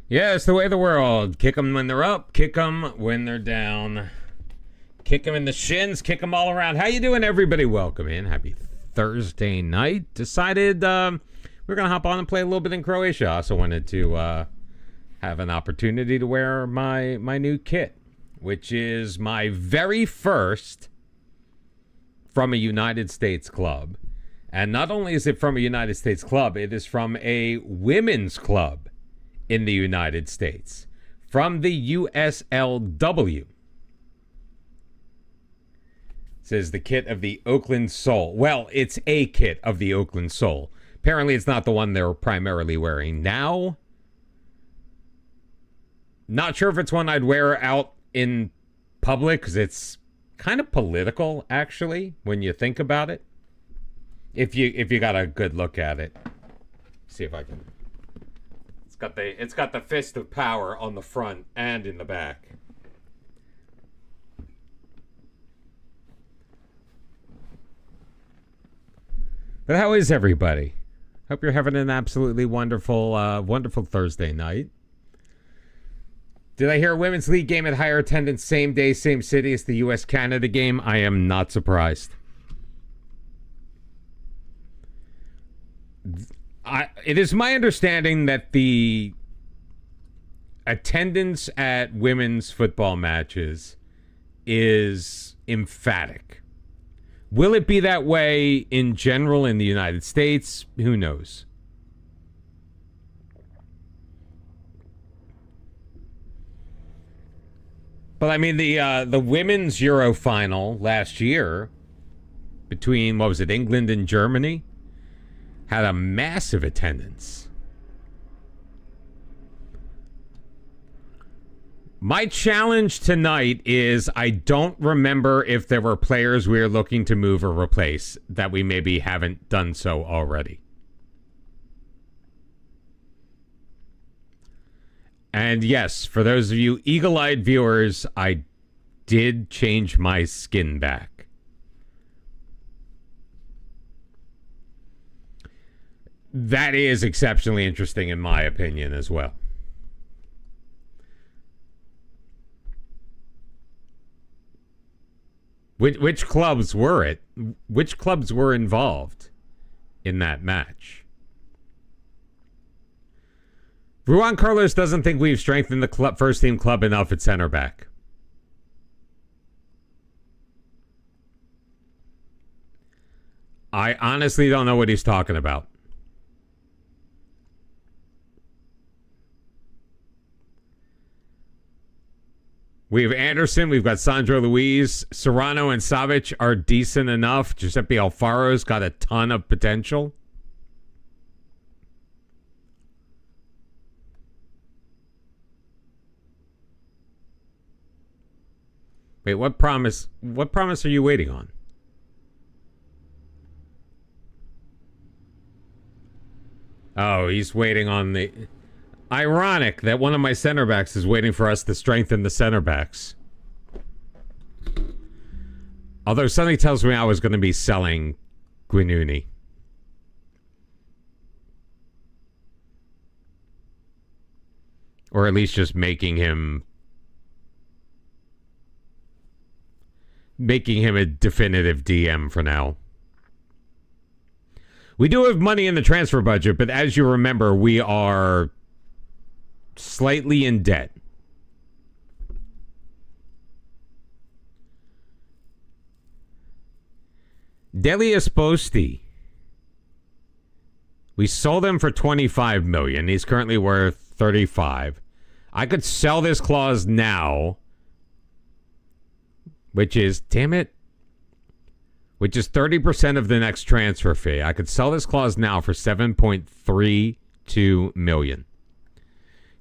Yeah, it's the way of the world. Kick them when they're up, kick them when they're down. Kick them in the shins, kick them all around. How you doing, everybody? Welcome in. Happy Thursday night. Decided we're going to hop on and play a little bit in Croatia. Also wanted to have an opportunity to wear my new kit, which is my very first from a United States club. And not only is it from a United States club, it is from a women's club in the United States, from the USLW. It says the kit of the Oakland Soul. Well, it's a kit of the Oakland Soul. Apparently, it's not the one they're primarily wearing now. Not sure if it's one I'd wear out in public, because it's kind of political, actually, when you think about it. If you got a good look at it. See if I can. It's got the fist of power on the front and in the back. But how is everybody? Hope you're having an absolutely wonderful, wonderful Thursday night. Did I hear a women's league game at higher attendance, same day, same city as the U.S.-Canada game? I am not surprised. It is my understanding that the attendance at women's football matches is emphatic. Will it be that way in general in the United States? Who knows? But I mean, the women's Euro final last year between, what was it, England and Germany, had a massive attendance. My challenge tonight is I don't remember if there were players we are looking to move or replace that we maybe haven't done so already. And yes, for those of you eagle-eyed viewers, I did change my skin back. That is exceptionally interesting in my opinion as well. Which clubs were it? Which clubs were involved in that match? Ruan Carlos doesn't think we've strengthened the club, first team club enough at center back. I honestly don't know what he's talking about. We have Anderson. We've got Sandro Luiz. Serrano and Savic are decent enough. Giuseppe Alfaro's got a ton of potential. Wait, what promise? What promise are you waiting on? Oh, he's waiting on the... Ironic that one of my center backs is waiting for us to strengthen the center backs. Although something tells me I was going to be selling Guinuni. Or at least just making him a definitive DM for now. We do have money in the transfer budget, but as you remember, we are slightly in debt. Deli Esposti. We sold him for $25 million. He's currently worth 35. I could sell this clause now, which is, damn it, which is 30% of the next transfer fee. I could sell this clause now for $7.32 million.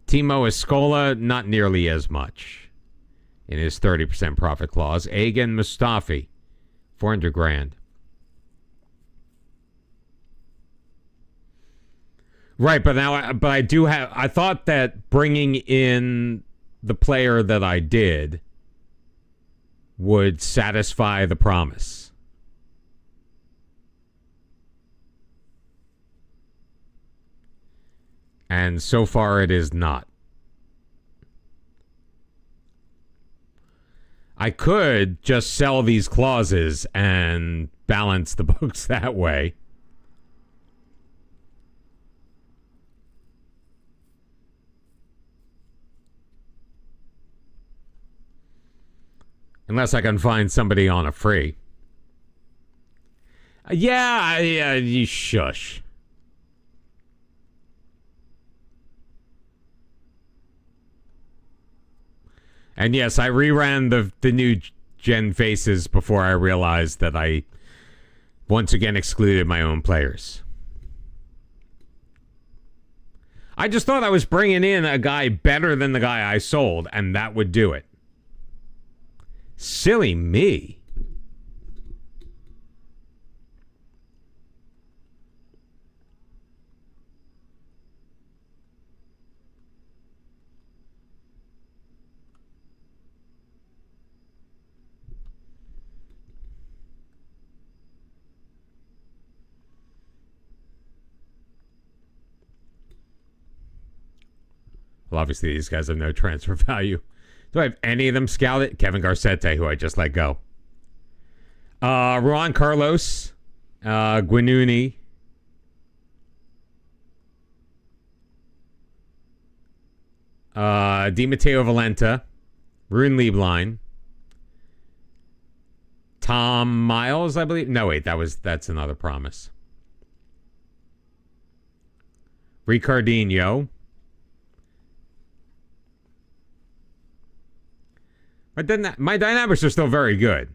Timo Escola, not nearly as much in his 30% profit clause. Agan Mustafi, 400 grand. Right, but I do have, I thought that bringing in the player that I did would satisfy the promise. And so far it is not. I could just sell these clauses and balance the books that way. Unless I can find somebody on a free. Yeah, you shush. And yes, I reran the new gen faces before I realized that I once again excluded my own players. I just thought I was bringing in a guy better than the guy I sold, and that would do it. Silly me. Well, obviously, these guys have no transfer value. Do I have any of them scouted? Kevin Garcete, who I just let go. Juan Carlos. Guinuni. Di Matteo Valenta. Rune Lieblein. Tom Miles, I believe. No, wait, that's another promise. Ricardinho. My dynamics are still very good.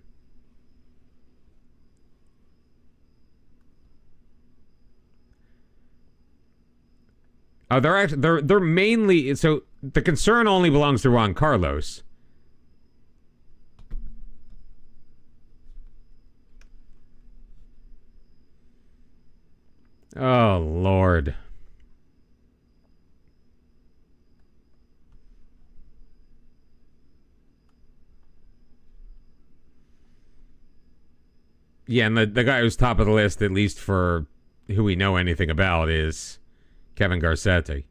Oh, they're mainly, so the concern only belongs to Juan Carlos. Oh, Lord. Yeah, and the guy who's top of the list, at least for who we know anything about, is Kevin Garcetti.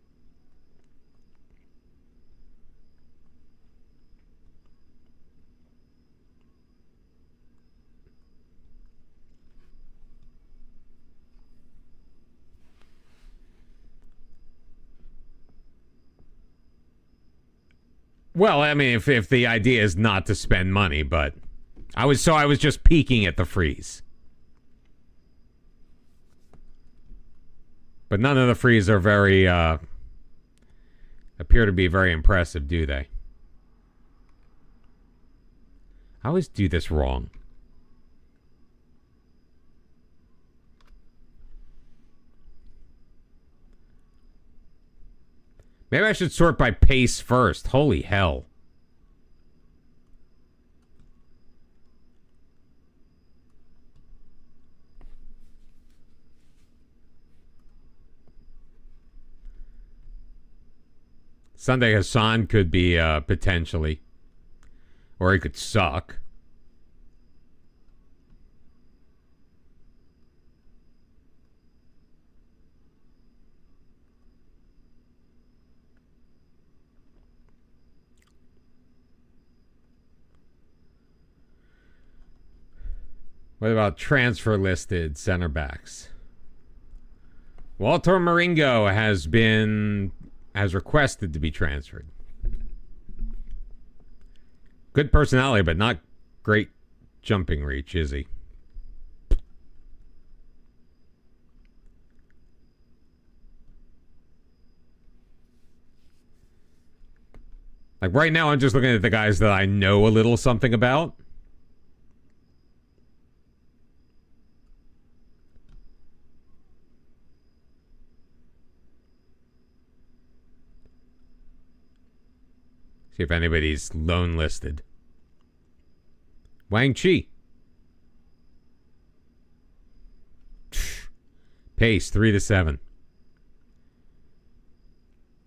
Well, I mean, if the idea is not to spend money, but I was just peeking at the freeze. But none of the frees are very appear to be very impressive, do they? I always do this wrong. Maybe I should sort by pace first. Holy hell. Sunday Hassan could be potentially. Or he could suck. What about transfer listed center backs? Walter Maringo has requested to be transferred. Good personality, but not great jumping reach, is he? Like right now, I'm just looking at the guys that I know a little something about. See if anybody's loan listed. Wang Chi. Pace 3-7.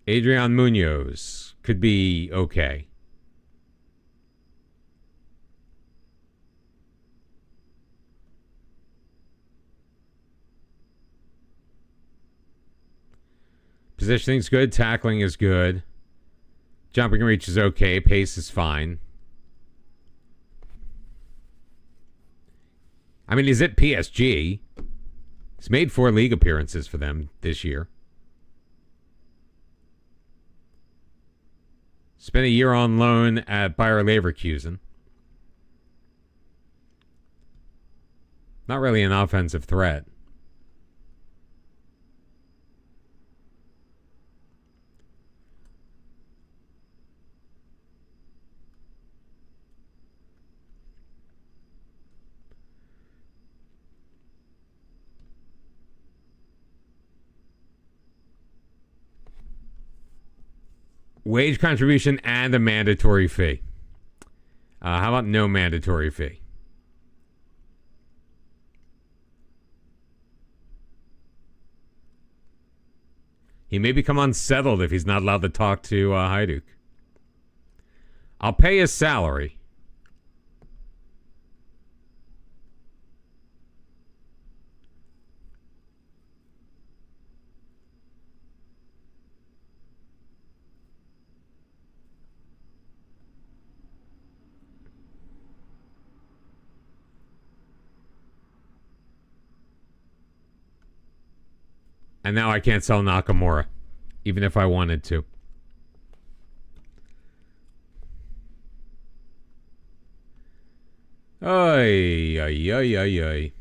Adrian Munoz could be okay. Positioning's good. Tackling is good. Jumping reach is okay. Pace is fine. I mean, he's at PSG. He's made 4 league appearances for them this year. Spent a year on loan at Bayer Leverkusen. Not really an offensive threat. Wage contribution and a mandatory fee. How about no mandatory fee? He may become unsettled if he's not allowed to talk to Hajduk. I'll pay his salary. And now I can't sell Nakamura, even if I wanted to. Ay, ay, ay, ay, ay.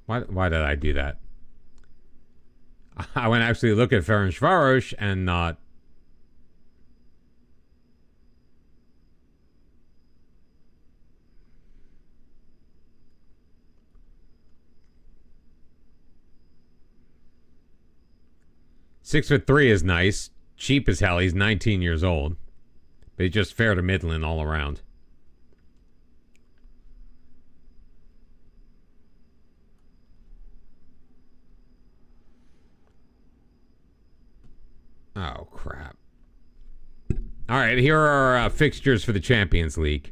Why did I do that? I went to actually look at Ferencváros and not. Six foot 3 is nice. Cheap as hell. He's 19 years old. But he's just fair to middling all around. Oh, crap. All right, here are our fixtures for the Champions League.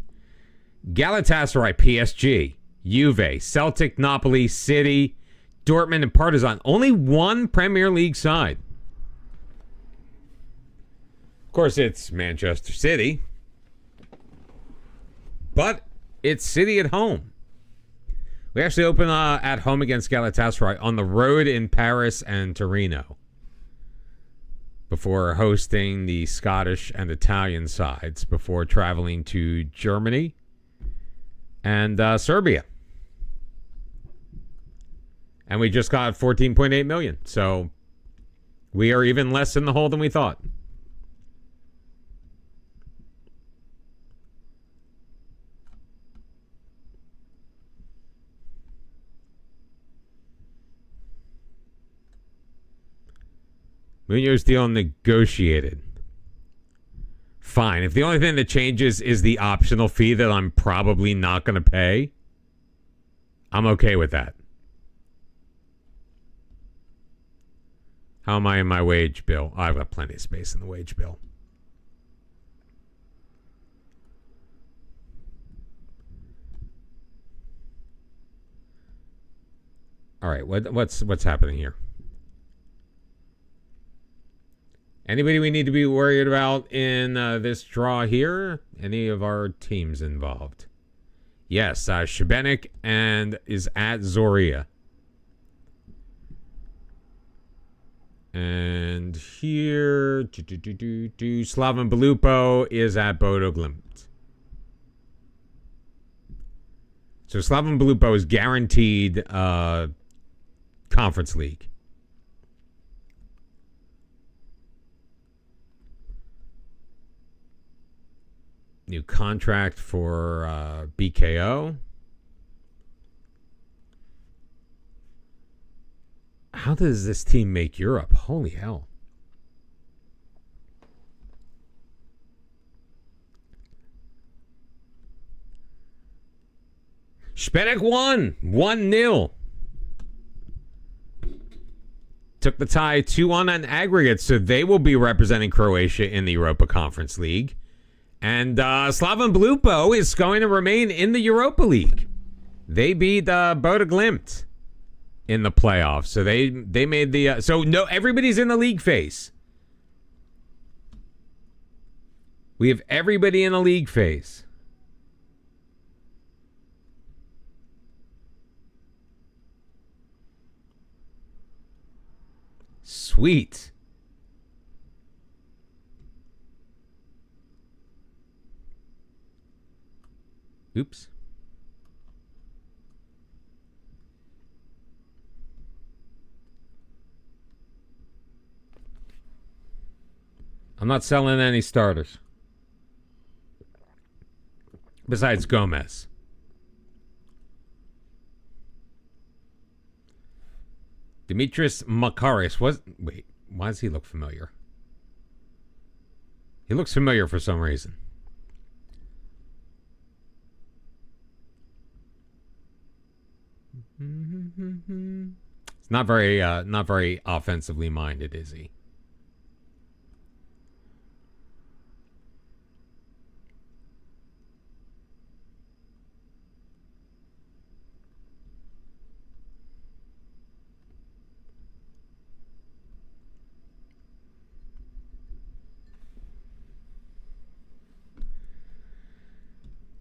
Galatasaray, PSG, Juve, Celtic, Napoli, City, Dortmund, and Partizan. Only one Premier League side. Of course, it's Manchester City. But it's City at home. We actually open at home against Galatasaray, on the road in Paris and Torino, before hosting the Scottish and Italian sides, before traveling to Germany and Serbia. And we just got 14.8 million. So we are even less in the hole than we thought. Munoz deal negotiated. Fine. If the only thing that changes is the optional fee that I'm probably not going to pay, I'm okay with that. How am I in my wage bill? I've got plenty of space in the wage bill. All right, what's happening here? Anybody we need to be worried about in this draw here? Any of our teams involved? Yes, Šibenik and is at Zoria. And here, Slaven Belupo is at Bodo Glimt. So Slaven Belupo is guaranteed Conference League. New contract for BKO. How does this team make Europe? Holy hell. Šibenik won 1-0. Took the tie 2-1 on aggregate, so they will be representing Croatia in the Europa Conference League. And Slaven Belupo is going to remain in the Europa League. They beat Bodo Glimt in the playoffs. So they made the... so no, everybody's in the league phase. We have everybody in a league phase. Sweet. Oops. I'm not selling any starters. Besides Gomez. Dimitris Makaris was... Wait, why does he look familiar? He looks familiar for some reason. It's not very offensively minded, is he?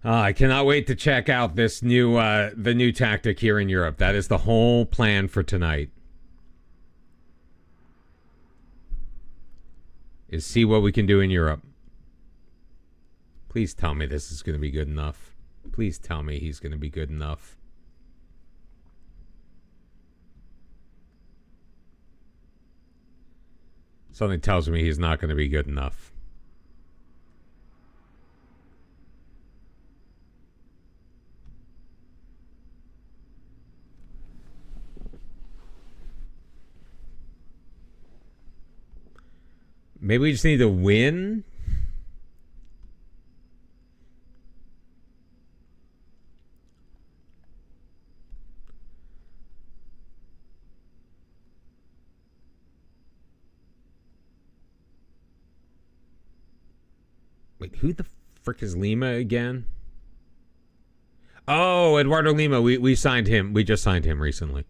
I cannot wait to check out this new the new tactic here in Europe. That is the whole plan for tonight. Is see what we can do in Europe. Please tell me this is going to be good enough. Please tell me he's going to be good enough. Something tells me he's not going to be good enough. Maybe we just need to win. Wait, who the frick is Lima again? Oh, Eduardo Lima. We signed him. We just signed him recently.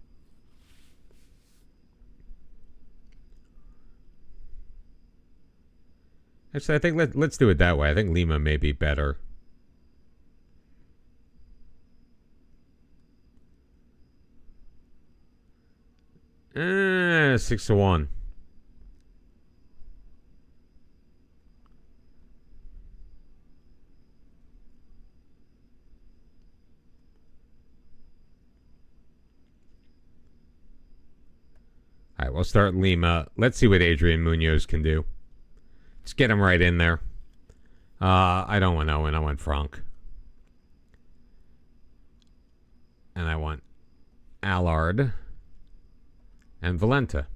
Actually, I think let's do it that way. I think Lima may be better. 6-1. All right, we'll start Lima. Let's see what Adrian Munoz can do. Let's get him right in there. I don't want Owen. I want Frank. And I want Allard and Valenta.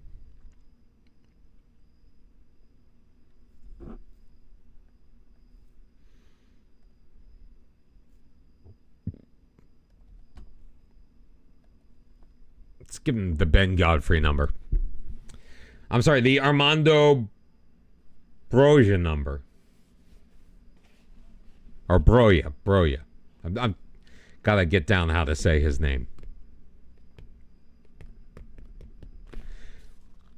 Let's give him the Ben Godfrey number. I'm sorry, the Armando Broja number. Or Broja. I'm gotta get down how to say his name.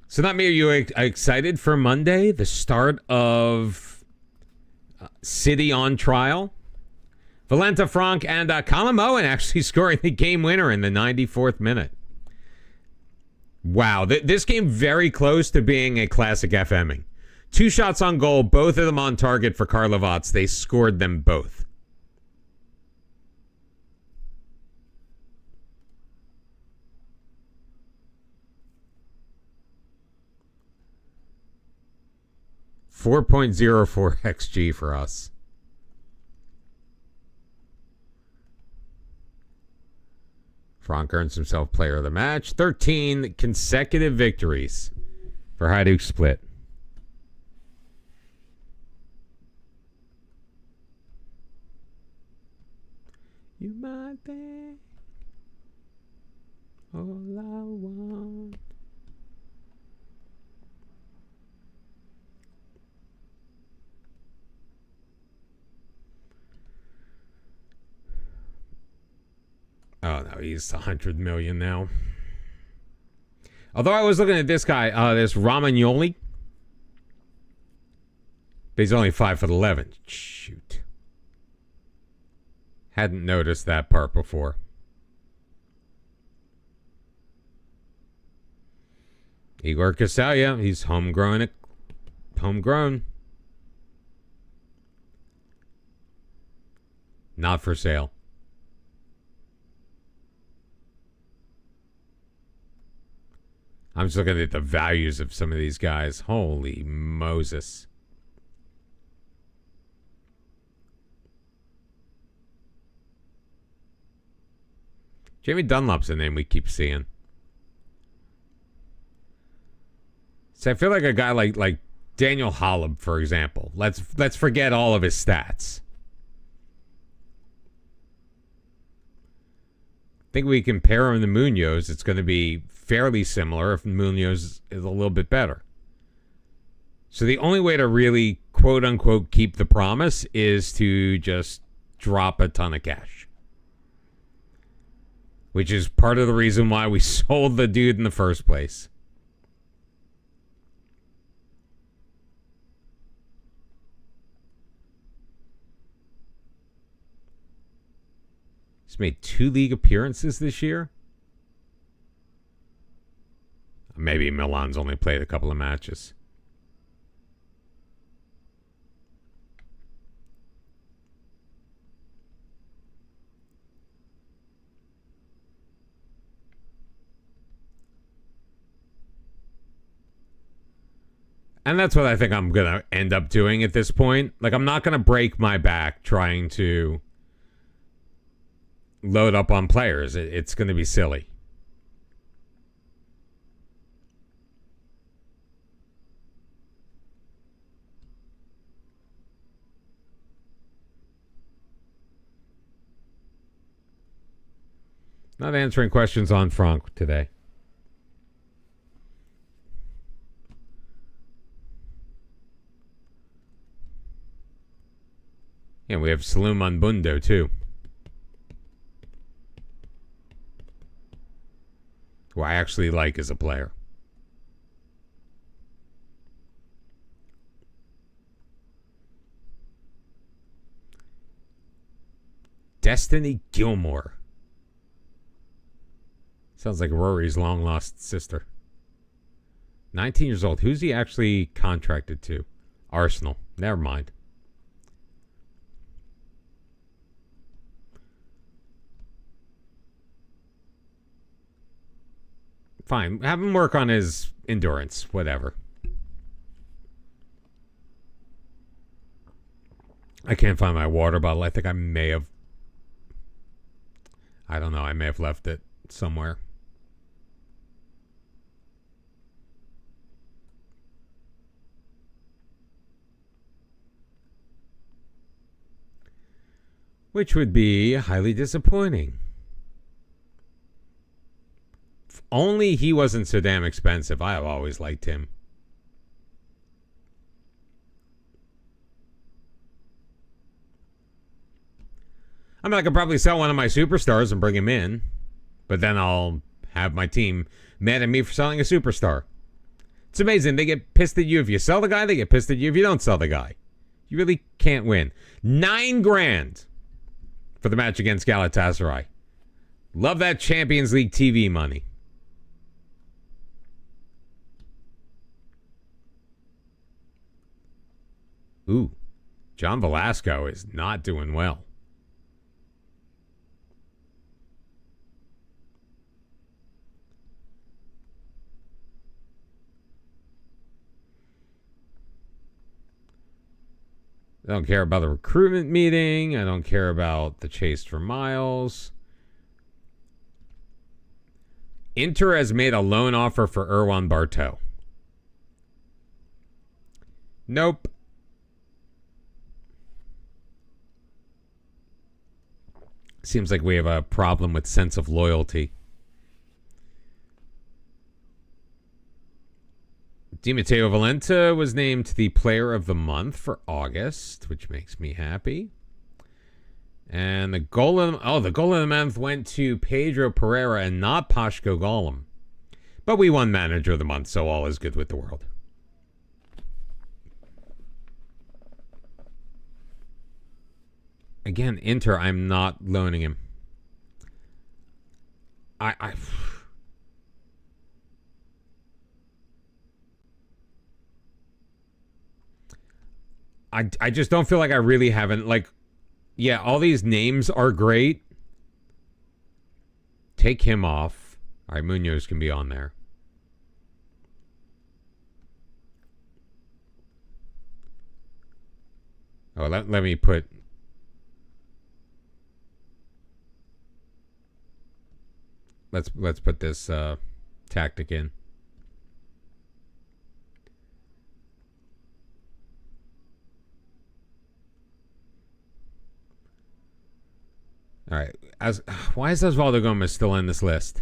So not me, are you excited for Monday? The start of City on trial? Valenta, Frank, and Colin Owen actually scoring the game winner in the 94th minute. Wow, this came very close to being a classic FMing. 2 shots on goal, both of them on target for Karlovac. They scored them both. .04 XG for us. Frank earns himself player of the match. 13 consecutive victories for Hajduk Split. You might be all I want. Oh no, he's 100 million now. Although I was looking at this guy, this Romagnoli. But he's only 5'11". Shoot. Hadn't noticed that part before. Igor Kasalia, he's homegrown. Not for sale. I'm just looking at the values of some of these guys. Holy Moses. Jamie Dunlop's a name we keep seeing. So I feel like a guy like Daniel Holub, for example. Let's forget all of his stats. I think we compare him to Munoz. It's going to be fairly similar if Munoz is a little bit better. So the only way to really, quote unquote, keep the promise is to just drop a ton of cash. Which is part of the reason why we sold the dude in the first place. He's made 2 league appearances this year. Maybe Milan's only played a couple of matches. And that's what I think I'm going to end up doing at this point. Like, I'm not going to break my back trying to load up on players. It's going to be silly. Not answering questions on Franck today. Yeah, we have Salum Manbundo, too. Who I actually like as a player. Destiny Gilmore. Sounds like Rory's long-lost sister. 19 years old. Who's he actually contracted to? Arsenal. Never mind. Fine. Have him work on his endurance. Whatever. I can't find my water bottle. I think I may have... I don't know. I may have left it somewhere. Which would be highly disappointing. If only he wasn't so damn expensive. I've always liked him. I mean, I could probably sell one of my superstars and bring him in. But then I'll have my team mad at me for selling a superstar. It's amazing. They get pissed at you if you sell the guy. They get pissed at you if you don't sell the guy. You really can't win. $9,000 for the match against Galatasaray. Love that Champions League TV money. Ooh, John Velasco is not doing well. I don't care about the recruitment meeting. I don't care about the chase for miles. Inter has made a loan offer for Erwan Barteau. Nope. Seems like we have a problem with sense of loyalty. Di Matteo Valenta was named the Player of the Month for August, which makes me happy. And the goal of the month went to Pedro Pereira and not Pashko Gollum. But we won Manager of the Month, so all is good with the world. Again, Inter, I'm not loaning him. I just don't feel like I really haven't, like, yeah, all these names are great. Take him off. All right, Munoz can be on there. Oh, let me put... Let's put this tactic in. All right. Why is Osvaldo Gomez still in this list?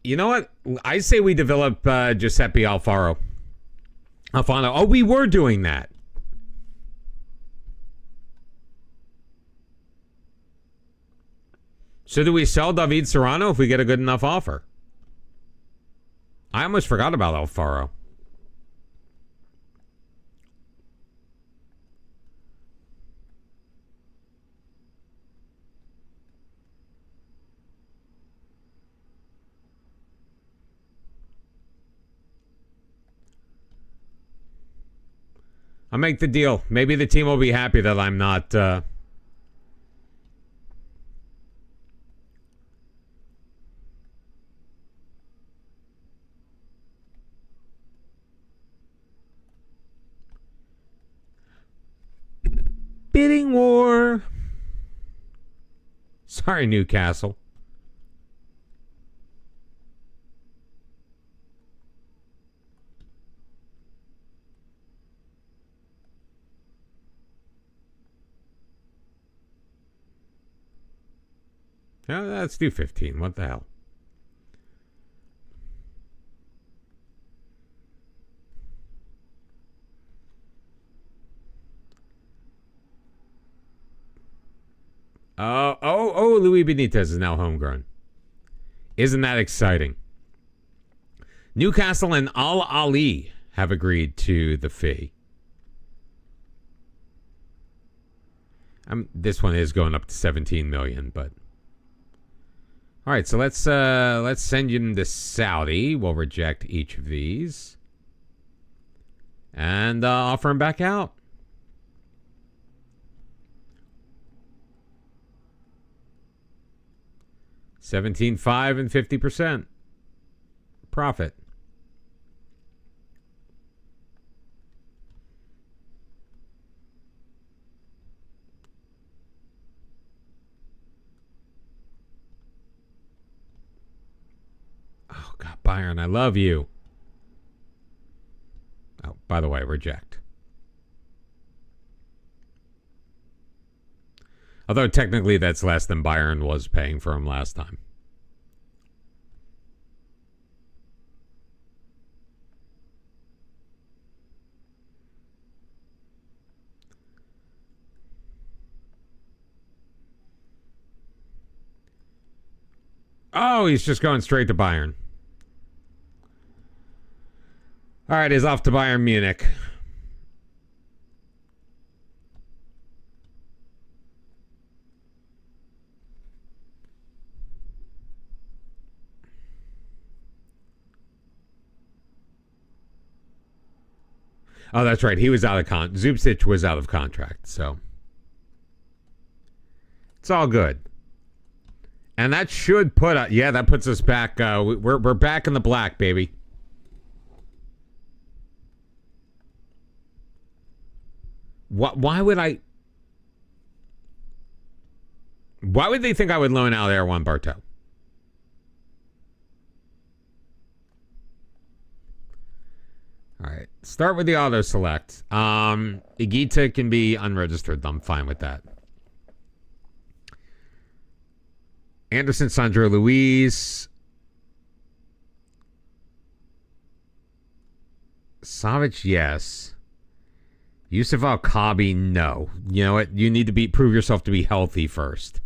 You know what? I say we develop Giuseppe Alfano. Oh, we were doing that. So do we sell David Serrano if we get a good enough offer? I almost forgot about Alfaro. I'll make the deal. Maybe the team will be happy that I'm not... Bidding war. Sorry, Newcastle. No, let's do 15. What the hell? Louis Benitez is now homegrown. Isn't that exciting? Newcastle and Al Ali have agreed to the fee. This one is going up to 17 million, but all right. So let's send him to Saudi. We'll reject each of these and offer him back out. 17.5 and 50% profit. Oh, God, Bayern, I love you. Oh, by the way, reject. Although technically that's less than Bayern was paying for him last time. Oh, he's just going straight to Bayern. All right, he's off to Bayern Munich. Oh, that's right. He was out of Zubcic was out of contract, so it's all good. And that should put that puts us back. We're back in the black, baby. Why would they think I would loan out Erwan Barteau? All right. Start with the auto select. Higuita can be unregistered. I'm fine with that. Anderson, Sandro Luis. Savic, yes. Yusuf Al-Kabi, no. You know what? You need to prove yourself to be healthy first.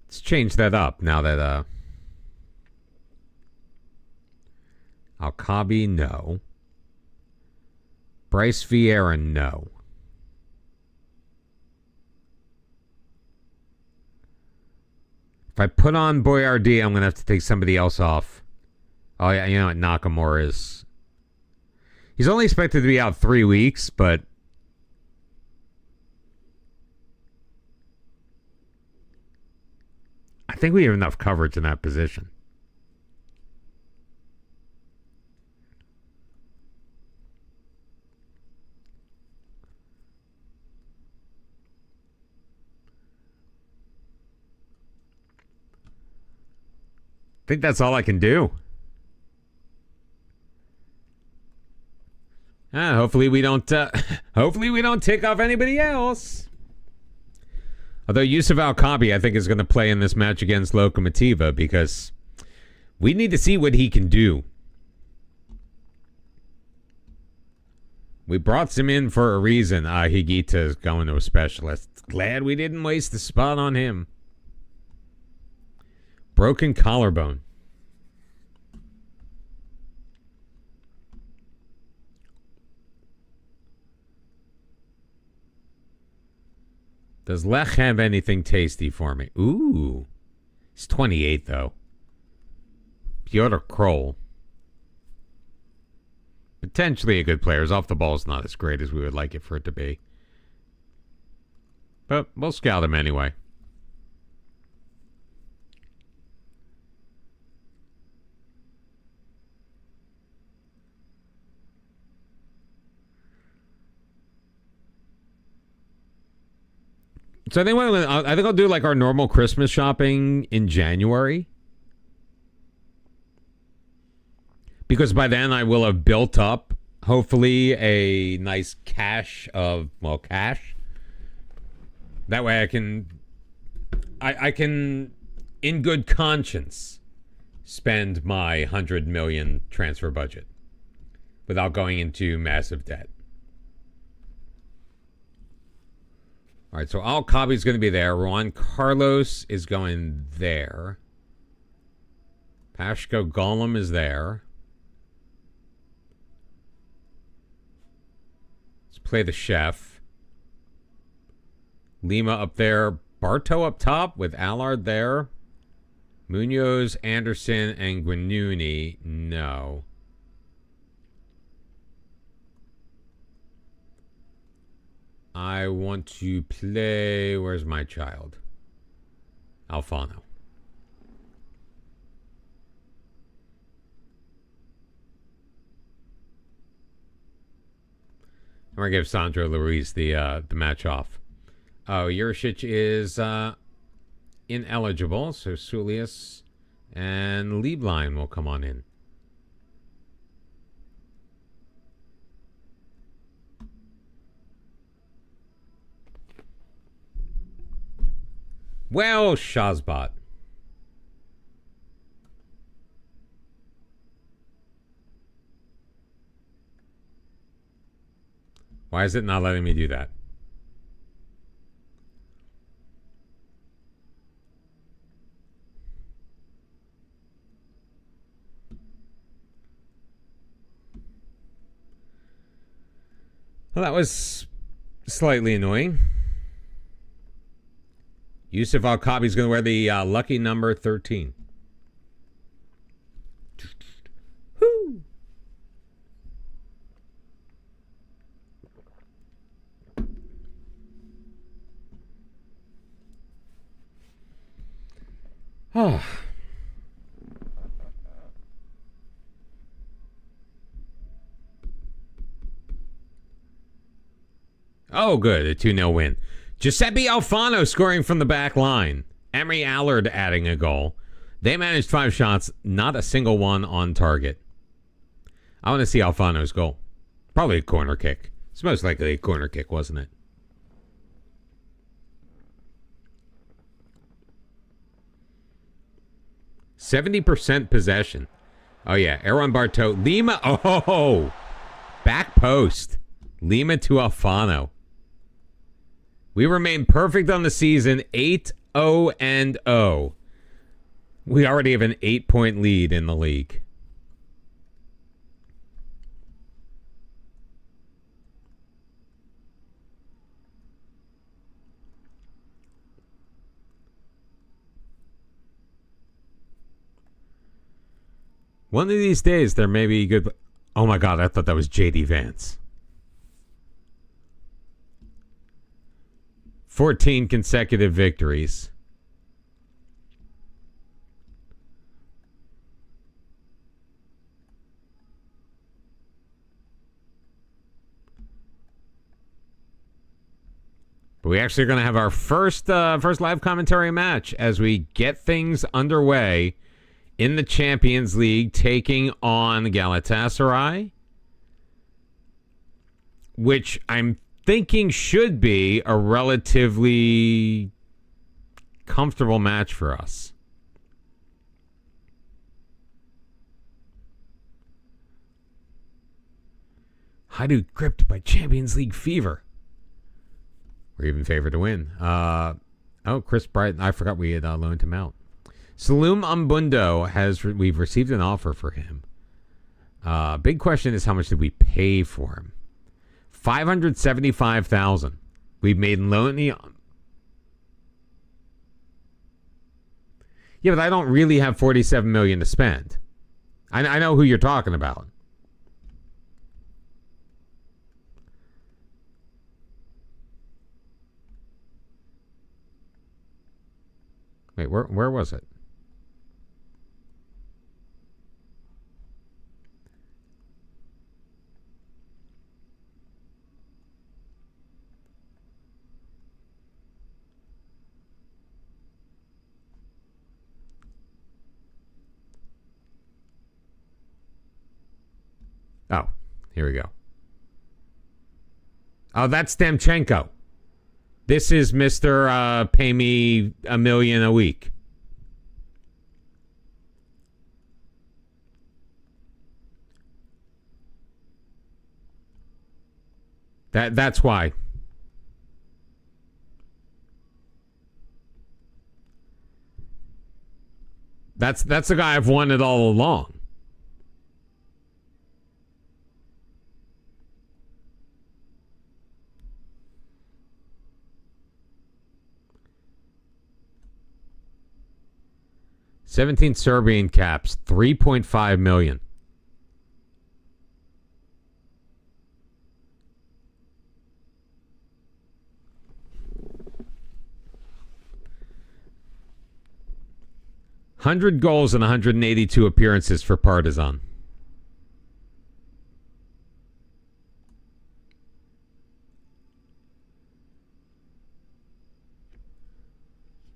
Let's change that up now that Al-Kabi, no. Bryce Vieira, no. If I put on Boyardee, I'm going to have to take somebody else off. Oh, yeah, you know what? Nakamura is... He's only expected to be out 3 weeks, but... I think we have enough coverage in that position. I think that's all I can do. Hopefully we don't tick off anybody else. Although Yusuf Al-Kabi, I think, is going to play in this match against Lokomotiva because we need to see what he can do. We brought him in for a reason. Higuita is going to a specialist. Glad we didn't waste the spot on him. Broken collarbone. Does Lech have anything tasty for me? Ooh. He's 28, though. Piotr Kroll. Potentially a good player. His off the ball is not as great as we would like it for it to be. But we'll scout him anyway. So I think I'll do like our normal Christmas shopping in January. Because by then I will have built up, hopefully, a nice cache. That way I can, in good conscience, spend my 100 million transfer budget without going into massive debt. All right, so Al-Kabi's going to be there. Juan Carlos is going there. Pashko Golem is there. Let's play the chef. Lima up there. Barto up top with Allard there. Munoz, Anderson, and Guinuni. No. I want to play... Where's my child? Alfano. I'm going to give Sandro Luis the match off. Oh, Juricic is ineligible, so Sulius and Lieblein will come on in. Well, Shazbot. Why is it not letting me do that? Well, that was slightly annoying. Yusuf Al-Kabi is going to wear the lucky number 13. Woo! Oh. Oh, good. A 2-0 win. Giuseppe Alfano scoring from the back line. Emery Allard adding a goal. They managed 5 shots, not a single one on target. I want to see Alfano's goal. Probably a corner kick. It's most likely a corner kick, wasn't it? %70 possession. Oh, yeah. Aaron Barto. Lima. Oh, back post. Lima to Alfano. We remain perfect on the season. 8-0-0. We already have an 8-point lead in the league. One of these days, there may be good... Oh, my God. I thought that was J.D. Vance. 14 consecutive victories. But we actually are going to have our first live commentary match as we get things underway in the Champions League, taking on Galatasaray, which I'm thinking should be a relatively comfortable match for us. Hajduk gripped by Champions League fever. We're even favored to win. Chris Brighton. I forgot we had loaned him out. Saloom Ambundo we've received an offer for him. Big question is, how much did we pay for him? $575,000. We've made Loney. Yeah, but I don't really have $47 million to spend. I know who you're talking about. Wait, where was it? Oh, here we go. Oh, that's Demchenko. This is Mr. Pay me $1 million a week. That's why. That's the guy I've wanted all along. $17 Serbian caps, $3.5 million. $100 goals and 182 appearances for Partizan.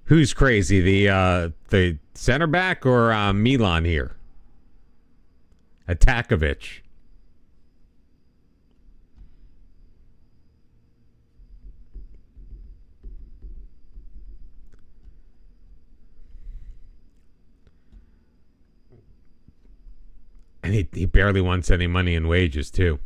Who's crazy, the center back or Milan here? Atakovic. And he barely wants any money in wages, too.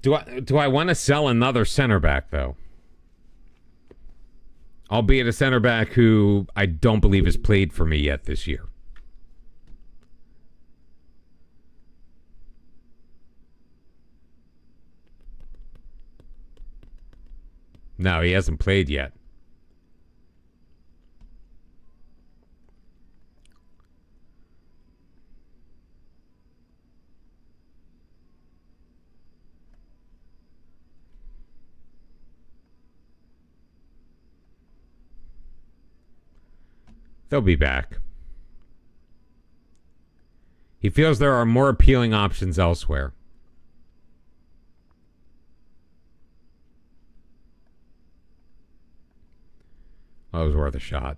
Do I want to sell another center back, though? Albeit a center back who I don't believe has played for me yet this year. No, he hasn't played yet. They'll be back. He feels there are more appealing options elsewhere. Well, it was worth a shot.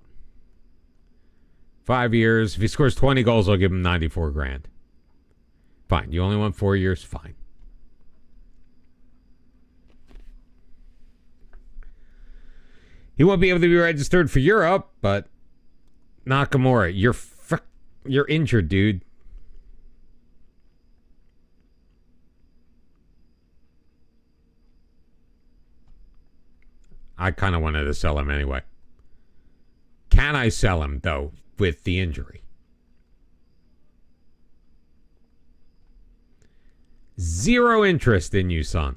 5 years. If he scores 20 goals, I'll give him 94 grand. Fine. You only want 4 years? Fine. He won't be able to be registered for Europe, but Nakamura, you're injured, dude. I kind of wanted to sell him anyway. Can I sell him, though, with the injury? Zero interest in you, son.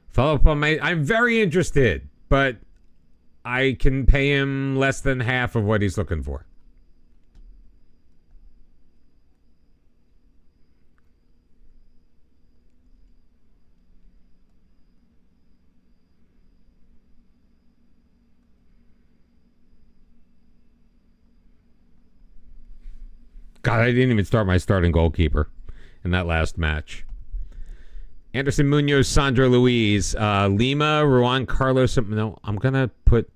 Follow up on I'm very interested, but I can pay him less than half of what he's looking for. God, I didn't even start my starting goalkeeper in that last match. Anderson, Munoz, Sandra Luis, Lima, Juan Carlos. No, I'm going to put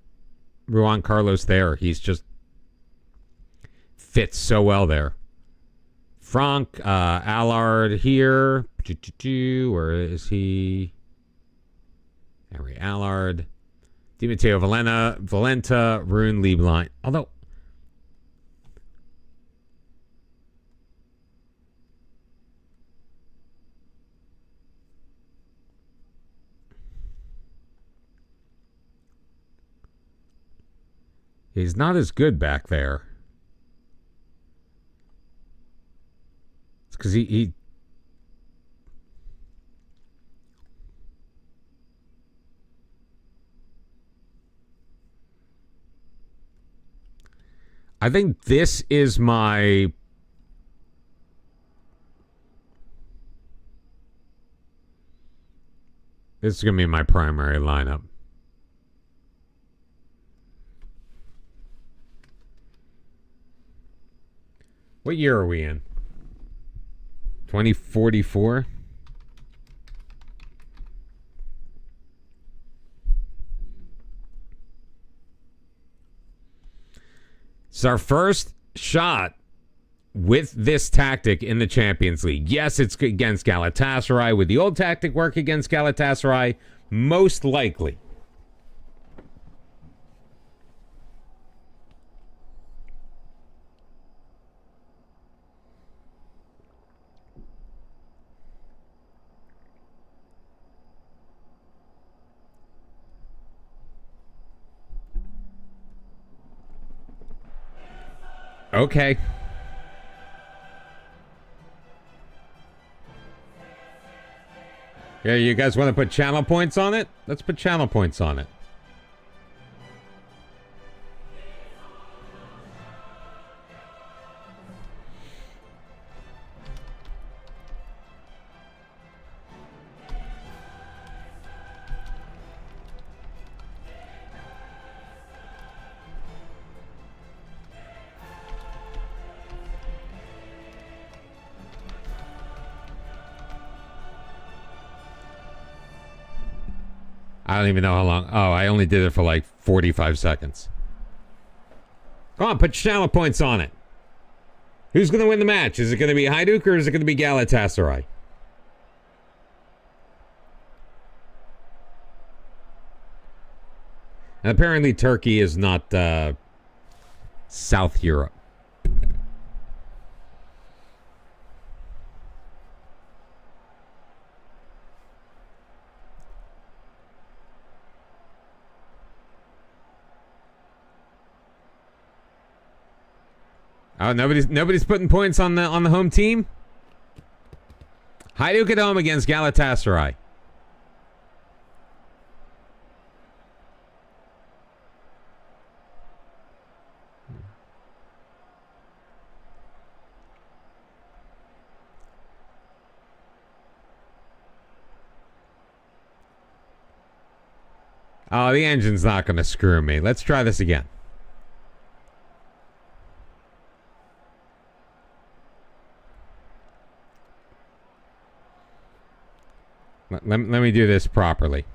Juan Carlos there. He's just fits so well there. Frank, Allard here. Where is he? Henry Allard. Di Matteo Valenta, Rune Lieblein. Although, he's not as good back there. It's because he I think this is my this is going to be my primary lineup. What year are we in? 2044? It's our first shot with this tactic in the Champions League. Yes, it's against Galatasaray. Would the old tactic work against Galatasaray? Most likely. Okay. Yeah, you guys want to put channel points on it? Let's put channel points on it. I don't even know how long. Oh, I only did it for like 45 seconds. Come on, put channel points on it. Who's going to win the match? Is it going to be Hajduk or is it going to be Galatasaray? And apparently Turkey is not South Europe. Oh, nobody's putting points on the home team. Hajduk at home against Galatasaray. Oh, the engine's not going to screw me. Let's try this again. Let me do this properly.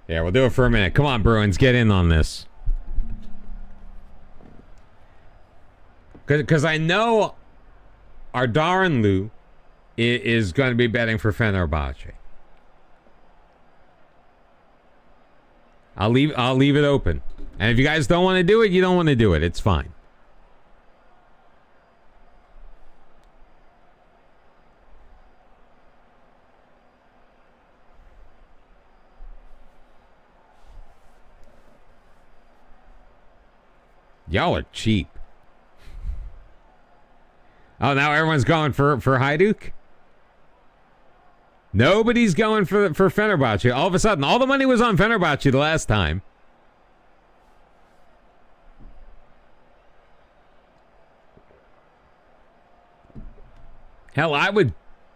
Yeah, we'll do it for a minute. Come on, Bruins, get in on this. Because I know our Darren Lou is going to be betting for Fenerbahce. I'll leave it open. And if you guys don't want to do it, you don't want to do it. It's fine. Y'all are cheap. Oh, now everyone's going for Hajduk? Nobody's going for Fenerbahce. All of a sudden, all the money was on Fenerbahce the last time. Hell, I would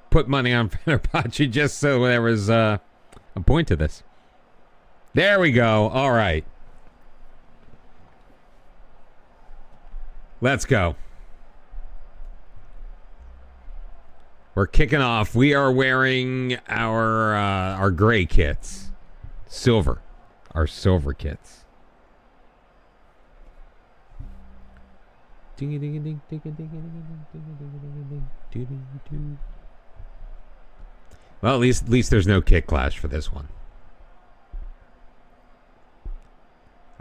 put money on Fenerbahce just so there was a point to this. There we go. All right. Let's go. We're kicking off. We are wearing our gray kits. Silver. Our silver kits. Well, at least there's no kick clash for this one.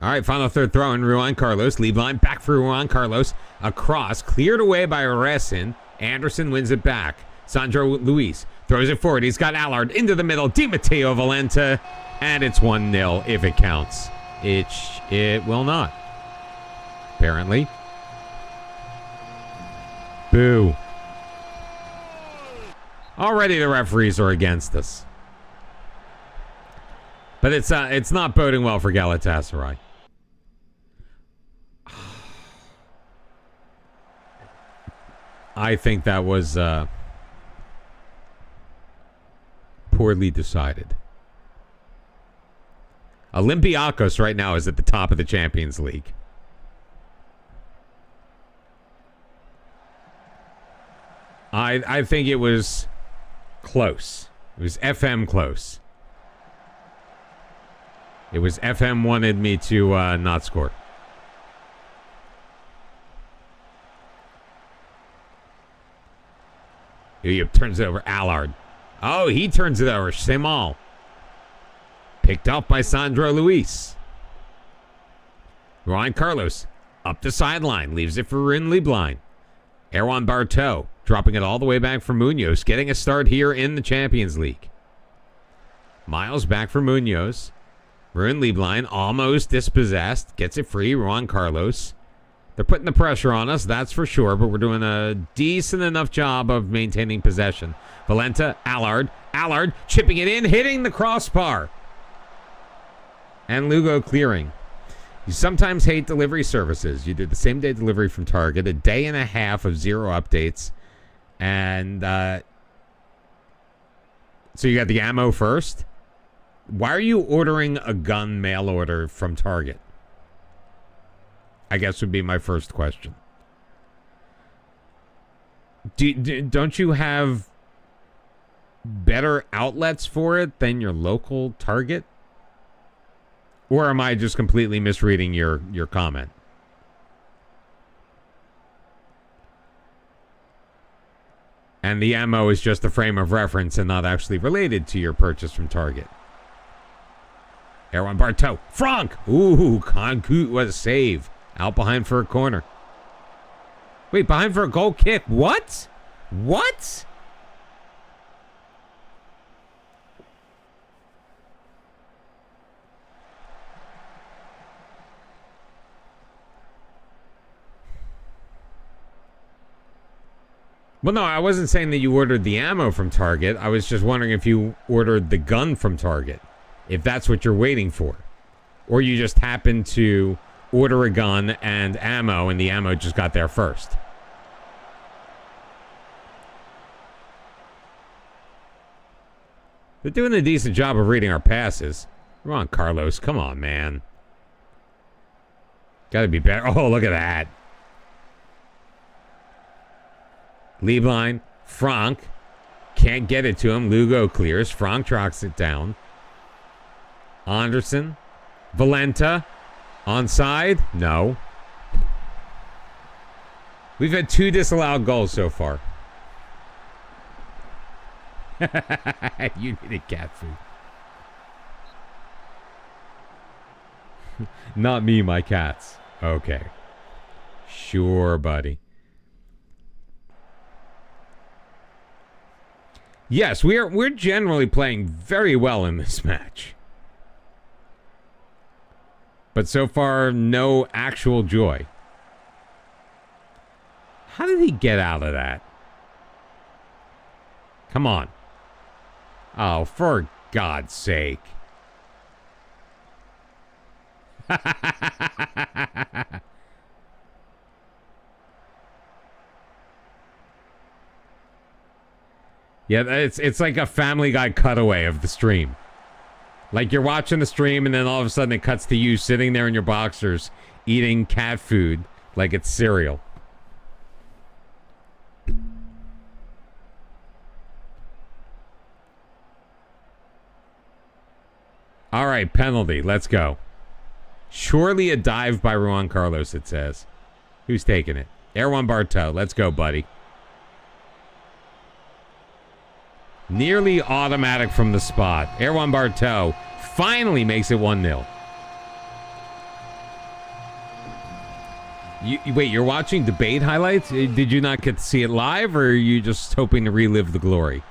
All right, final third throw in Juan Carlos. Lead line back for Juan Carlos. Across, cleared away by Resin. Anderson wins it back. Sandro Luis throws it forward. He's got Allard into the middle. Di Matteo Valenta. And it's 1-0 if it counts. It will not. Apparently. Boo. Already the referees are against us. But it's not boding well for Galatasaray. I think that was poorly decided. Olympiacos right now is at the top of the Champions League. I think it was close. It was FM close. It was FM wanted me to not score. He turns it over. Allard. Oh, he turns it over. Semal. Picked up by Sandro Luis. Juan Carlos up the sideline. Leaves it for Rin Lieblein. Erwan Barteau dropping it all the way back for Munoz. Getting a start here in the Champions League. Miles back for Munoz. Rin Lieblein almost dispossessed. Gets it free. Juan Carlos. They're putting the pressure on us, that's for sure, but we're doing a decent enough job of maintaining possession. Valenta, Allard. Allard chipping it in, hitting the crossbar. And Lugo clearing. You sometimes hate delivery services. You did the same day delivery from Target, a day and a half of zero updates. And so you got the ammo first? Why are you ordering a gun mail order from Target? I guess would be my first question. Don't you have better outlets for it than your local Target? Or am I just completely misreading your comment? And the ammo is just a frame of reference and not actually related to your purchase from Target. Erwan Barteau. Franck! Ooh, Concute was a save. Out behind for a corner. Wait, behind for a goal kick. What? What? Well, no, I wasn't saying that you ordered the ammo from Target. I was just wondering if you ordered the gun from Target, if that's what you're waiting for. Or you just happened to order a gun and ammo, and the ammo just got there first. They're doing a decent job of reading our passes. Come on, Carlos. Come on, man. Gotta be better. Oh, look at that. Lieblein. Frank. Can't get it to him. Lugo clears. Frank tracks it down. Anderson. Valenta. Onside? No. We've had 2 disallowed goals so far. You needed cat food. Not me, my cats. Okay. Sure, buddy. Yes, we're generally playing very well in this match. But so far, no actual joy. How did he get out of that? Come on. Oh, for God's sake. Yeah, it's like a Family Guy cutaway of the stream. Like you're watching the stream and then all of a sudden it cuts to you sitting there in your boxers eating cat food like it's cereal. All right, penalty. Let's go. Surely a dive by Juan Carlos, it says. Who's taking it? Erwan Bartow. Let's go, buddy. Nearly automatic from the spot. Erwan Bartow finally makes it 1-0. Wait, you're watching debate highlights? Did you not get to see it live, or are you just hoping to relive the glory?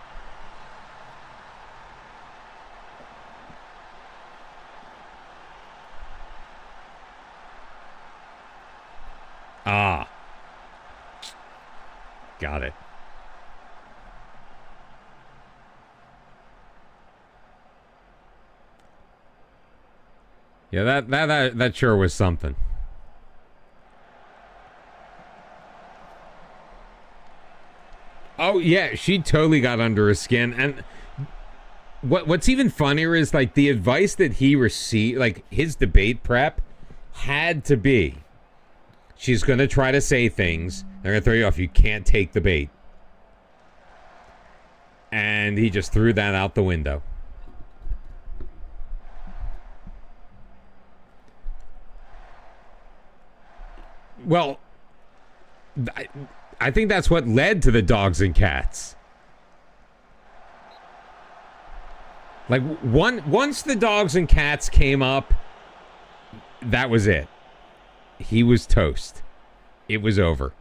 Ah. Got it. Yeah, that sure was something. Oh yeah, she totally got under his skin. And what's even funnier is like the advice that he received, like his debate prep had to be, she's going to try to say things. They're going to throw you off. You can't take the bait. And he just threw that out the window. Well, I think that's what led to the dogs and cats. Like, once the dogs and cats came up, that was it. He was toast. It was over.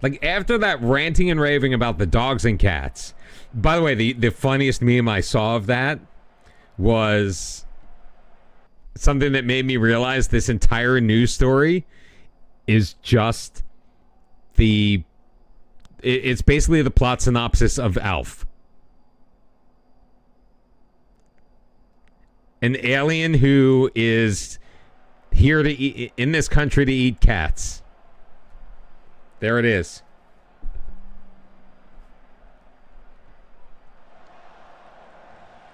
Like, after that ranting and raving about the dogs and cats. By the way, the funniest meme I saw of that was something that made me realize this entire news story is just it's basically the plot synopsis of Alf. An alien who is here to eat, in this country to eat cats. There it is.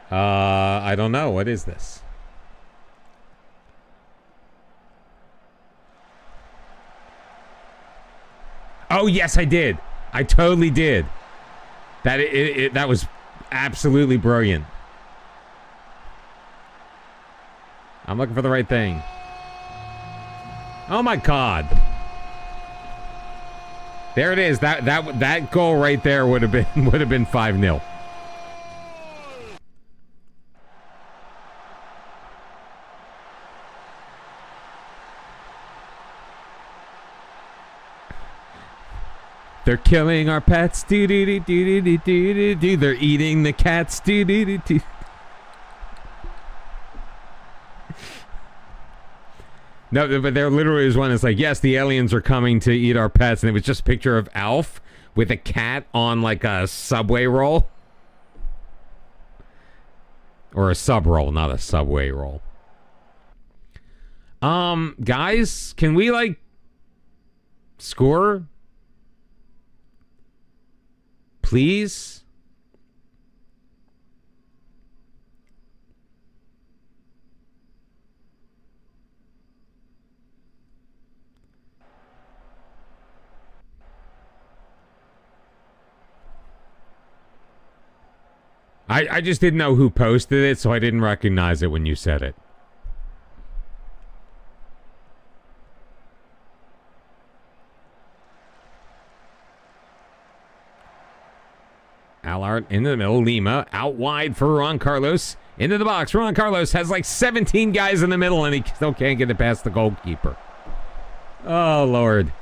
I don't know. What is this? Oh, yes, I did. I totally did. That was absolutely brilliant. I'm looking for the right thing. Oh my God. There it is. That goal right there would have been 5-0. They're killing our pets. They're eating the cats. No, but there literally was one that's like, yes, the aliens are coming to eat our pets, and it was just a picture of Alf with a cat on like a Subway roll. Or a sub roll, not a Subway roll. Guys, can we like score? Please? I just didn't know who posted it, so I didn't recognize it when you said it. Allard into the middle. Lima out wide for Juan Carlos. Into the box. Juan Carlos has like 17 guys in the middle, and he still can't get it past the goalkeeper. Oh, Lord.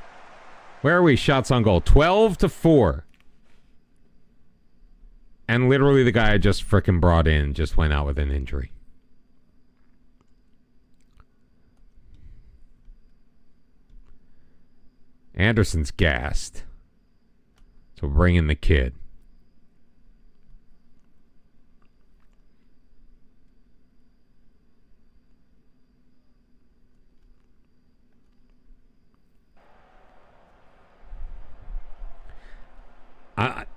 Where are we? Shots on goal. 12-4. And literally the guy I just frickin' brought in just went out with an injury. Anderson's gassed. So bring in the kid.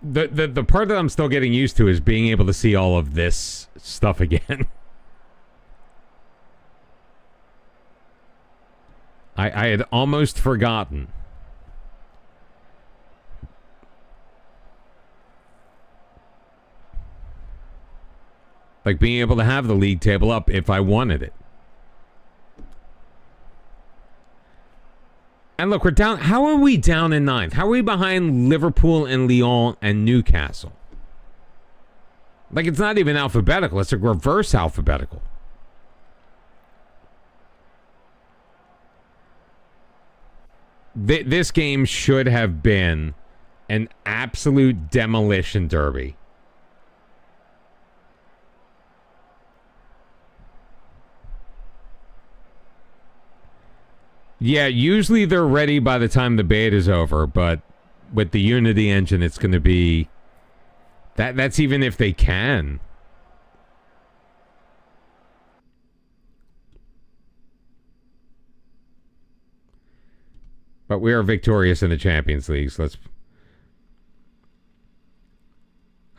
The part that I'm still getting used to is being able to see all of this stuff again. I had almost forgotten. Like being able to have the league table up if I wanted it. And look, we're down. How are we down in ninth? How are we behind Liverpool and Lyon and Newcastle? Like, it's not even alphabetical. It's a reverse alphabetical. This game should have been an absolute demolition derby. Yeah, usually they're ready by the time the beta is over, but with the Unity engine, it's going to be... That's even if they can. But we are victorious in the Champions League, so let's...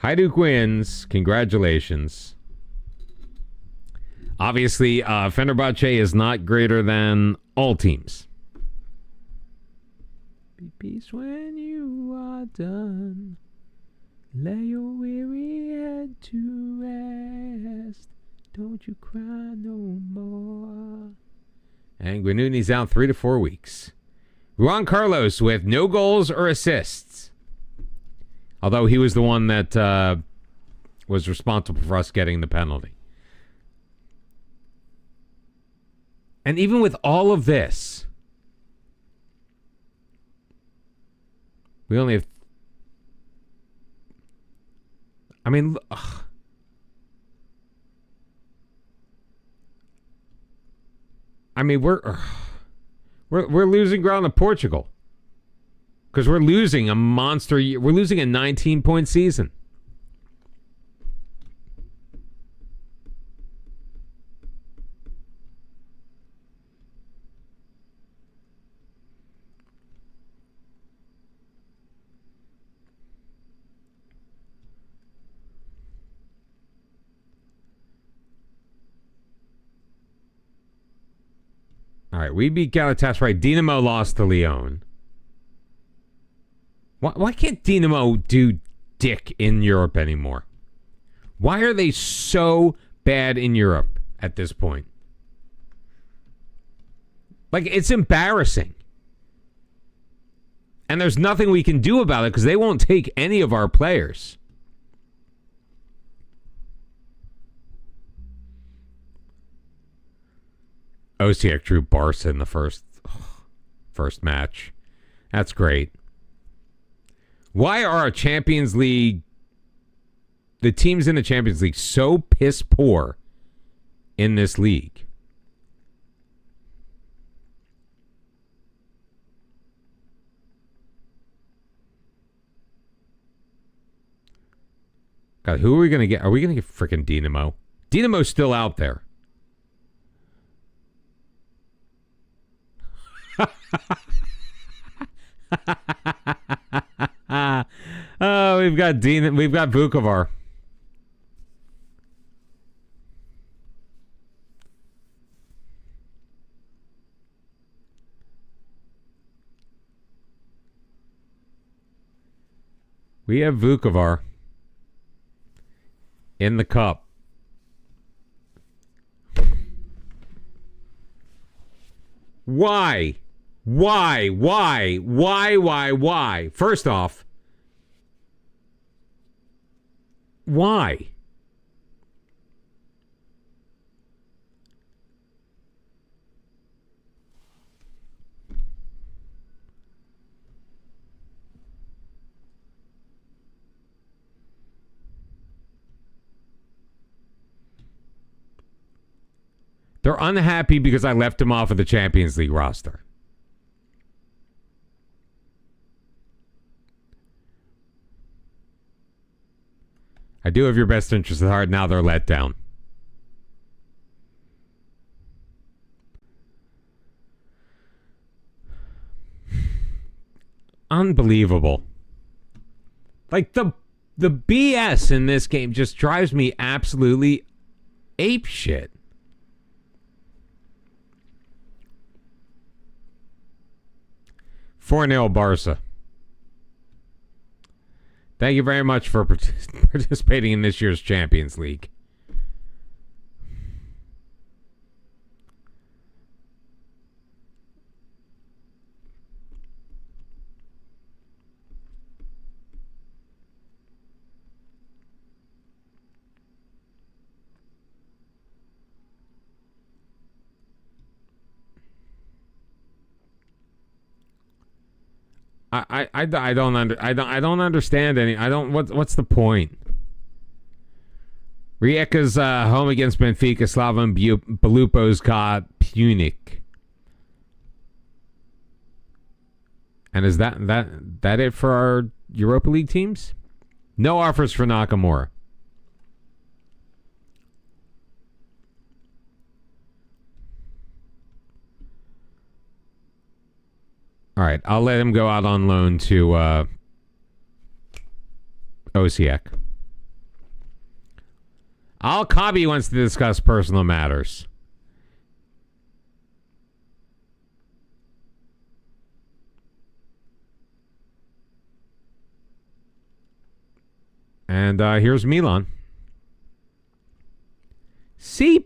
Hajduk wins. Congratulations. Obviously, Fenerbahce is not greater than all teams. Be peace when you are done. Lay your weary head to rest. Don't you cry no more. And Guinuni's out 3 to 4 weeks. Juan Carlos with no goals or assists. Although he was the one that was responsible for us getting the penalty. And even with all of this, we only have... I mean, we're losing ground to Portugal because we're losing a monster. We're losing a 19-point season. All right, we beat Galatasaray. Dinamo lost to Lyon. Why can't Dinamo do dick in Europe anymore? Why are they so bad in Europe at this point? Like, it's embarrassing. And there's nothing we can do about it because they won't take any of our players. Osijek drew Barca in the first match. That's great. Why are our Champions League, the teams in the Champions League, so piss poor in this league? God, who are we going to get? Are we going to get freaking Dynamo? Dynamo's still out there. Oh, we've got Vukovar. We have Vukovar in the cup. Why? Why? First off, why? They're unhappy because I left him off of the Champions League roster. I do have your best interest at heart. Now they're let down. Unbelievable. Like the BS in this game just drives me absolutely apeshit. Four 0 Barca. Thank you very much for participating in this year's Champions League. I don't understand any. What's the point? Rijeka's home against Benfica. Slavan Belupo's got Punic. And is that it for our Europa League teams? No offers for Nakamura. All right, I'll let him go out on loan to Osijek. Al-Kabi wants to discuss personal matters. And here's Milan. C+.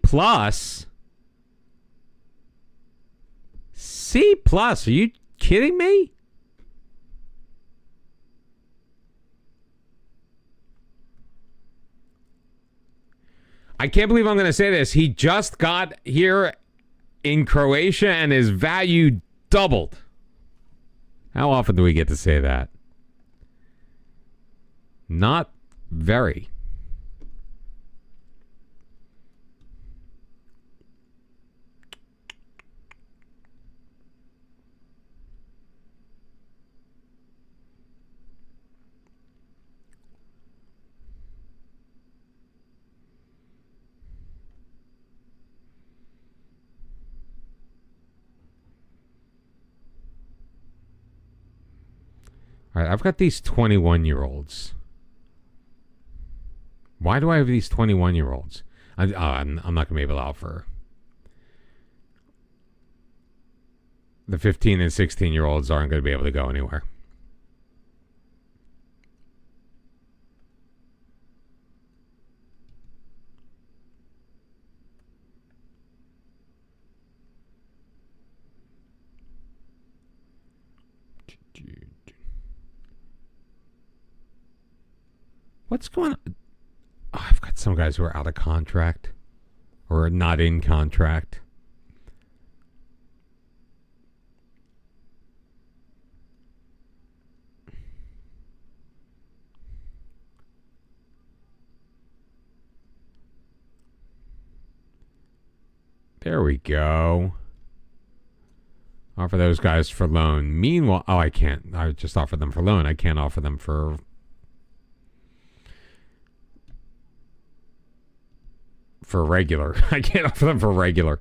C+. Are you kidding me? I can't believe I'm going to say this. He just got here in Croatia and his value doubled. How often do we get to say that? Not very. All right, I've got these 21-year-olds. Why do I have these 21-year-olds? I'm not going to be able to offer. The 15 and 16-year-olds aren't going to be able to go anywhere. What's going on? Oh, I've got some guys who are out of contract or not in contract. There we go. Offer those guys for loan. Meanwhile, I can't. I just offer them for loan. I can't offer them for for regular. I can't offer them for regular.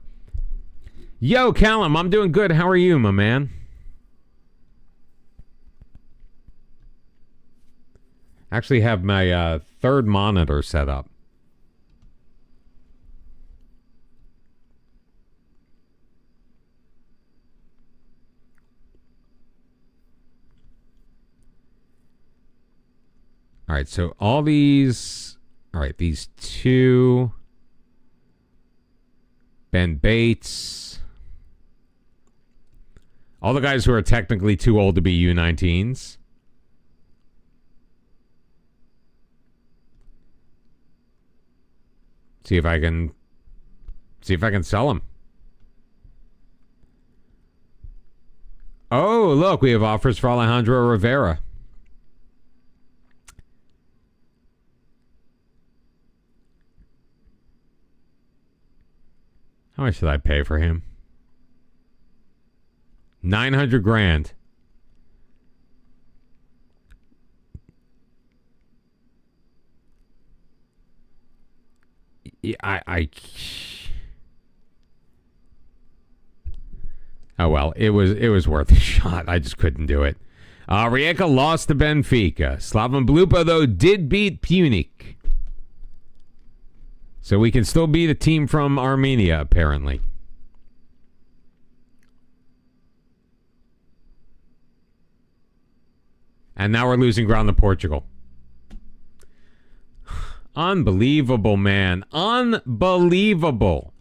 Yo, Callum, I'm doing good. How are you, my man? Actually have my third monitor set up. All right, so all these... All right, these two... Ben Bates... All the guys who are technically too old to be U19s. See if I can sell them. Oh, look, we have offers for Alejandro Rivera. How much should I pay for him? 900 grand. I oh well, it was worth a shot. I just couldn't do it. Rijeka lost to Benfica. Slaven Belupo though did beat Punic, so we can still beat a team from Armenia apparently. And now we're losing ground to Portugal. Unbelievable, man. Unbelievable.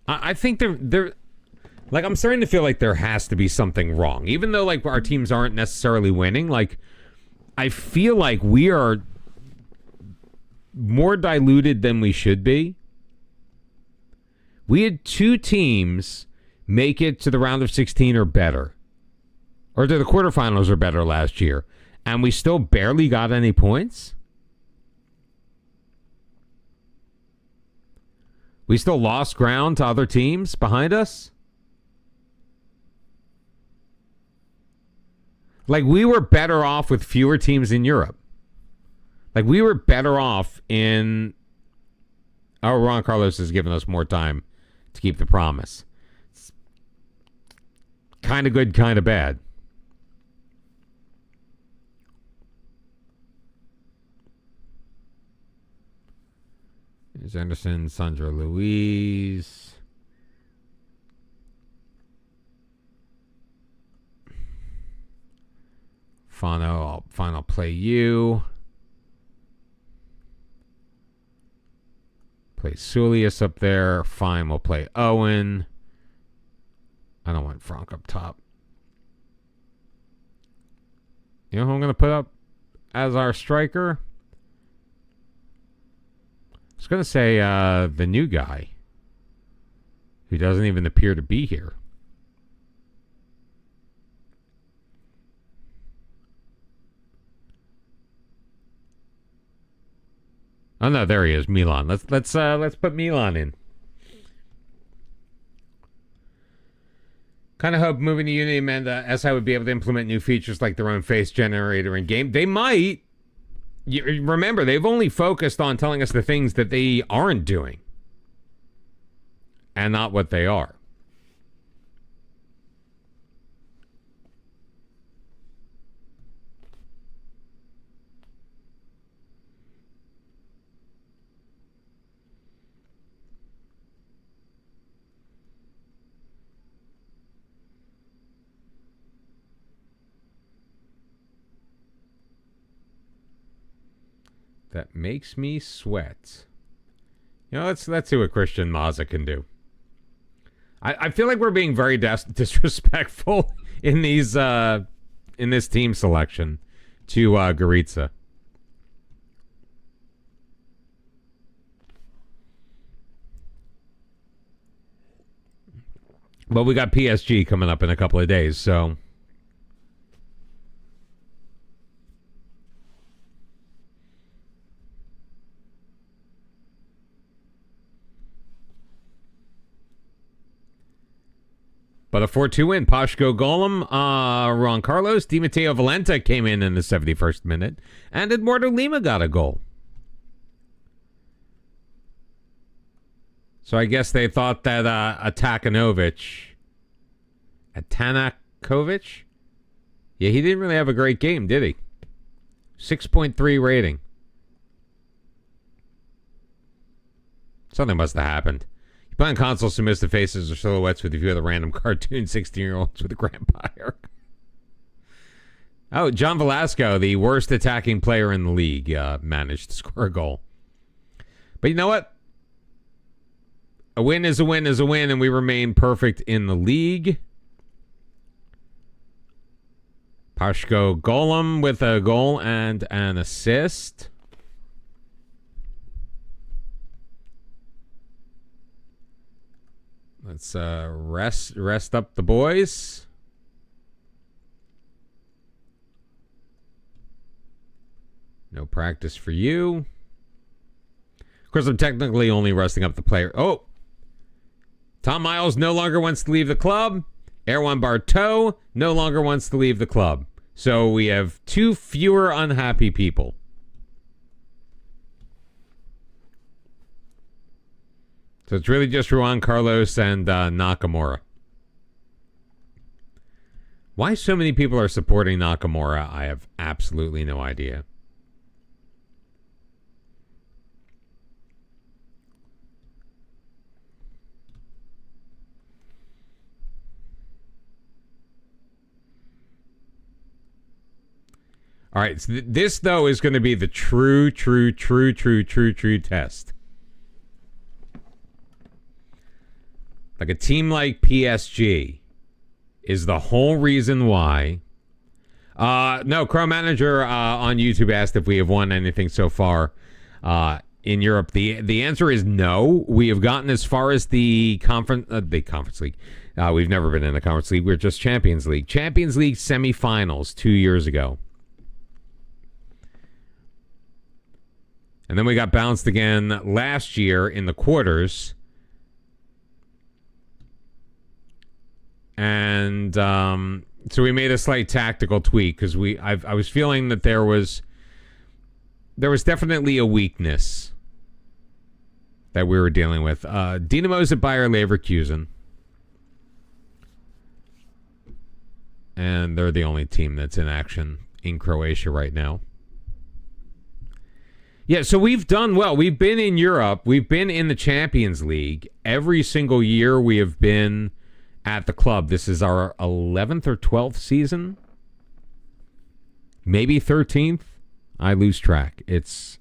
I think they're like, I'm starting to feel like there has to be something wrong. Even though like our teams aren't necessarily winning, like I feel like we are more diluted than we should be. We had two teams make it to the round of 16 or better, or to the quarterfinals or better last year, and we still barely got any points. We still lost ground to other teams behind us. Like, we were better off with fewer teams in Europe. Like, we were better off in... Oh, Ron Carlos has given us more time to keep the promise. It's kind of good, kind of bad. There's Anderson, Sandra Louise. Fano, I'll play you. Play Sulius up there. Fine, we'll play Owen. I don't want Frank up top. You know who I'm going to put up as our striker? I was going to say the new guy who doesn't even appear to be here. Oh no, there he is, Milan. Let's put Milan in. Kind of hope moving to Unity meant SI would be able to implement new features like their own face generator in game. They might. Remember, they've only focused on telling us the things that they aren't doing, and not what they are. That makes me sweat. You know, let's see what Christian Mazza can do. I feel like we're being very disrespectful in these in this team selection to Goritza. But we got PSG coming up in a couple of days, so... But a 4-2 win. Pashko Golem, Juan Carlos, Di Matteo Valenta came in the 71st minute. And Eduardo Lima got a goal. So I guess they thought that Atanakovic, yeah, he didn't really have a great game, did he? 6.3 rating. Something must have happened. You play on console, submissive faces or silhouettes with a few other random cartoon 16-year-olds with a grandpa. Oh, John Velasco, the worst attacking player in the league, managed to score a goal. But you know what? A win is a win is a win, and we remain perfect in the league. Pashko Golem with a goal and an assist. Let's rest up the boys. No practice for you. Of course, I'm technically only resting up the player. Oh! Tom Miles no longer wants to leave the club. Erwan Barteau no longer wants to leave the club. So we have 2 fewer unhappy people. So it's really just Juan Carlos and Nakamura. Why so many people are supporting Nakamura, I have absolutely no idea. All right, so this, though, is going to be the true test. Like a team like PSG is the whole reason why. No, Crow Manager on YouTube asked if we have won anything so far in Europe. The answer is no. We have gotten as far as the conference league. We've never been in the conference league. We're just Champions League. Champions League semifinals 2 years ago. And then we got bounced again last year in the quarters. And so we made a slight tactical tweak because I was feeling that there was definitely a weakness that we were dealing with. Dinamo's at Bayer Leverkusen. And they're the only team that's in action in Croatia right now. Yeah, so we've done well. We've been in Europe. We've been in the Champions League. Every single year we have been at the club. This is our 11th or 12th season. Maybe 13th. I lose track. It's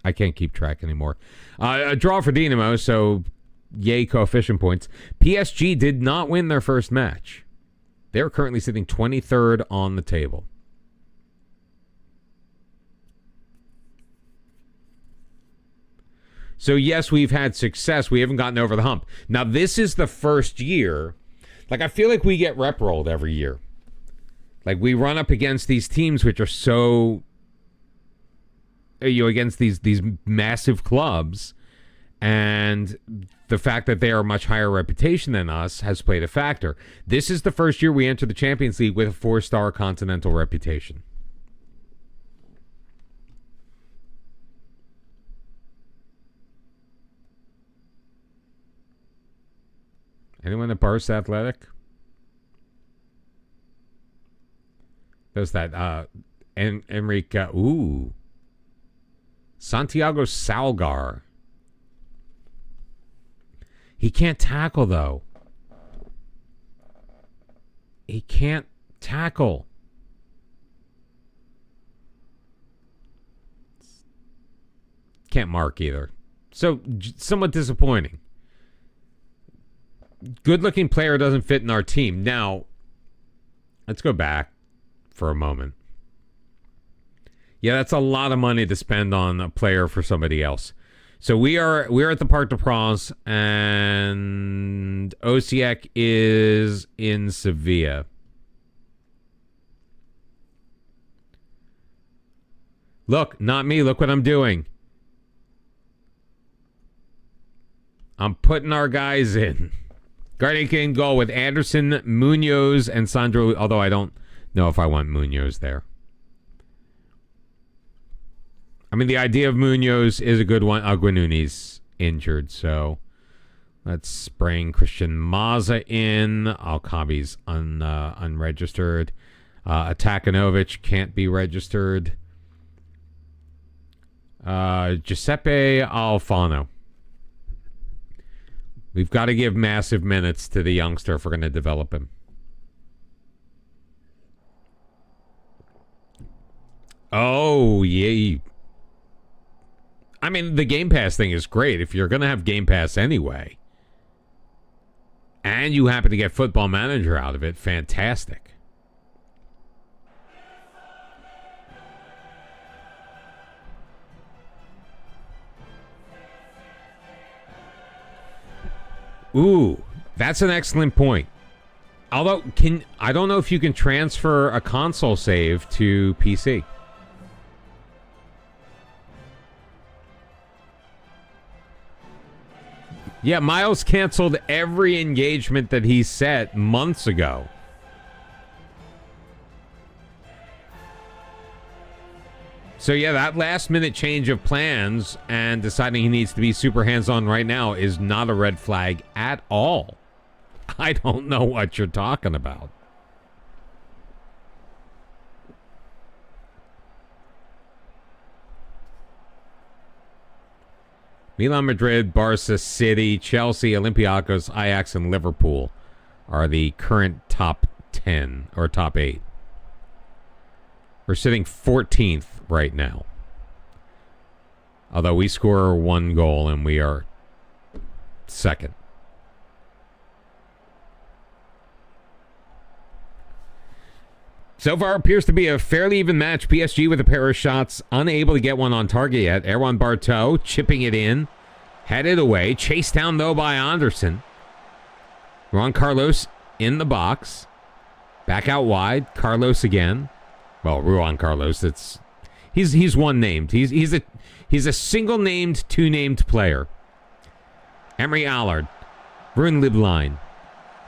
I can't keep track anymore. A draw for Dinamo, so yay coefficient points. PSG did not win their first match. They're currently sitting 23rd on the table. So, yes, we've had success. We haven't gotten over the hump. Now, this is the first year. Like, I feel like we get rep rolled every year. Like, we run up against these teams which are so, against these massive clubs. And the fact that they are much higher reputation than us has played a factor. This is the first year we enter the Champions League with a 4-star continental reputation. Anyone at Barca Athletic? There's that Enrique. Ooh. Santiago Salgar. He can't tackle, though. He can't tackle. Can't mark either. So, somewhat disappointing. Good-looking player doesn't fit in our team. Now, let's go back for a moment. Yeah, that's a lot of money to spend on a player for somebody else. So we're at the Parc des Princes, and Osiek is in Sevilla. Look, not me. Look what I'm doing. I'm putting our guys in. Garnica in goal with Anderson, Munoz, and Sandro. Although I don't know if I want Munoz there. I mean, the idea of Munoz is a good one. Aguinuni's injured, so let's bring Christian Maza in. Alcabi's unregistered. Atakanovic can't be registered. Giuseppe Alfano. We've got to give massive minutes to the youngster if we're going to develop him. Oh, yeah. I mean, the Game Pass thing is great if you're going to have Game Pass anyway. And you happen to get Football Manager out of it. Fantastic. Ooh, that's an excellent point. Although, I don't know if you can transfer a console save to PC. Yeah, Miles canceled every engagement that he set months ago. So yeah, that last minute change of plans and deciding he needs to be super hands-on right now is not a red flag at all. I don't know what you're talking about. Milan Madrid, Barca, City, Chelsea, Olympiacos, Ajax, and Liverpool are the current top 10 or top 8. We're sitting 14th right now. Although we score 1 goal and we are second. So far appears to be a fairly even match. PSG with a pair of shots, unable to get one on target yet. Erwan Barteau chipping it in, headed away, chased down though by Anderson. Juan Carlos in the box, back out wide. Carlos again. Well, Juan Carlos. He's one named. He's a single named, two named player. Emery Allard, Brun Libline.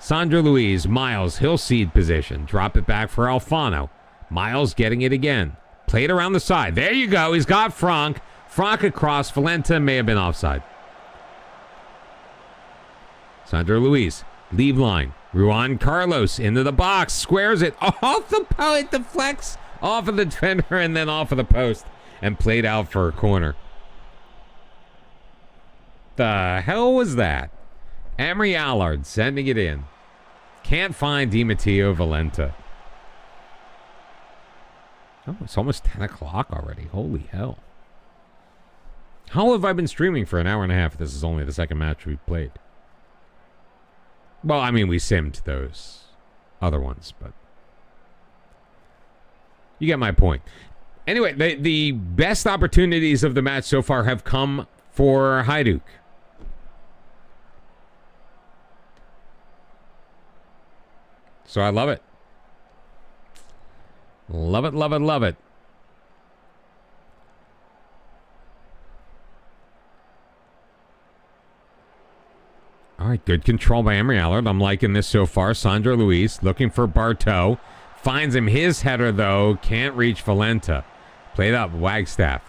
Sandra Louise, Miles, Hillseed position. Drop it back for Alfano. Miles getting it again. Play it around the side. There you go. He's got Franck. Franck across. Valenta may have been offside. Sandra Louise, leave line. Juan Carlos into the box. Squares it. Off the post. Deflects off of the defender and then off of the post. And played out for a corner. The hell was that? Emery Allard sending it in. Can't find Di Matteo Valenta. Oh, it's almost 10 o'clock already. Holy hell. How have I been streaming for an hour and a half? This is only the second match we've played. Well, I mean, we simmed those other ones, but you get my point. Anyway, the best opportunities of the match so far have come for Hajduk. So I love it. Love it, love it, love it. All right, good control by Emery Allard. I'm liking this so far. Sandra Luis looking for Barteau. Finds him. His header, though, can't reach Valenta. Played up, Wagstaff.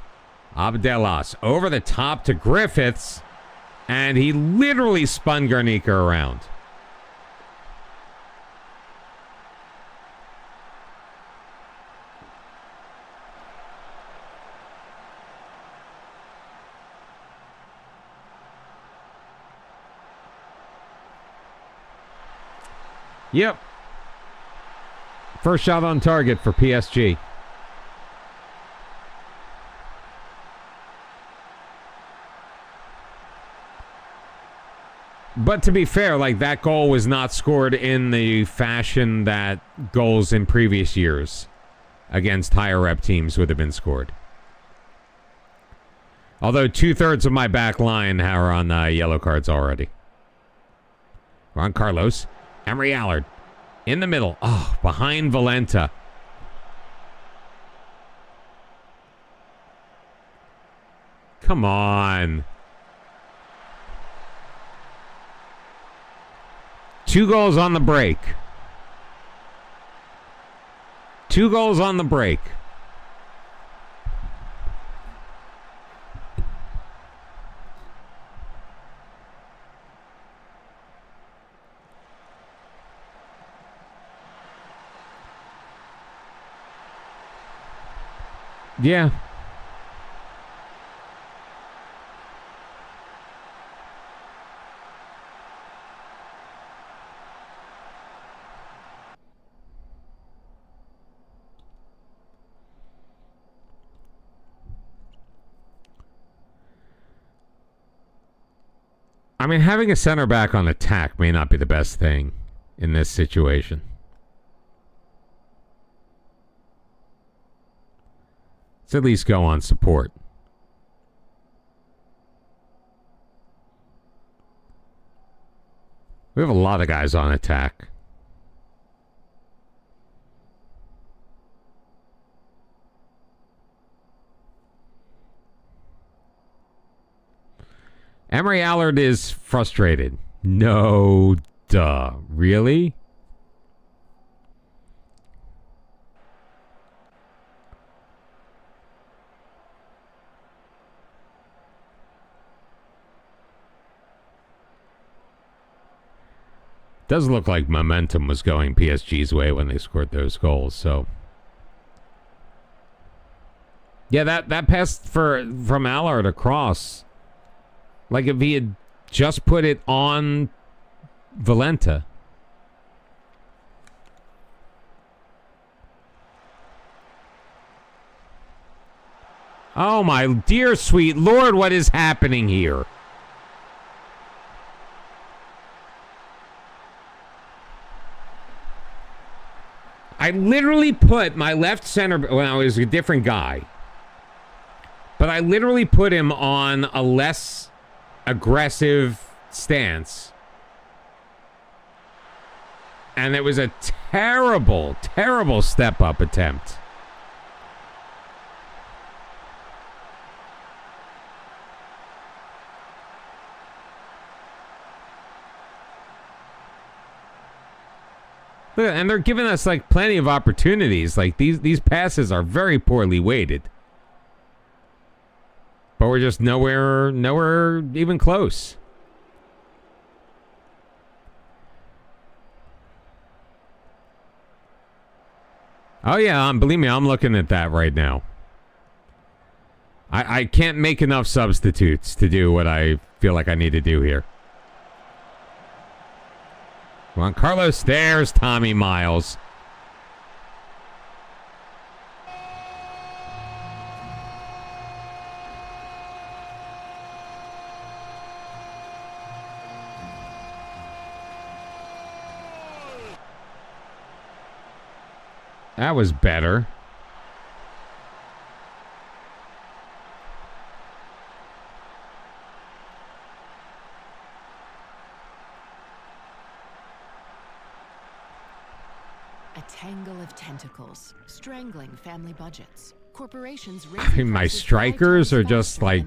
Abdelas over the top to Griffiths. And he literally spun Garnica around. Yep. First shot on target for PSG. But to be fair, like, that goal was not scored in the fashion that goals in previous years against higher rep teams would have been scored. Although 2/3 of my back line are on yellow cards already. Juan Carlos. Emery Allard in the middle. Oh, behind Valenta. Come on. 2 goals on the break. 2 goals on the break. Yeah. I mean, having a center back on attack may not be the best thing in this situation. Let's at least go on support. We have a lot of guys on attack. Emery Allard is frustrated. No, duh. Really? Does look like momentum was going PSG's way when they scored those goals, so. Yeah, that pass from Allard across. Like if he had just put it on Valenta. Oh my dear sweet Lord, what is happening here? I literally put my left center, well, I was a different guy. But I literally put him on a less aggressive stance. And it was a terrible, terrible step-up attempt. Look, and they're giving us like plenty of opportunities. Like these passes are very poorly weighted. But we're just nowhere even close. Oh yeah, believe me, I'm looking at that right now. I can't make enough substitutes to do what I feel like I need to do here. Come on, Carlos. There's Tommy Miles. That was better. A tangle of tentacles, strangling family budgets. Corporations I mean, my strikers are just like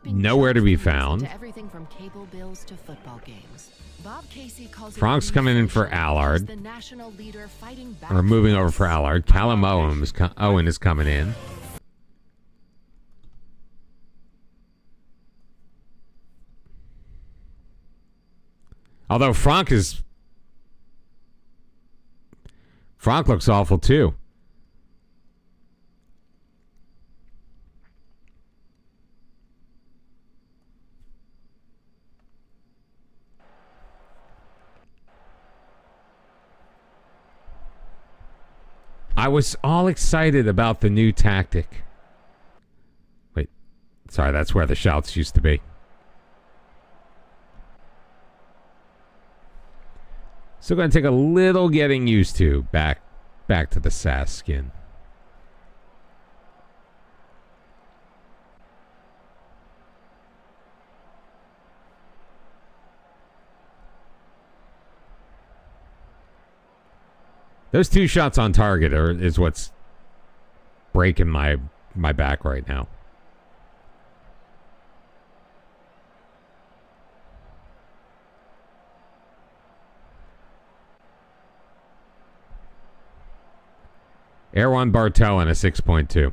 nowhere to be found. To everything from cable bills to football games. Bob Casey calls Frank's coming in for Allard. the national leader fighting back. We're moving over for Allard. Callum Owen is coming in. Although Frank looks awful too. I was all excited about the new tactic. Wait, sorry, that's where the shouts used to be. Still going to take a little getting used to back to the SAS skin. Those 2 shots on target is what's breaking my back right now. Erwan Bartel and a 6.2.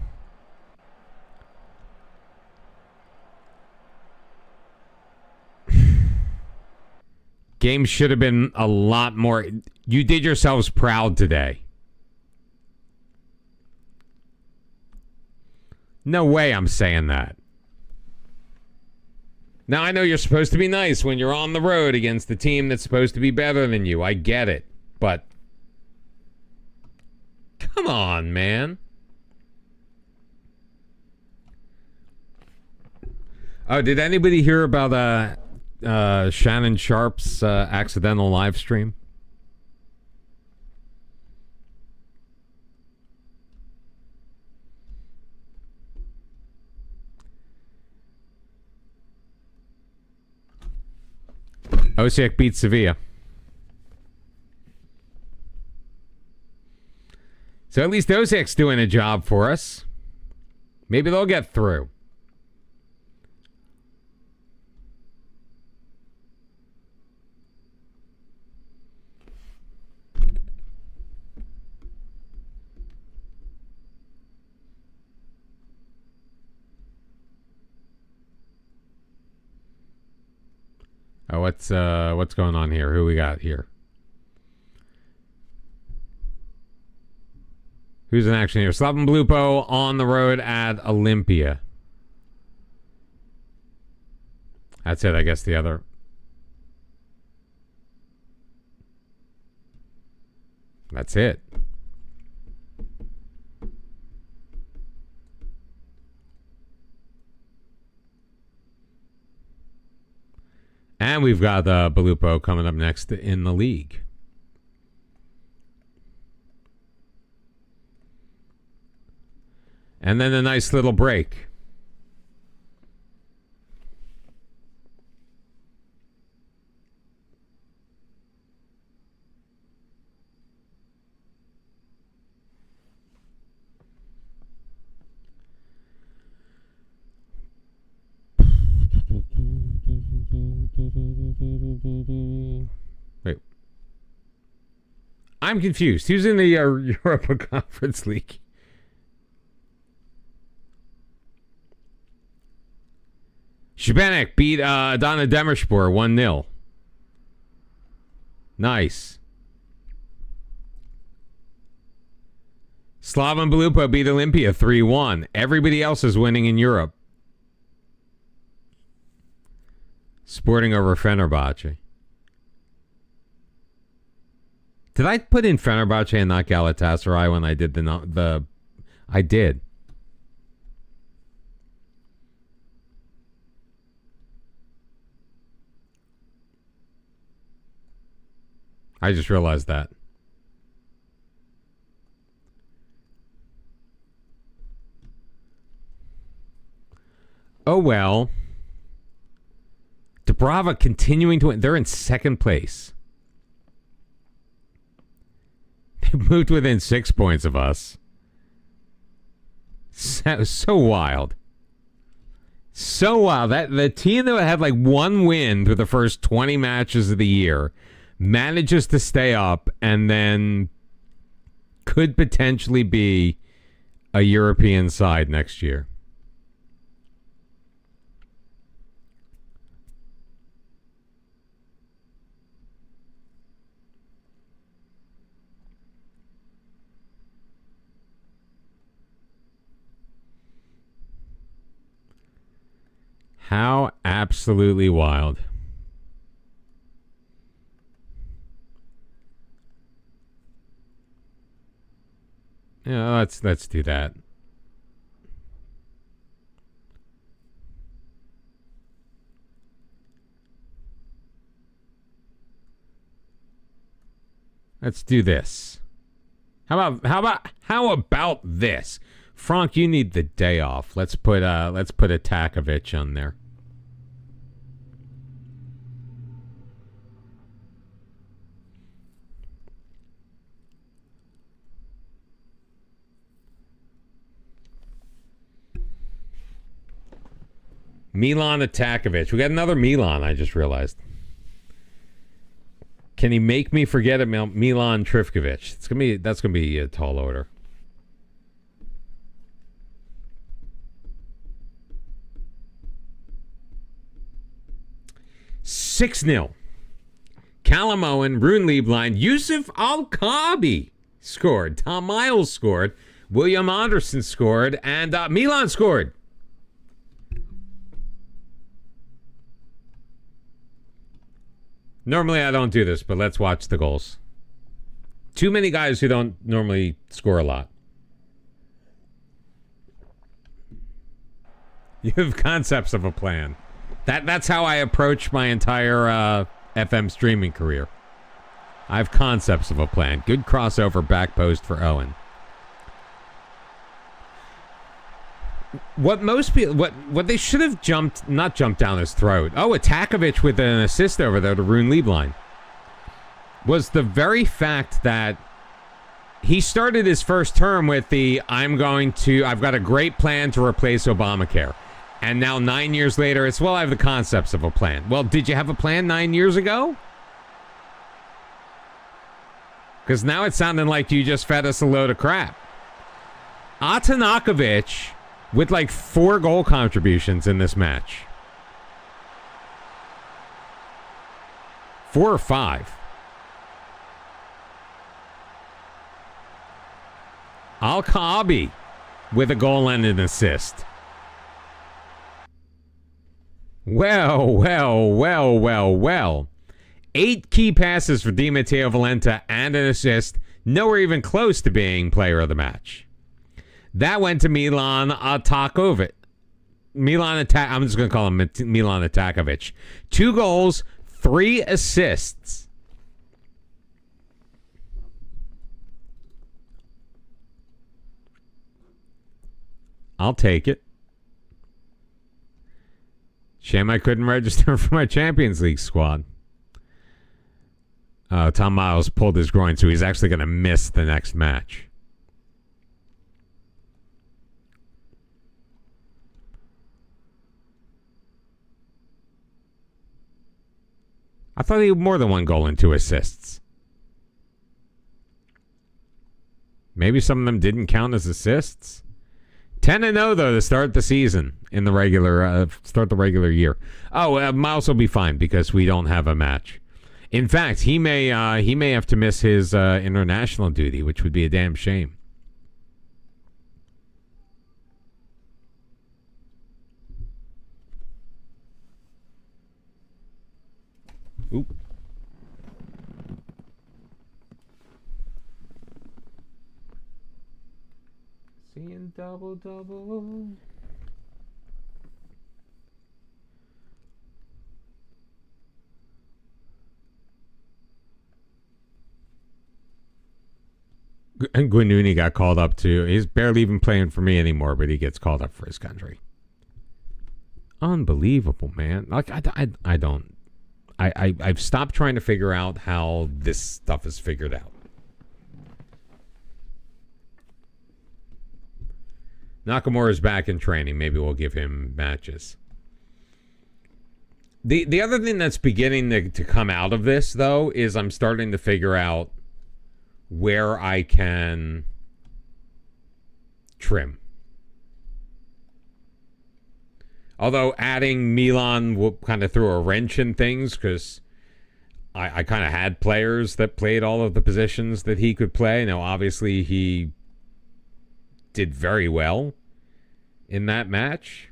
Game should have been a lot more. You did yourselves proud today. No way I'm saying that. Now, I know you're supposed to be nice when you're on the road against the team that's supposed to be better than you. I get it. But come on, man. Oh, did anybody hear about Shannon Sharp's accidental live stream? Osijek beat Sevilla. So at least Osijek's doing a job for us. Maybe they'll get through. Oh, what's going on here? Who we got here? Who's in action here? Slaven Blupo on the road at Olympia. That's it, I guess. The other. That's it. And we've got Belupo coming up next in the league. And then a nice little break. Wait. I'm confused. Who's in the Europa Conference League? Šibenik beat Adana Demirspor 1-0. Nice. Slaven Belupo beat Olympia 3-1. Everybody else is winning in Europe. Sporting over Fenerbahce. Did I put in Fenerbahce and not Galatasaray when I did the I did. I just realized that. Oh well. Dubrava continuing to win. They're in second place. They moved within 6 points of us. So wild. So wild. That the team that had like one win through the first 20 matches of the year manages to stay up and then could potentially be a European side next year. How absolutely wild. Yeah, let's do that. Let's do this. How about this? Frank, you need the day off. Let's put Atakovic on there. Milan Atakovic. We got another Milan, I just realized. Can he make me forget about Milan Trifkovic? That's gonna be a tall order. 6-0. Callum Owen, Rune Lieblein, Yusuf Al-Kabi scored. Tom Miles scored. William Anderson scored. And Milan scored. Normally I don't do this, but let's watch the goals. Too many guys who don't normally score a lot. You have concepts of a plan. That's how I approach my entire FM streaming career. I have concepts of a plan. Good crossover back post for Owen. What most people, what they should have not jumped down his throat. Oh, Atakovic with an assist over there to Rune Lieblein. Was the very fact that he started his first term with I've got a great plan to replace Obamacare. And now 9 years later, it's, I have the concepts of a plan. Well, did you have a plan 9 years ago? Because now it's sounding like you just fed us a load of crap. Atanakovic with 4 goal contributions in this match. 4 or 5. Al-Kaabi with a goal and an assist. Well. 8 key passes for Di Matteo Valenta and an assist. Nowhere even close to being player of the match. That went to Milan Atakovic. I'm just going to call him Milan Atakovic. 2 goals, 3 assists. I'll take it. Shame I couldn't register for my Champions League squad. Tom Miles pulled his groin, so he's actually going to miss the next match. I thought he had more than 1 goal and 2 assists. Maybe some of them didn't count as assists. 10-0 though to start the season in the regular year. Miles will be fine because we don't have a match. In fact, he may have to miss his international duty, which would be a damn shame. Oop. Seeing double. And Guinuni got called up too. He's barely even playing for me anymore, but he gets called up for his country. Unbelievable, man. I've stopped trying to figure out how this stuff is figured out. Nakamura's back in training. Maybe we'll give him matches. The other thing that's beginning to come out of this, though, is I'm starting to figure out where I can trim. Although adding Milan will kind of throw a wrench in things because I kind of had players that played all of the positions that he could play. Now, obviously, he did very well in that match.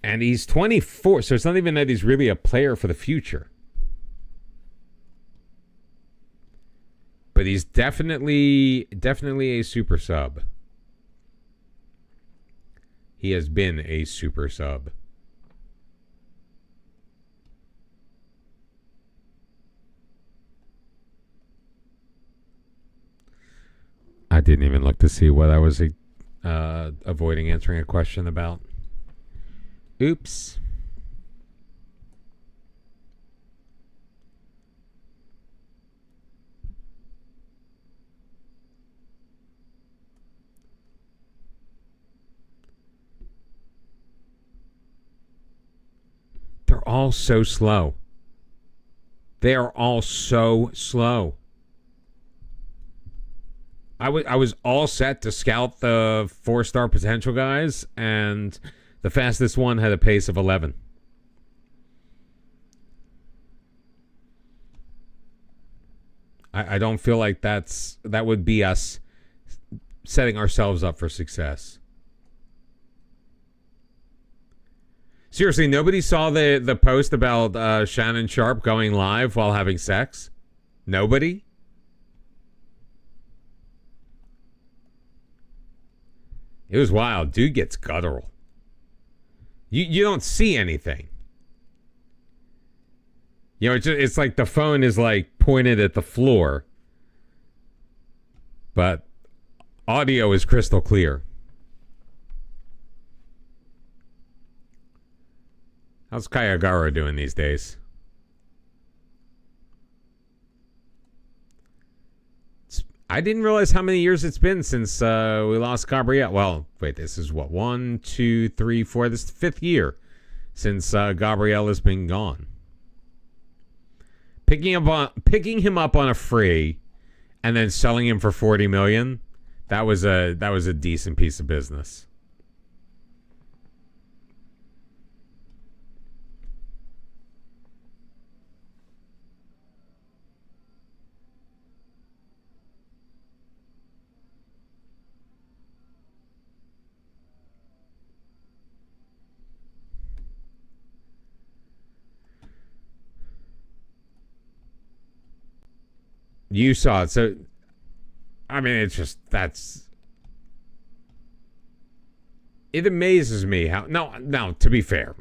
And he's 24, so it's not even that he's really a player for the future. But he's definitely a super sub. He has been a super sub. I didn't even look to see what I was avoiding answering a question about. Oops. They're all so slow. They are all so slow. I was all set to scout the 4-star potential guys, and The fastest one had a pace of 11. I don't feel like that would be us setting ourselves up for success. Seriously, nobody saw the post about Shannon Sharp going live while having sex? Nobody? It was wild. Dude gets guttural. You don't see anything. You know, it's like the phone is like pointed at the floor. But audio is crystal clear. How's Kayagara doing these days? I didn't realize how many years it's been since we lost Gabriel. Well, wait, this is what? 1, 2, 3, 4. This is the 5th year since Gabriel has been gone. Picking him up on a free and then selling him for $40 million, that was a decent piece of business. You saw it, so I mean, it's just it amazes me how. No. To be fair,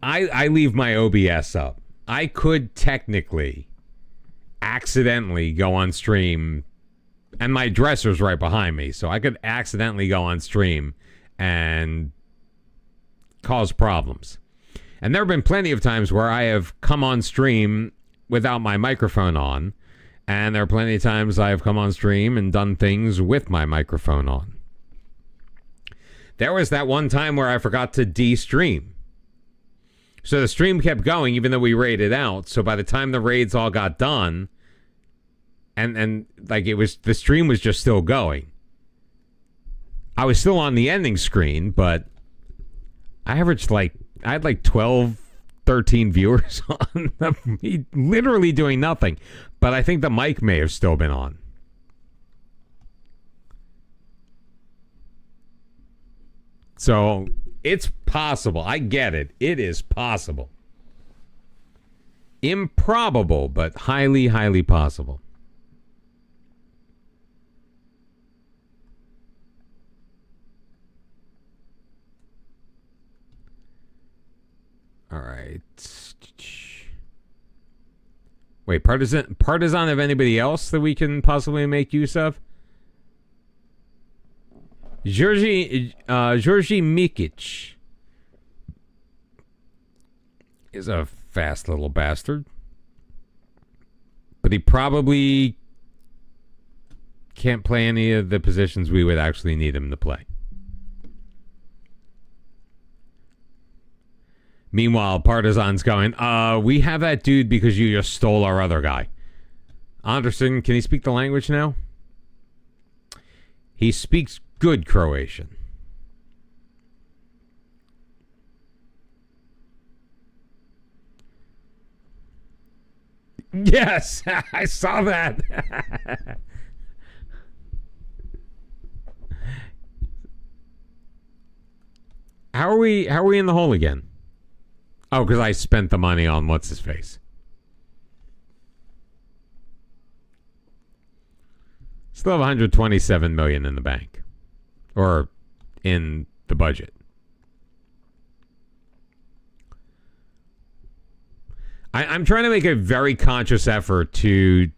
I leave my OBS up. I could technically, accidentally go on stream, and my dresser's right behind me, so I could accidentally go on stream and cause problems. And there have been plenty of times where I have come on stream without my microphone on. And there are plenty of times I have come on stream and done things with my microphone on. There was that one time where I forgot to de-stream. So the stream kept going even though we raided out. So by the time the raids all got done, and like the stream was just still going. I was still on the ending screen, but I had like 12, 13 viewers on me literally doing nothing. But I think the mic may have still been on. So it's possible. I get it. It is possible. Improbable, but highly, highly possible. All right. Wait, partisan of anybody else that we can possibly make use of? Georgi Mikic is a fast little bastard. But he probably can't play any of the positions we would actually need him to play. Meanwhile, Partizan's going, we have that dude because you just stole our other guy. Anderson, can he speak the language now? He speaks good Croatian. Yes, I saw that. How are we in the hole again? Oh, because I spent the money on what's-his-face. Still have $127 million in the bank. Or in the budget. I'm trying to make a very conscious effort to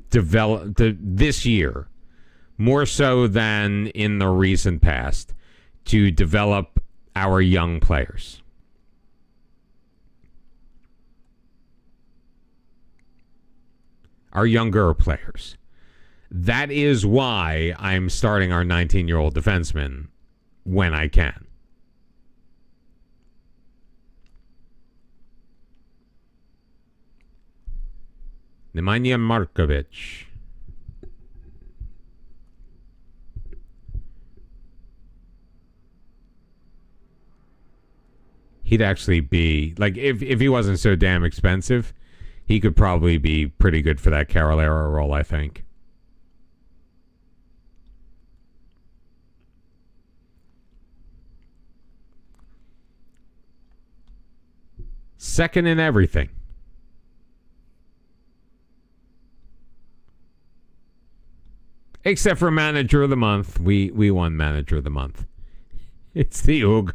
develop this year, more so than in the recent past, to develop our young players. Our younger players. That is why I'm starting our 19-year-old defenseman when I can. Nemanja Markovic. he'd actually be like if he wasn't so damn expensive, he could probably be pretty good for that Carolera role, I think. Second in everything. Except for Manager of the Month. We won Manager of the Month. It's the Oog.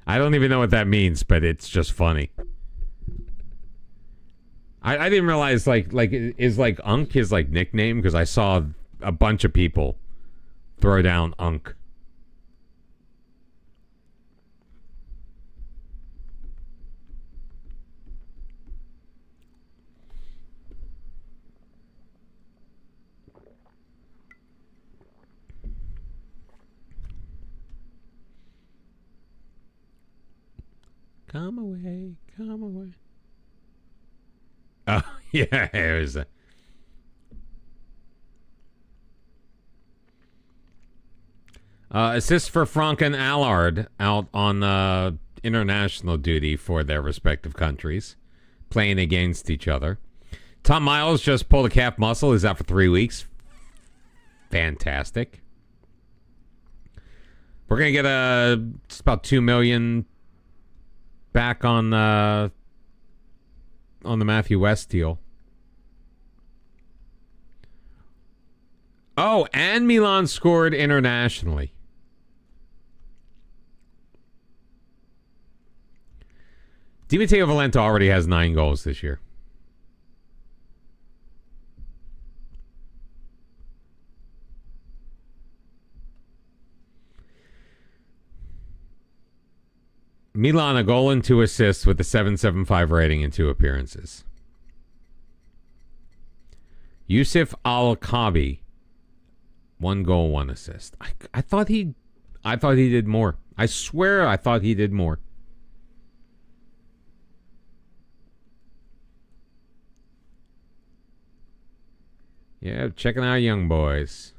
I don't even know what that means, but it's just funny. I didn't realize like is like Unk his like nickname, because I saw a bunch of people throw down Unk. Come away, come away. Oh, yeah, it was a... assist for Frank and Allard out on international duty for their respective countries, playing against each other. Tom Miles just pulled a calf muscle, is out for 3 weeks. Fantastic. We're going to get just about $2 million back on the Matthew West deal. Oh, and Milan scored internationally. Dimitrio Valenta already has 9 goals this year. Milan, a goal and 2 assists with a 7.75 rating in 2 appearances. Yusuf Al-Kabi, 1 goal, 1 assist. I thought he did more. I swear I thought he did more. Yeah, checking out young boys.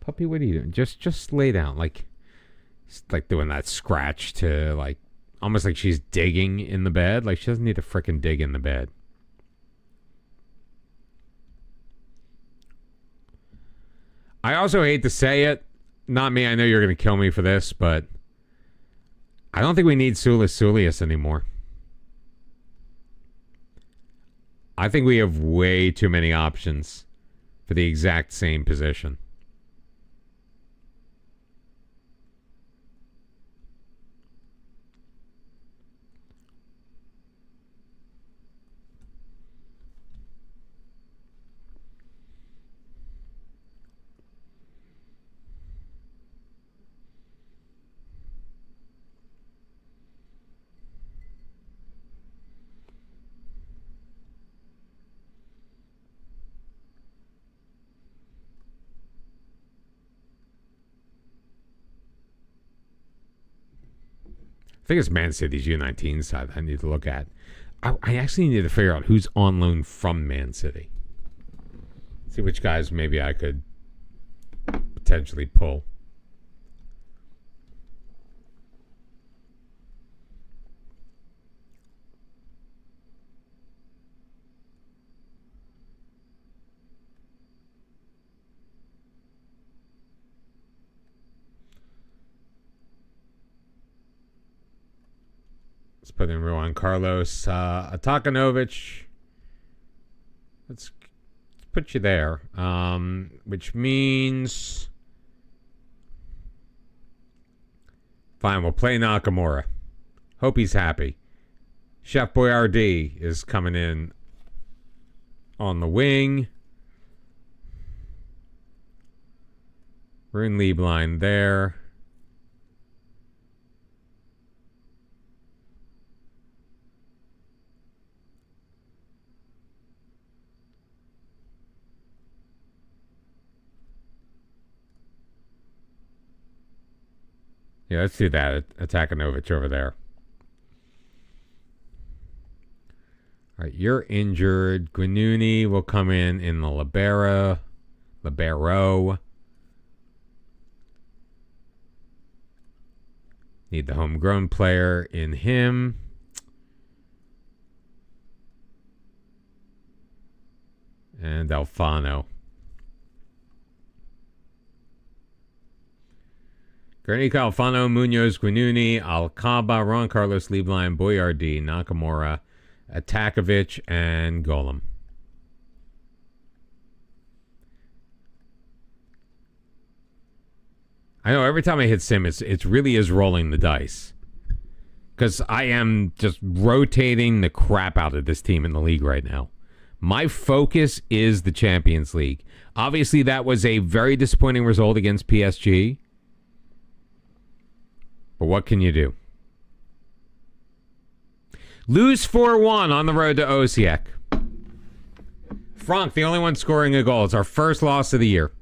Puppy, what are you doing? Just lay down, like doing that scratch to like almost like she's digging in the bed. Like she doesn't need to frickin' dig in the bed. I also hate to say it. Not me. I know you're going to kill me for this, but I don't think we need Sulius anymore. I think we have way too many options for the exact same position. I think it's Man City's U19 side I need to look at. I actually need to figure out who's on loan from Man City. See which guys maybe I could potentially pull. Let's put in Juan Carlos Atakanovic. Let's put you there. Which means... Fine, we'll play Nakamura. Hope he's happy. Chef Boyardee is coming in on the wing. Rune Lieblein there. Yeah, let's do that. Attackanovic over there. All right, you're injured. Guinuni will come in the libero. Need the homegrown player in him. And Alfano. Guernica, Alfano, Munoz, Guinuni, Alcaba, Ron Carlos, Lieblein, Boyardi, Nakamura, Atakovic, and Golem. I know every time I hit sim, it really is rolling the dice. Because I am just rotating the crap out of this team in the league right now. My focus is the Champions League. Obviously, that was a very disappointing result against PSG. But what can you do? Lose 4-1 on the road to Osijek. Frank, the only one scoring a goal. It's our first loss of the year.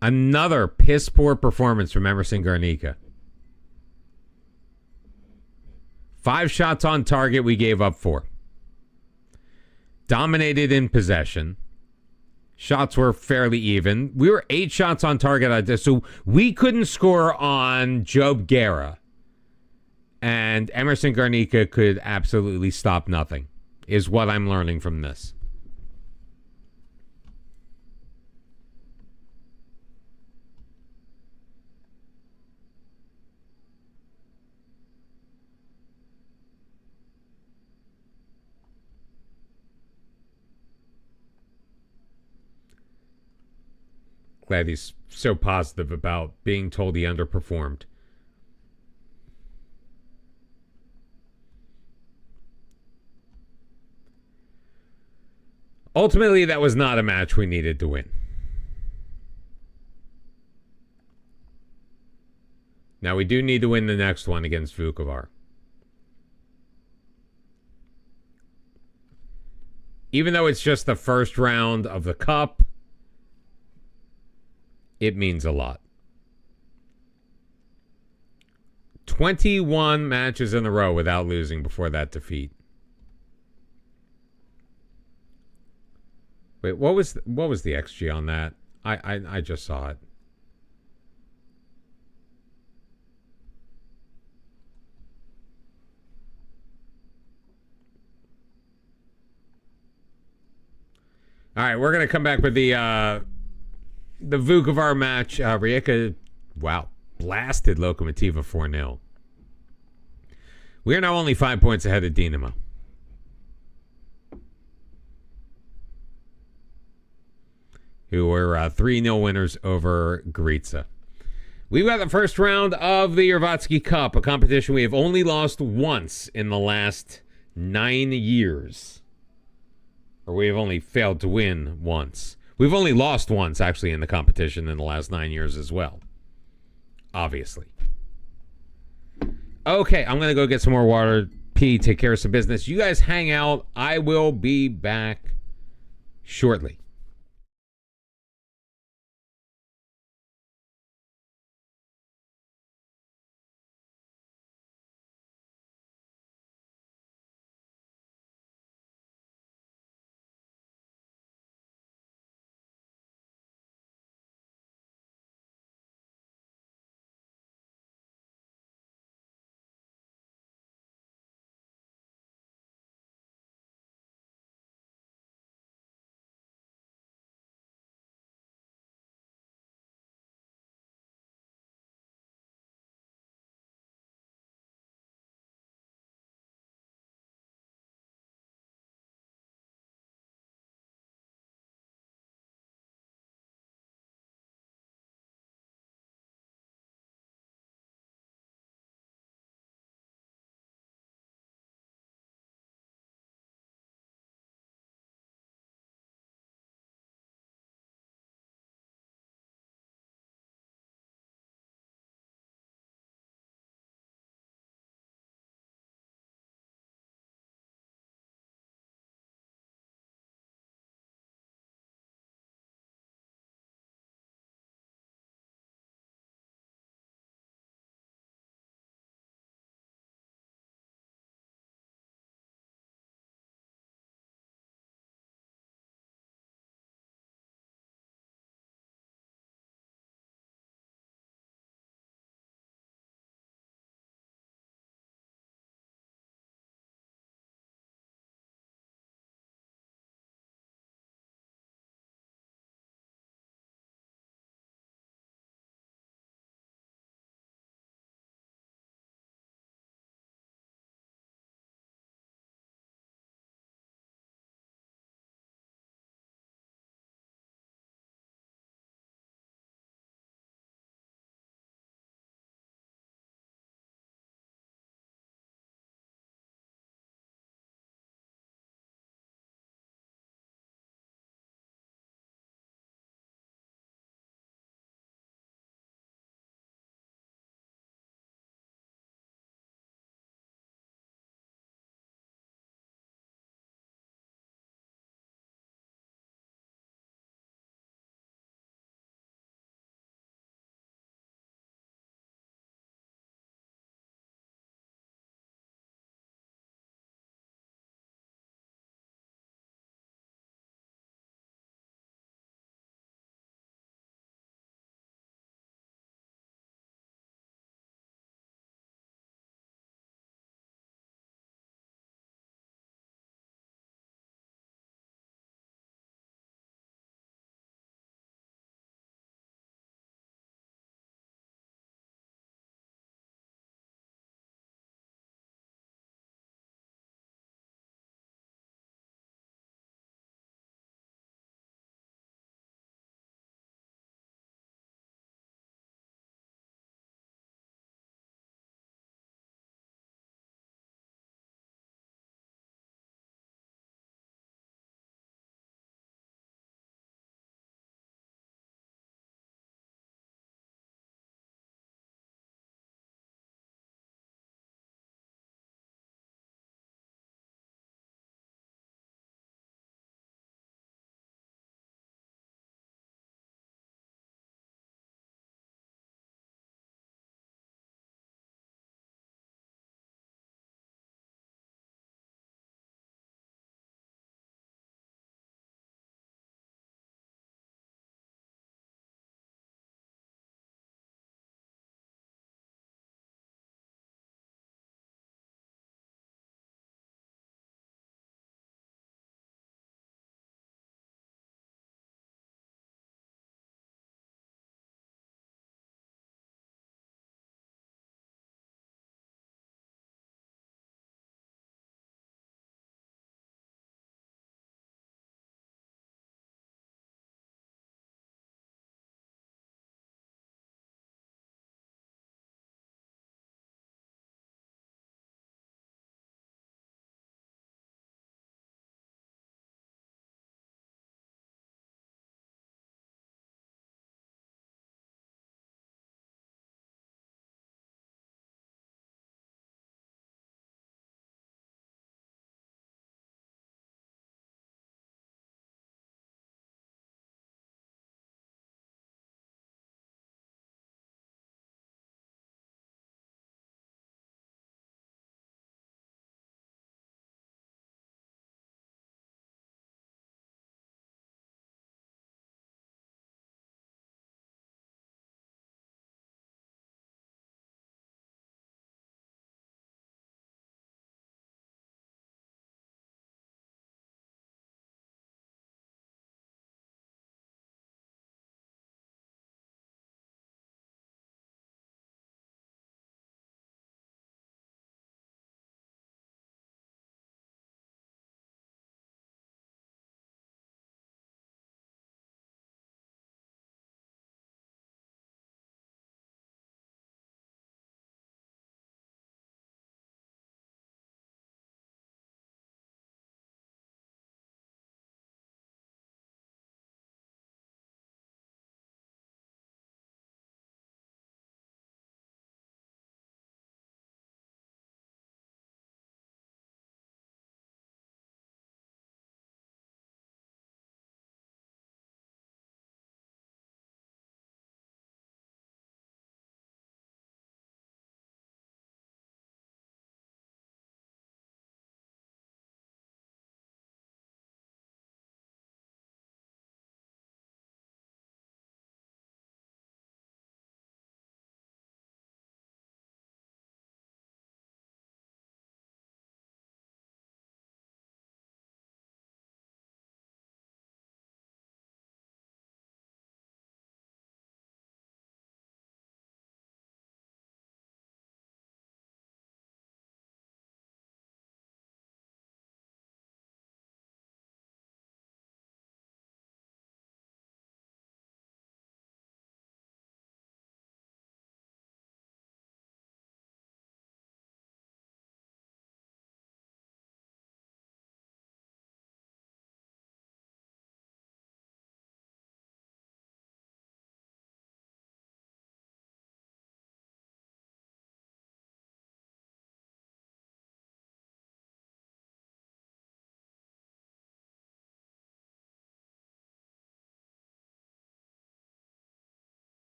Another piss-poor performance from Emerson Garnica. 5 shots on target, we gave up 4. Dominated in possession. Shots were fairly even. We were 8 shots on target, so we couldn't score on Job Guerra. And Emerson Garnica could absolutely stop nothing, is what I'm learning from this. Glad he's so positive about being told he underperformed. Ultimately, that was not a match we needed to win. Now, we do need to win the next one against Vukovar. Even though it's just the first round of the Cup, it means a lot. 21 matches in a row without losing before that defeat. Wait, what was the XG on that? I just saw it. All right, we're going to come back with the Vukovar match. Rijeka, wow, blasted Lokomotiva 4-0. We are now only 5 points ahead of Dinamo. Who were 3-0 winners over Gorica. We've got the first round of the Yervatsky Cup, a competition we have only lost once in the last 9 years. Or we have only failed to win once. We've only lost once, actually, in the competition in the last 9 years as well. Obviously. Okay, I'm going to go get some more water, pee, take care of some business. You guys hang out. I will be back shortly.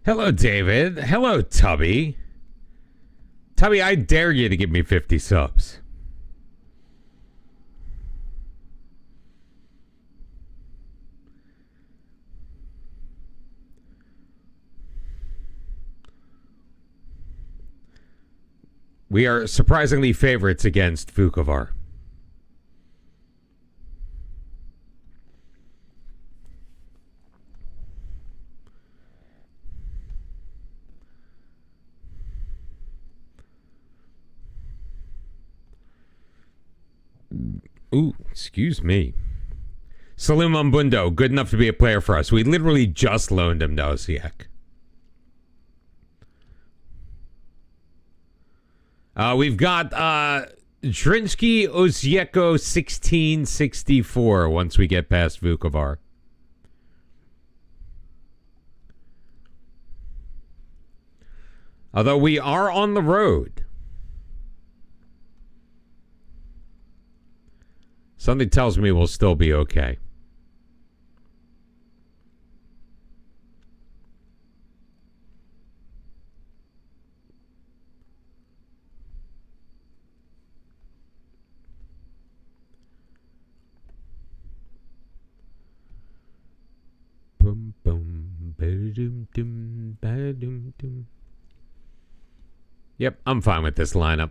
Hello, David. Hello, Tubby. Tubby, I dare you to give me 50 subs. We are surprisingly favorites against Vukovar. Ooh, excuse me. Salim Mbundo, good enough to be a player for us. We literally just loaned him to Osijek. We've got Drinsky Osijeko 1664 once we get past Vukovar. Although we are on the road. Something tells me we'll still be okay. Boom, boom, ba-dum, dum, ba-dum, dum. Yep, I'm fine with this lineup.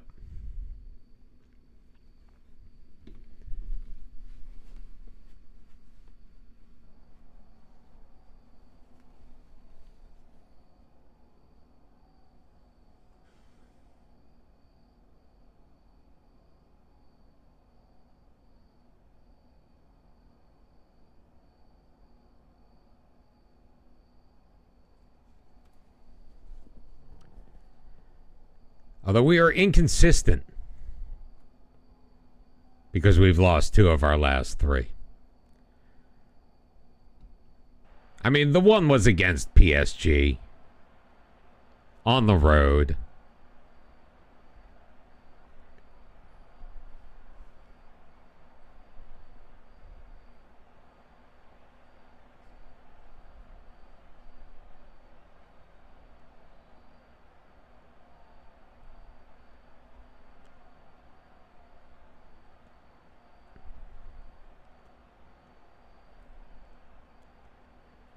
Although we are inconsistent because we've lost 2 of our last 3. I mean, the one was against PSG on the road.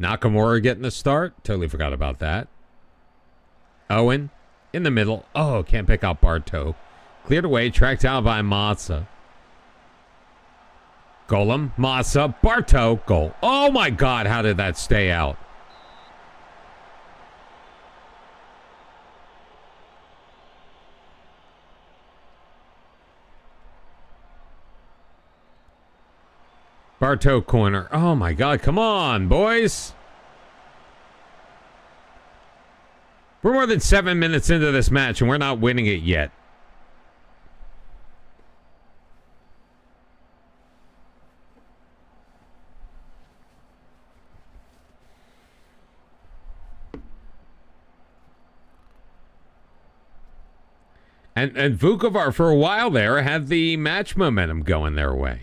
Nakamura getting the start. Totally forgot about that. Owen in the middle. Oh, can't pick out Bartow. Cleared away, tracked out by Massa. Golem, Massa, Bartow, goal. Oh my God, how did that stay out? Bartow corner. Oh my God, come on, boys. We're more than 7 minutes into this match and we're not winning it yet. And Vukovar for a while there had the match momentum going their way.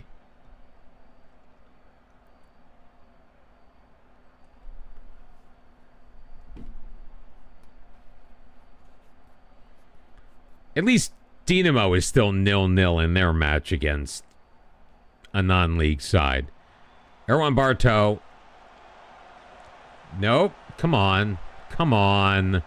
At least Dinamo is still 0-0 in their match against a non-league side. Erwan Bartow. Nope. Come on. Come on.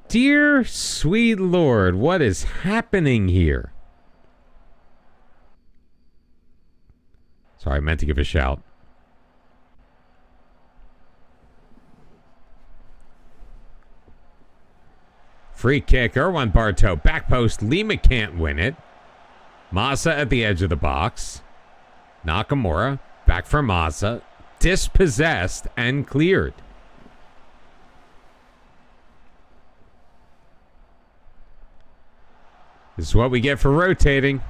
Dear sweet Lord, what is happening here? Sorry, I meant to give a shout. Free kick, Erwan Bartow, back post, Lima can't win it. Massa at the edge of the box. Nakamura, back for Massa, dispossessed and cleared. This is what we get for rotating.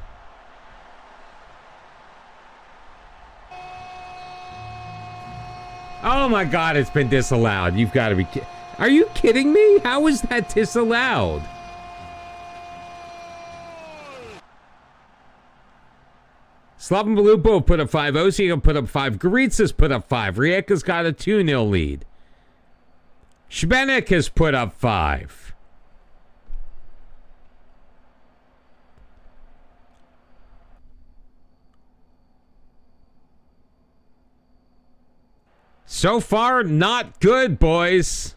Oh my God, it's been disallowed. You've got to be kidding. Are you kidding me? How is that disallowed? Slaven Belupo put up 5. Osiek put up 5. Goritsa's put up 5. Rijeka's got a 2-0 lead. Šbenek has put up 5. So far, not good, boys.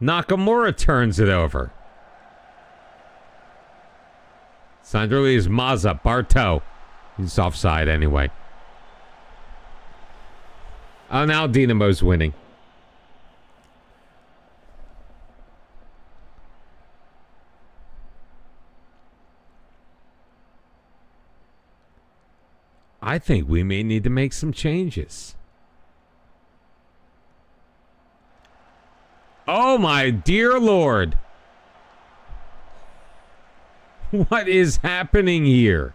Nakamura turns it over. Sandro leaves Mazza. Bartow. He's offside anyway. Oh, now Dinamo's winning. I think we may need to make some changes. Oh, my dear Lord. What is happening here?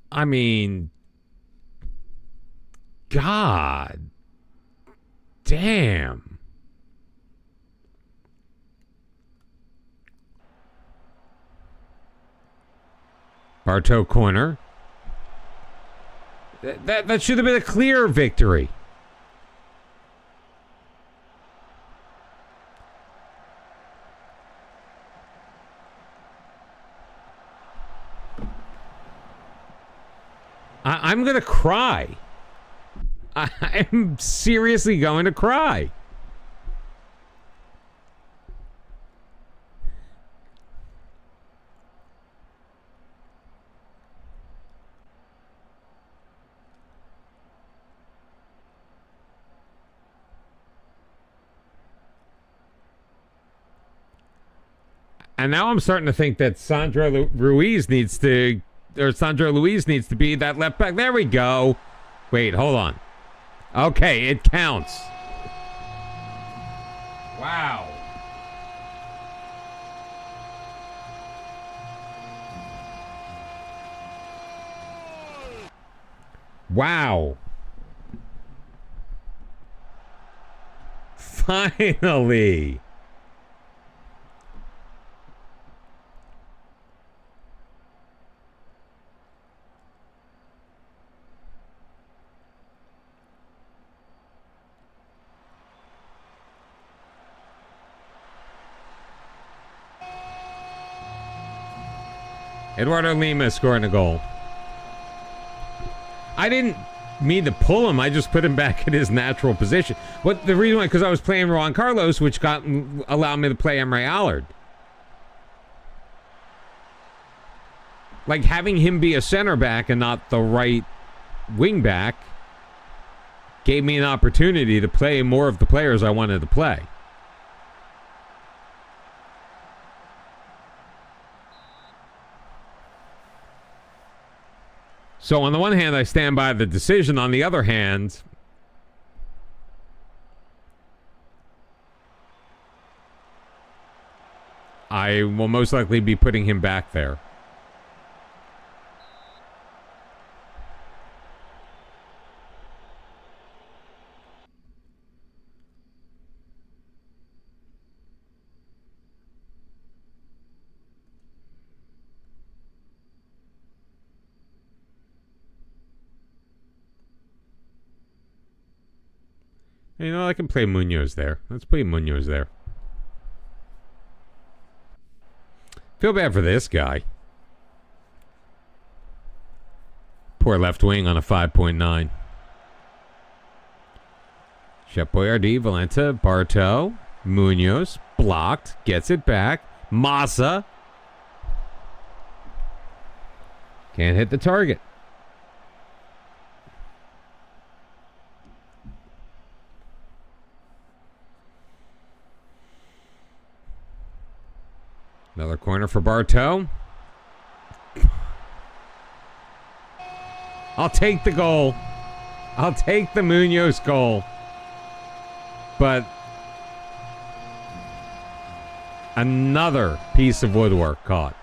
I mean, God damn. Bartow corner. That should have been a clear victory. I'm going to cry. I'm seriously going to cry. And now I'm starting to think that Sandro Luiz needs to be that left back. There we go. Wait, hold on. Okay, it counts. Wow. Wow. Finally. Eduardo Lima scoring a goal. I didn't mean to pull him. I just put him back in his natural position. What the reason why? Because I was playing Juan Carlos, which allowed me to play Emre Allard. Like having him be a center back and not the right wing back gave me an opportunity to play more of the players I wanted to play. So on the one hand, I stand by the decision. On the other hand, I will most likely be putting him back there. You know, I can play Munoz there. Let's play Munoz there. Feel bad for this guy. Poor left wing on a 5.9. Shep Boyardee, Valenta, Bartow, Munoz, blocked, gets it back. Massa. Can't hit the target. Another corner for Bartow. I'll take the goal. I'll take the Munoz goal. But another piece of woodwork caught.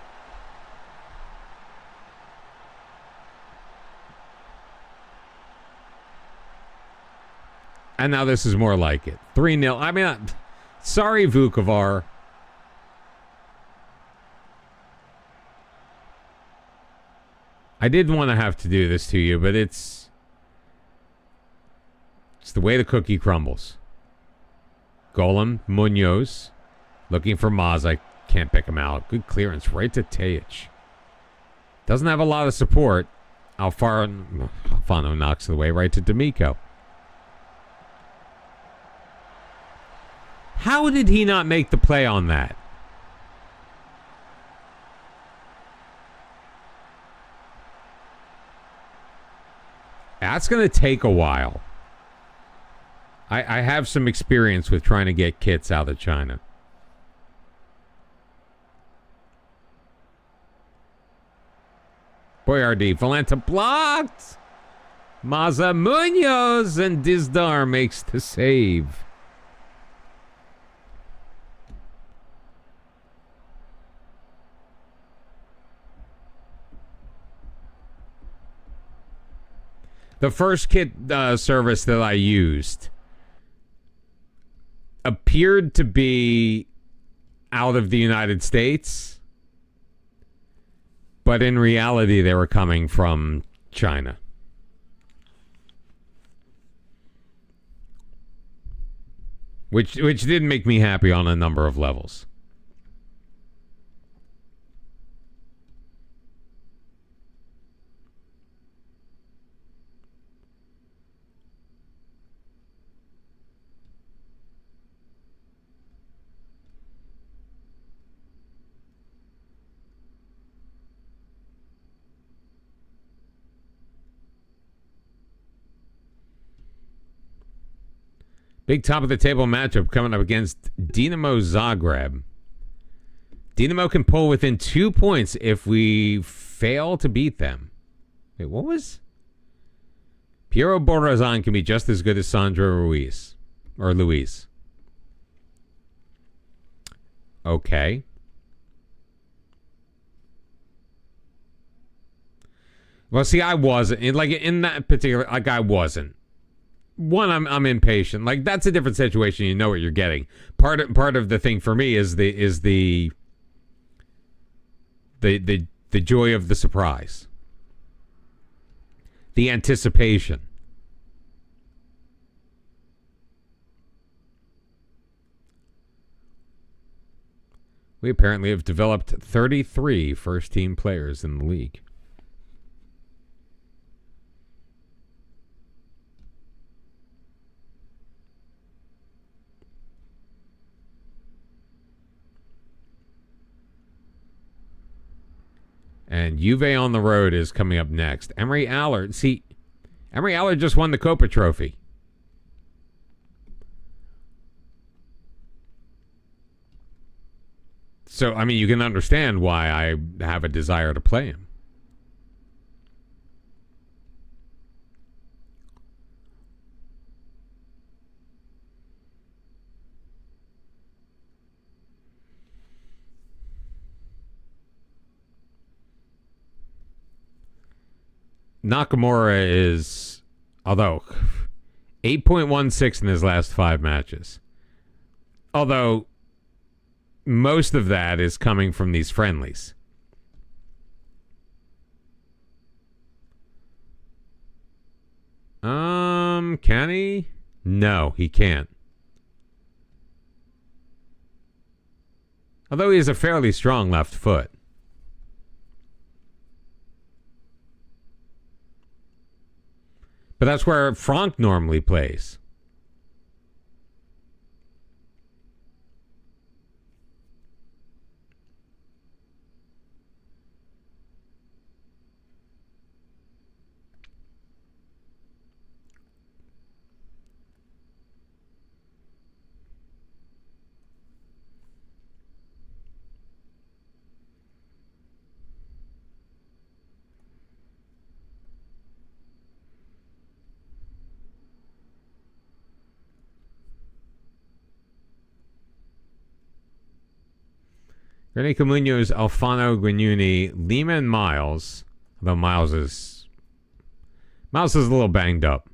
And now this is more like it. 3-0. I mean, sorry, Vukovar. I didn't want to have to do this to you, but it's the way the cookie crumbles. Golem, Munoz, looking for Maz. I can't pick him out. Good clearance right to Tejic. Doesn't have a lot of support. Alfano knocks it away right to D'Amico. How did he not make the play on that? That's going to take a while. I have some experience with trying to get kits out of China. Boyardee, Valenta blocked. Maza Munoz and Dizdar makes the save. The first kit service that I used appeared to be out of the United States, but in reality they were coming from China. Which didn't make me happy on a number of levels. Big top of the table matchup coming up against Dinamo Zagreb. Dinamo can pull within 2 points if we fail to beat them. Wait, what was? Piero Borazan can be just as good as Sandro Ruiz. Or Luis. Okay. Well, see, I wasn't. Like, in that particular... Like, I wasn't. One, I'm impatient. Like, that's a different situation. You know what you're getting. Part of the thing for me is the joy of the surprise, the anticipation. We apparently have developed 33 first-team players in the league. And Juve on the road is coming up next. Emery Allard. See, Emery Allard just won the Copa Trophy. So, I mean, you can understand why I have a desire to play him. Nakamura is, although, 8.16 in his last 5 matches. Although, most of that is coming from these friendlies. Can he? No, he can't. Although he has a fairly strong left foot. But that's where Franck normally plays. René Munoz, Alfano Guignuni, Lima, and Miles. Although Miles is a little banged up.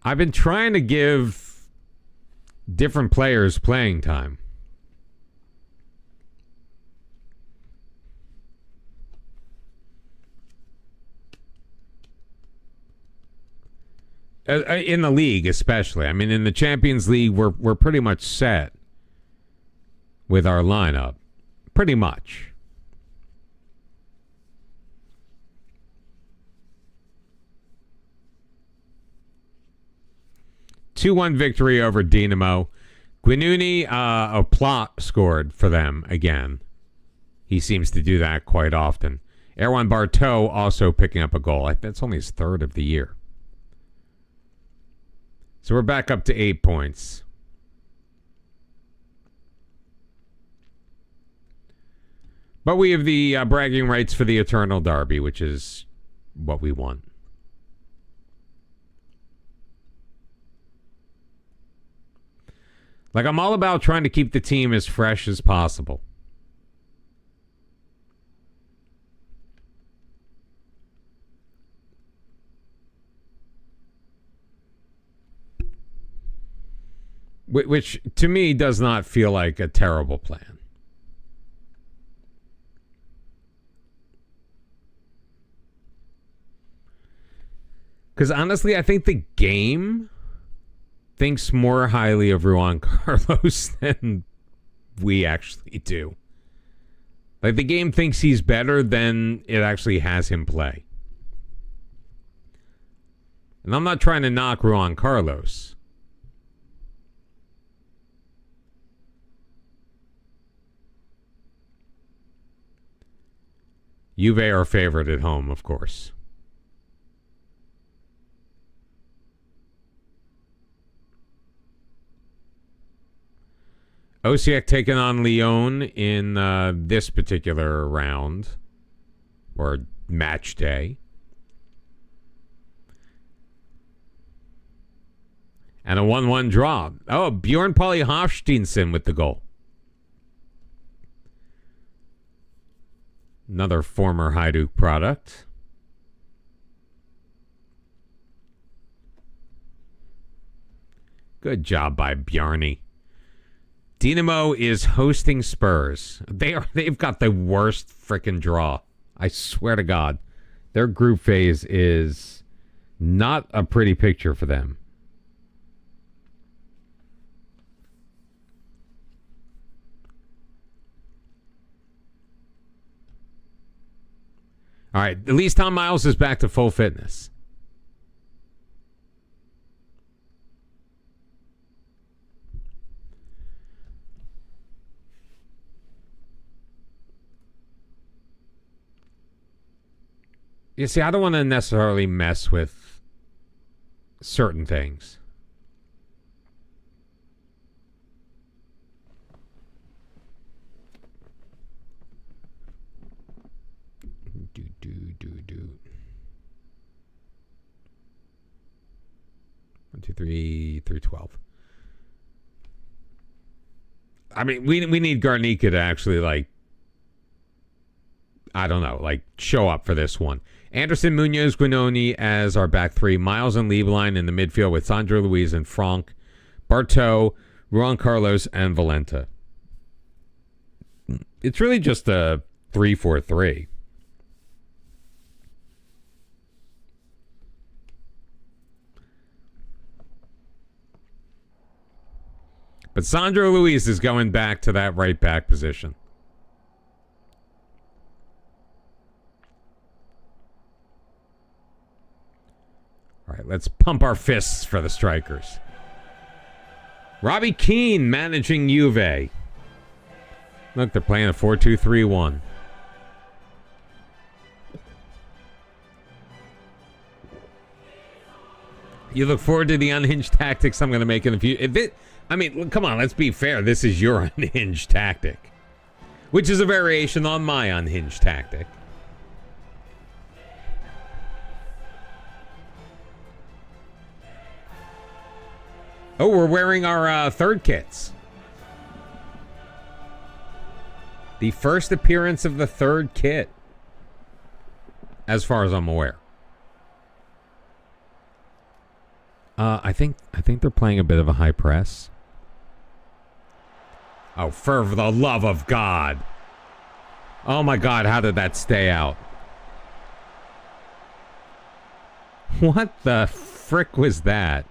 I've been trying to give different players playing time. In the league, especially. I mean, in the Champions League, we're pretty much set with our lineup. Pretty much. Two 2-1 victory over Dinamo. Guinuni, a plot scored for them again. He seems to do that quite often. Erwan Bartow also picking up a goal. That's only his third of the year. So we're back up to 8 points. But we have the bragging rights for the Eternal Derby, which is what we want. Like, I'm all about trying to keep the team as fresh as possible. Which, to me, does not feel like a terrible plan. Because, honestly, I think the game thinks more highly of Juan Carlos than we actually do. Like, the game thinks he's better than it actually has him play. And I'm not trying to knock Juan Carlos. Juve are favorite at home, of course. Osijek taking on Lyon in this particular round, or match day. And a 1-1 draw. Oh, Bjorn Pauli Hafsteinsen with the goal. Another former Hajduk product. Good job by Bjarni. Dinamo is hosting Spurs. They've got the worst frickin' draw. I swear to God. Their group phase is not a pretty picture for them. All right, at least Tom Miles is back to full fitness. You see, I don't want to necessarily mess with certain things. Do. 1, 2, 3, 312. I mean, we need Garnica to actually, like, I don't know, like, show up for this one. Anderson, Munoz, Guinoni as our back three. Miles and Liebelein in the midfield with Sandro Luiz and Franck. Bartow, Juan Carlos, and Valenta. It's really just a 3-4-3. But Sandro Luiz is going back to that right back position. All right, let's pump our fists for the strikers. Robbie Keane managing Juve. Look, they're playing a 4-2-3-1. You look forward to the unhinged tactics I'm going to make in the future. I mean, come on, let's be fair. This is your unhinged tactic, which is a variation on my unhinged tactic. Oh, we're wearing our third kits. The first appearance of the third kit, as far as I'm aware. I think they're playing a bit of a high press. Oh, for the love of God. Oh my God, how did that stay out? What the frick was that?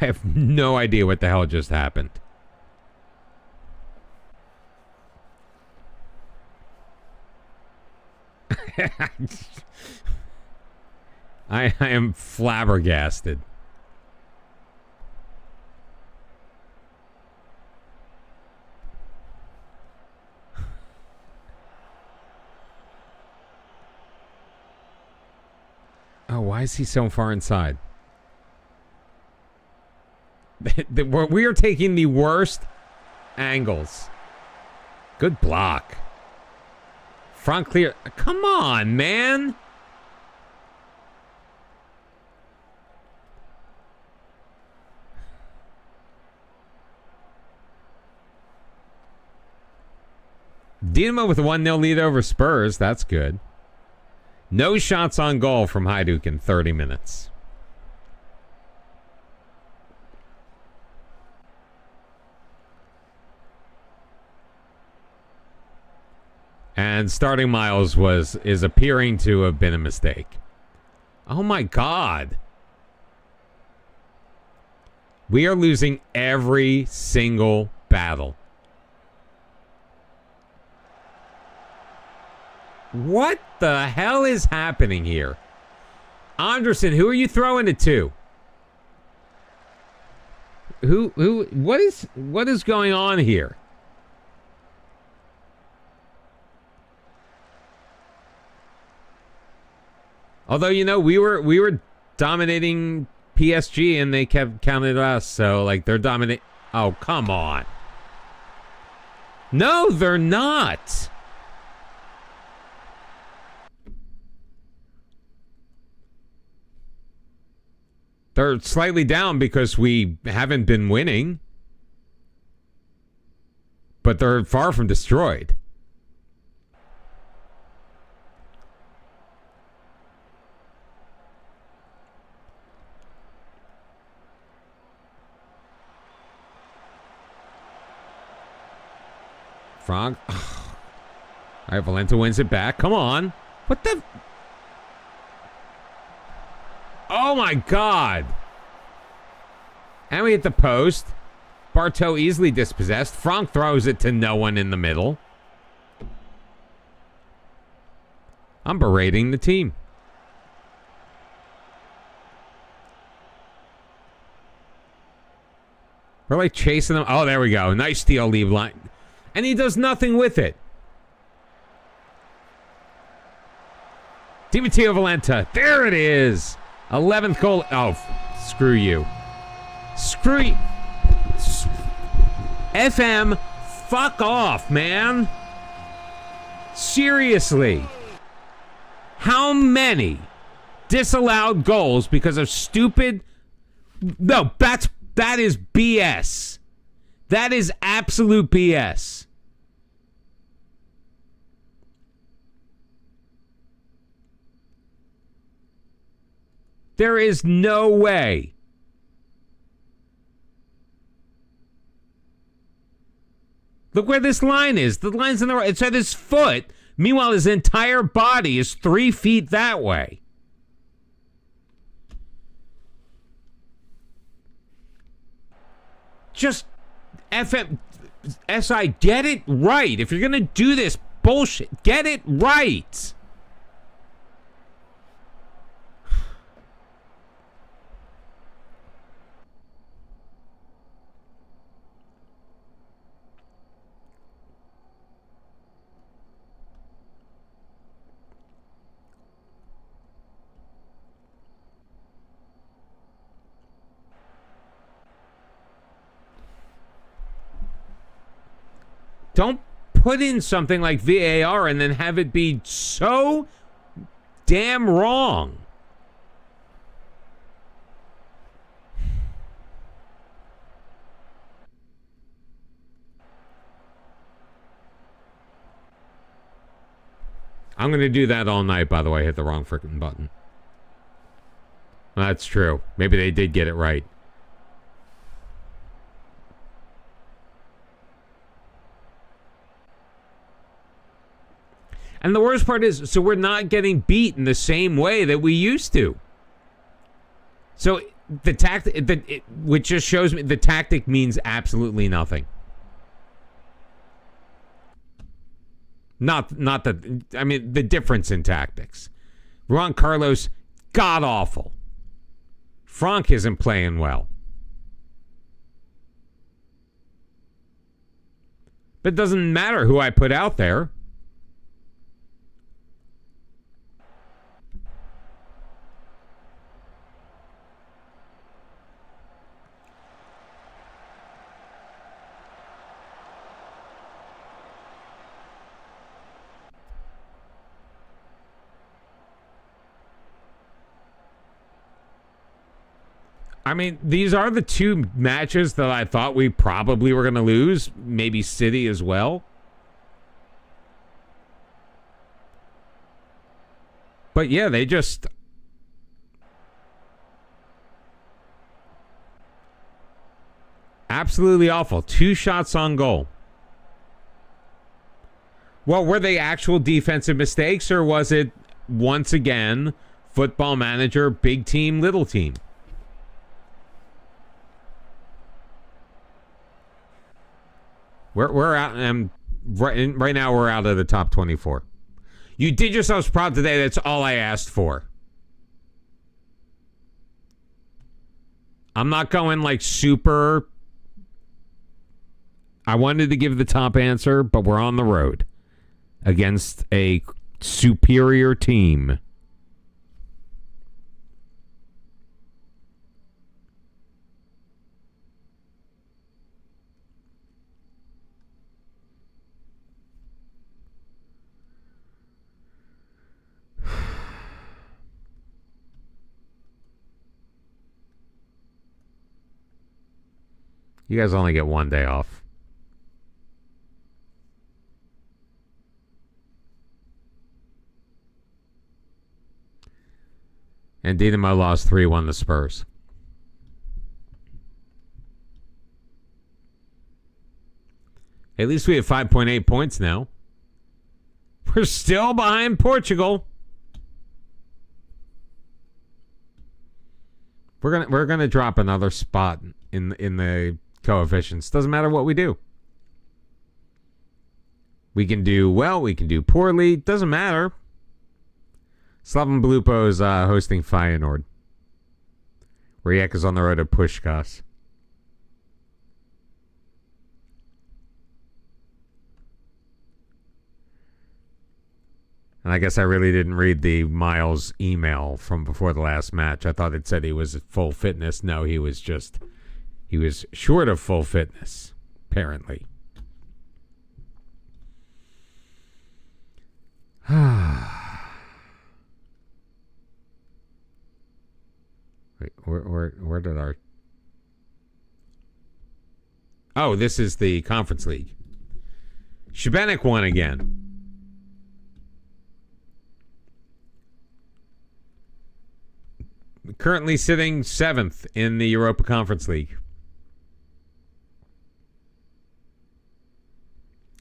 I have no idea what the hell just happened. I am flabbergasted. Oh, why is he so far inside? We are taking the worst angles. Good block. Front clear. Come on, man. Dinamo with a 1-0 lead over Spurs. That's good. No shots on goal from Hajduk in 30 minutes. And starting Miles is appearing to have been a mistake. Oh my God. We are losing every single battle. What the hell is happening here? Anderson, who are you throwing it to? What is going on here? Although, you know, we were dominating PSG and they kept counting us, so like they're dominating. Oh, come on. No, they're not. They're slightly down because we haven't been winning. But they're far from destroyed. Frog. All right, Valenta wins it back. Come on. What the? Oh, my God. And we hit the post. Bartow easily dispossessed. Franck throws it to no one in the middle. I'm berating the team. We're like chasing them. Oh, there we go. Nice steal, leave line. And he does nothing with it. Dimitrio Valenta. There it is. 11th goal. Oh, screw you. Screw you. FM, fuck off, man. Seriously. How many disallowed goals because of stupid... No, that is BS. That is absolute BS. There is no way. Look where this line is. The line's in the right. It's at his foot. Meanwhile, his entire body is 3 feet that way. Just SI, get it right. If you're going to do this bullshit, get it right. Don't put in something like VAR and then have it be so damn wrong. I'm going to do that all night, by the way. I hit the wrong freaking button. That's true. Maybe they did get it right. And the worst part is, so we're not getting beat in the same way that we used to. So the tactic, which just shows me the tactic means absolutely nothing. Not that, I mean, the difference in tactics. Juan Carlos, god awful. Frank isn't playing well. But it doesn't matter who I put out there. I mean, these are the two matches that I thought we probably were going to lose. Maybe City as well. But yeah, they just... absolutely awful. 2 shots on goal. Well, were they actual defensive mistakes, or was it, once again, football manager, big team, little team? We're out, and right now we're out of the top 24. You did yourselves proud today. That's all I asked for. I'm not going like super. I wanted to give the top answer, but we're on the road against a superior team. You guys only get 1 day off. And Dynamo lost 3-1 to Spurs. At least we have 5.8 points now. We're still behind Portugal. We're gonna drop another spot in the coefficients. Doesn't matter what we do. We can do well, we can do poorly. Doesn't matter. Slaven Belupo is hosting Feyenoord. Rijeka is on the road to Puskás. And I guess I really didn't read the Miles email from before the last match. I thought it said he was at full fitness. No, he was short of full fitness, apparently. Wait, where did our... Oh, this is the Conference League. Šibenik won again. Currently sitting 7th in the Europa Conference League.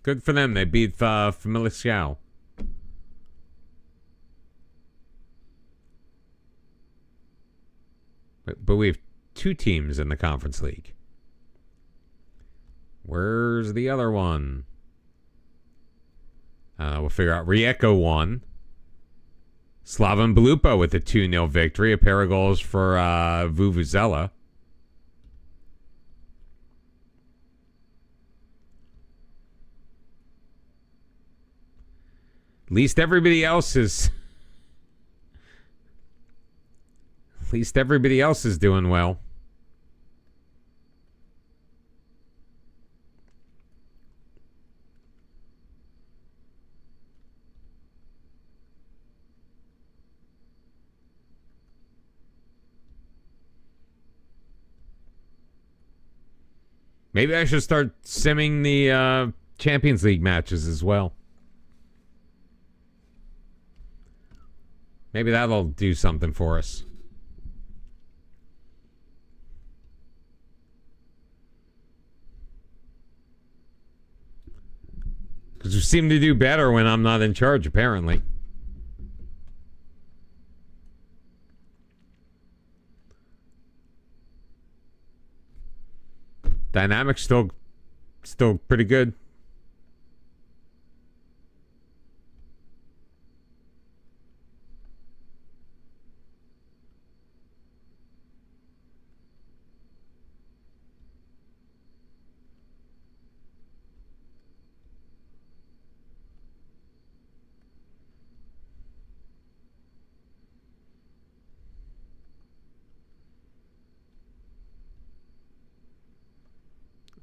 Good for them. They beat Famalicão. But we have 2 teams in the Conference League. Where's the other one? We'll figure out. Rijeka won. Slaven Belupo with a 2-0 victory. A pair of goals for Vuvuzela. At least everybody else is doing well. Maybe I should start simming the Champions League matches as well. Maybe that'll do something for us. Because we seem to do better when I'm not in charge, apparently. Dynamics still pretty good.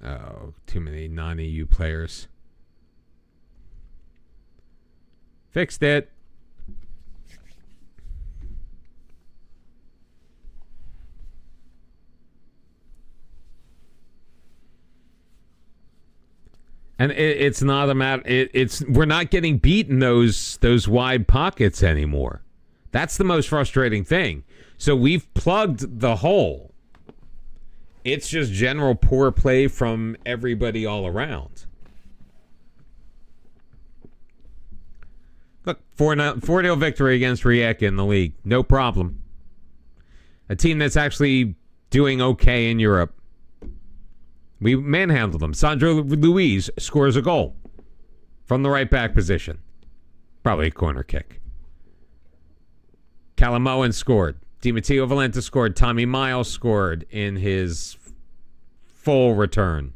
Oh, too many non-EU players. Fixed it. And it's not a matter. We're not getting beat in those wide pockets anymore. That's the most frustrating thing. So we've plugged the hole. It's just general poor play from everybody all around. Look, 4-0 victory against Rijeka in the league. No problem. A team that's actually doing okay in Europe. We manhandled them. Sandro Luiz scores a goal from the right back position. Probably a corner kick. Calamoan scored. Di Matteo Valenta scored. Tommy Miles scored in his full return.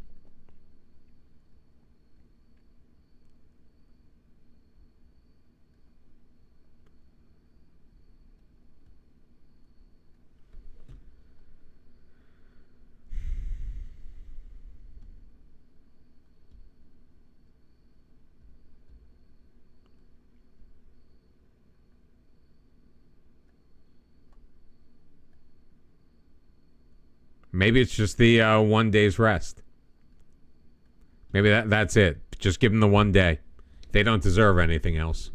Maybe it's just the 1 day's rest. Maybe that's it. Just give them the 1 day. They don't deserve anything else.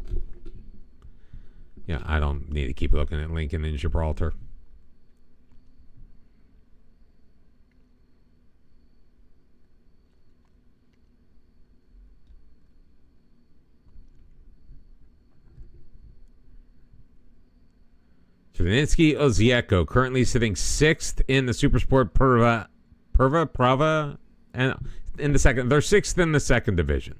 Yeah, I don't need to keep looking at Lincoln and Gibraltar. Chernitsky Ozieko currently sitting 6th in the Supersport Prava, and in the second. They're 6th in the second division.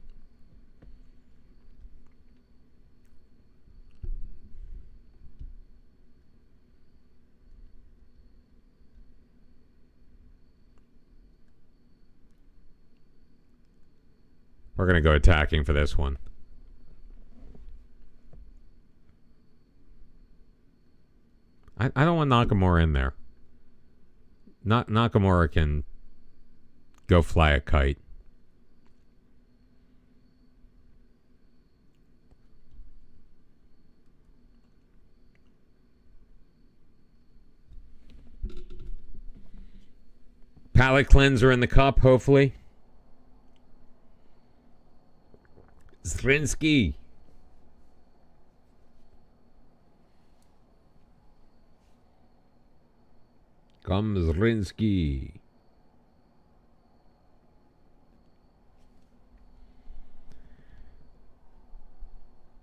We're going to go attacking for this one. I don't want Nakamura in there. Nakamura can go fly a kite. Palate cleanser in the cup, hopefully. Zrinski. Come Zrinski.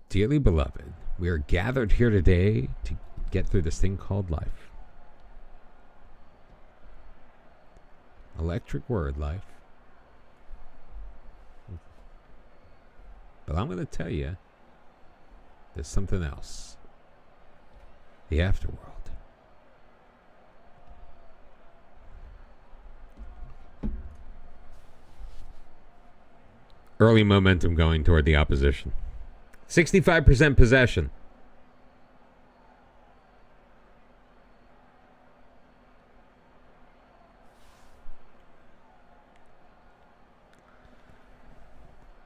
Dearly beloved, we are gathered here today to get through this thing called life. Electric word, life. But I'm going to tell you, there's something else. The afterworld. Early momentum going toward the opposition. 65% possession.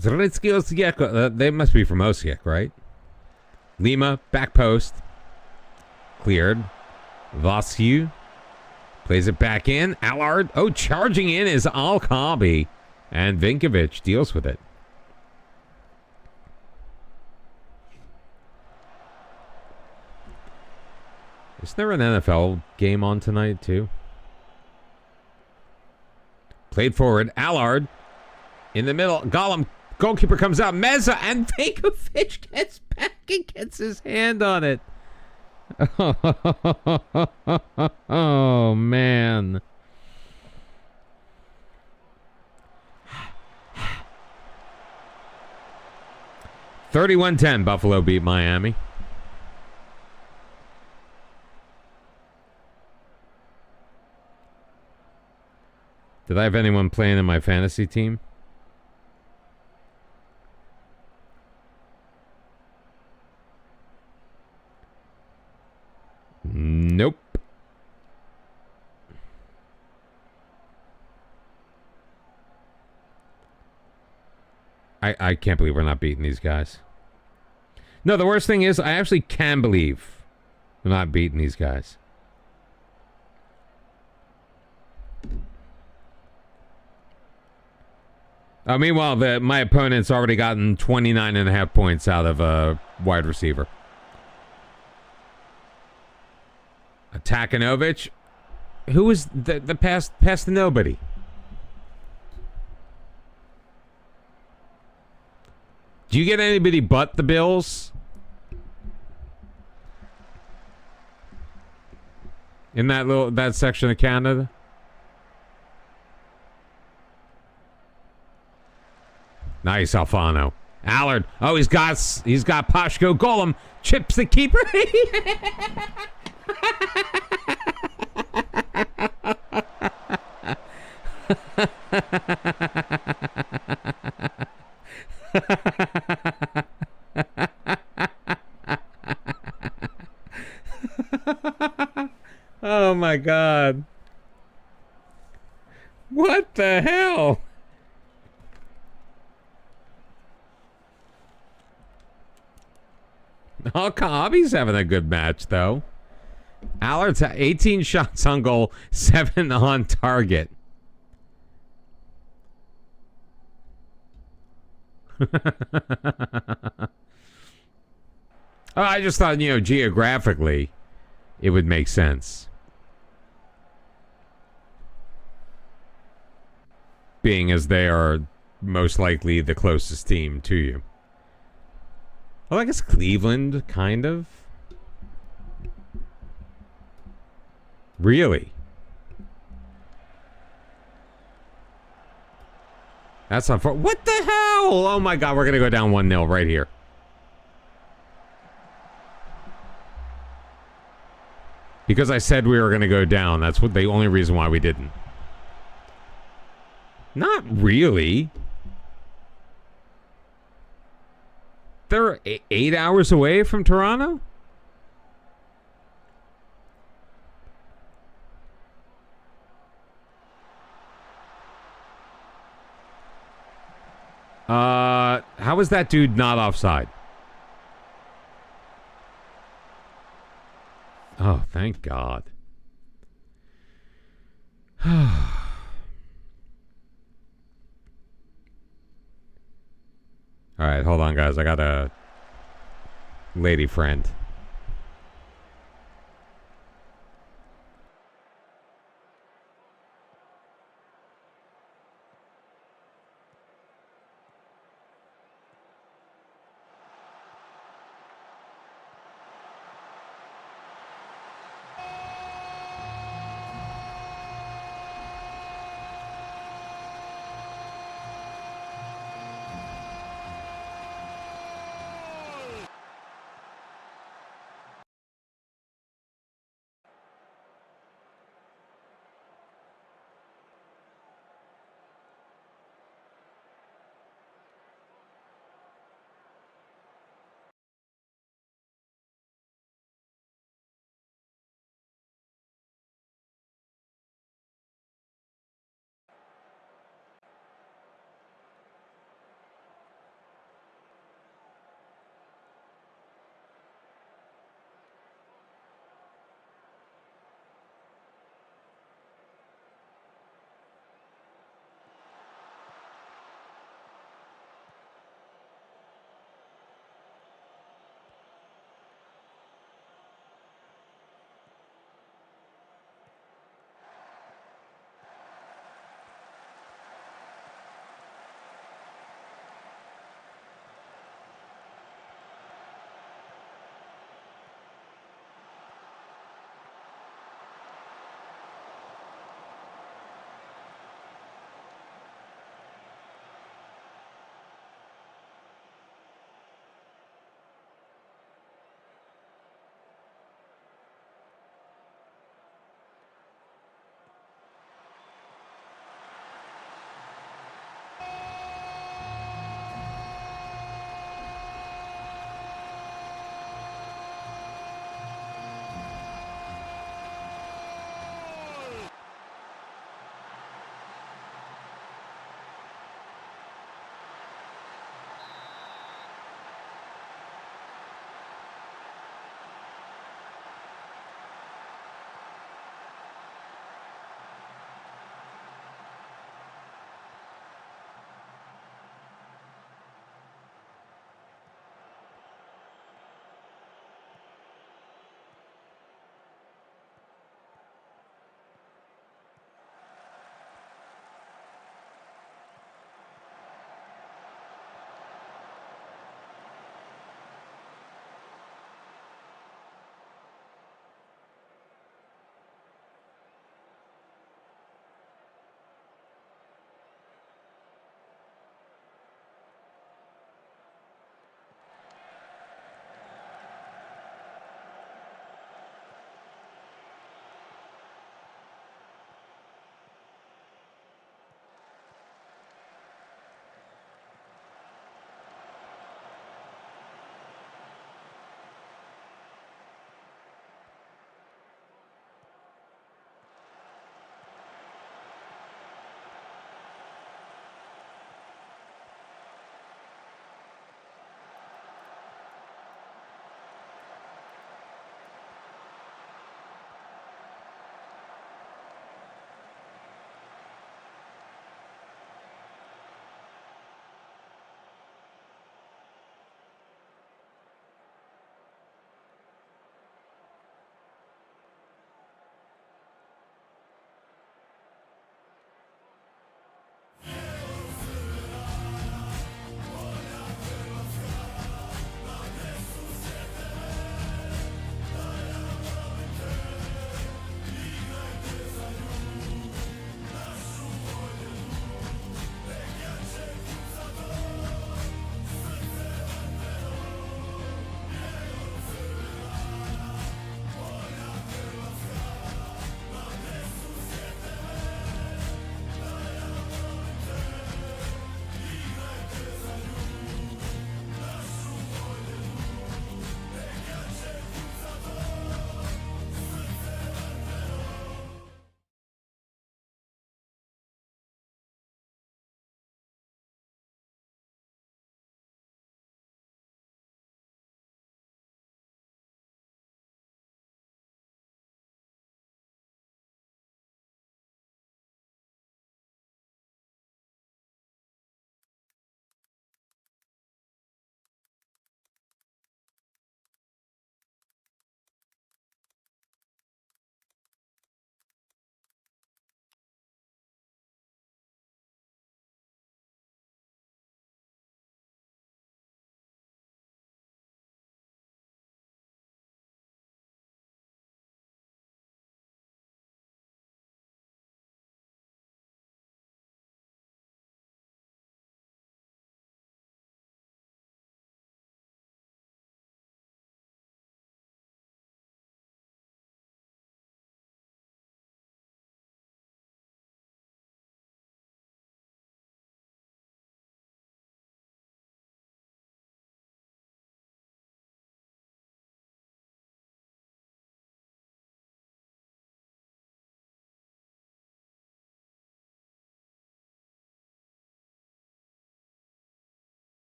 Zrinski Osijek, they must be from Osijek, right? Lima, back post. Cleared. Vasiu plays it back in. Allard, charging in is Al-Kabi. And Vinkovic deals with it. Is there an NFL game on tonight, too? Played forward. Allard in the middle. Gollum. Goalkeeper comes out. Meza. And Vekovic gets back and gets his hand on it. Oh, man. (31-10) Buffalo beat Miami. Did I have anyone playing in my fantasy team? Nope. I can't believe we're not beating these guys. No, the worst thing is I actually can believe we're not beating these guys. Meanwhile, my opponent's already gotten 29.5 points out of a wide receiver. Attakinovich. Who was the pass to nobody? Do you get anybody but the Bills? In that section of Canada? Nice, Alfano. Allard. Oh, he's got Pashko. Golem chips the keeper. Oh my God. What the hell? Oh, Kabi's having a good match, though. Allard's 18 shots on goal, 7 on target. I just thought, geographically, it would make sense. Being as they are most likely the closest team to you. Well, I guess Cleveland, kind of. Really? That's not far. What the hell? Oh my God, we're going to go down 1-0 right here. Because I said we were going to go down. That's the only reason why we didn't. Not really. They're 8 hours away from Toronto? How is that dude not offside? Oh, thank God. All right, hold on, guys. I got a lady friend.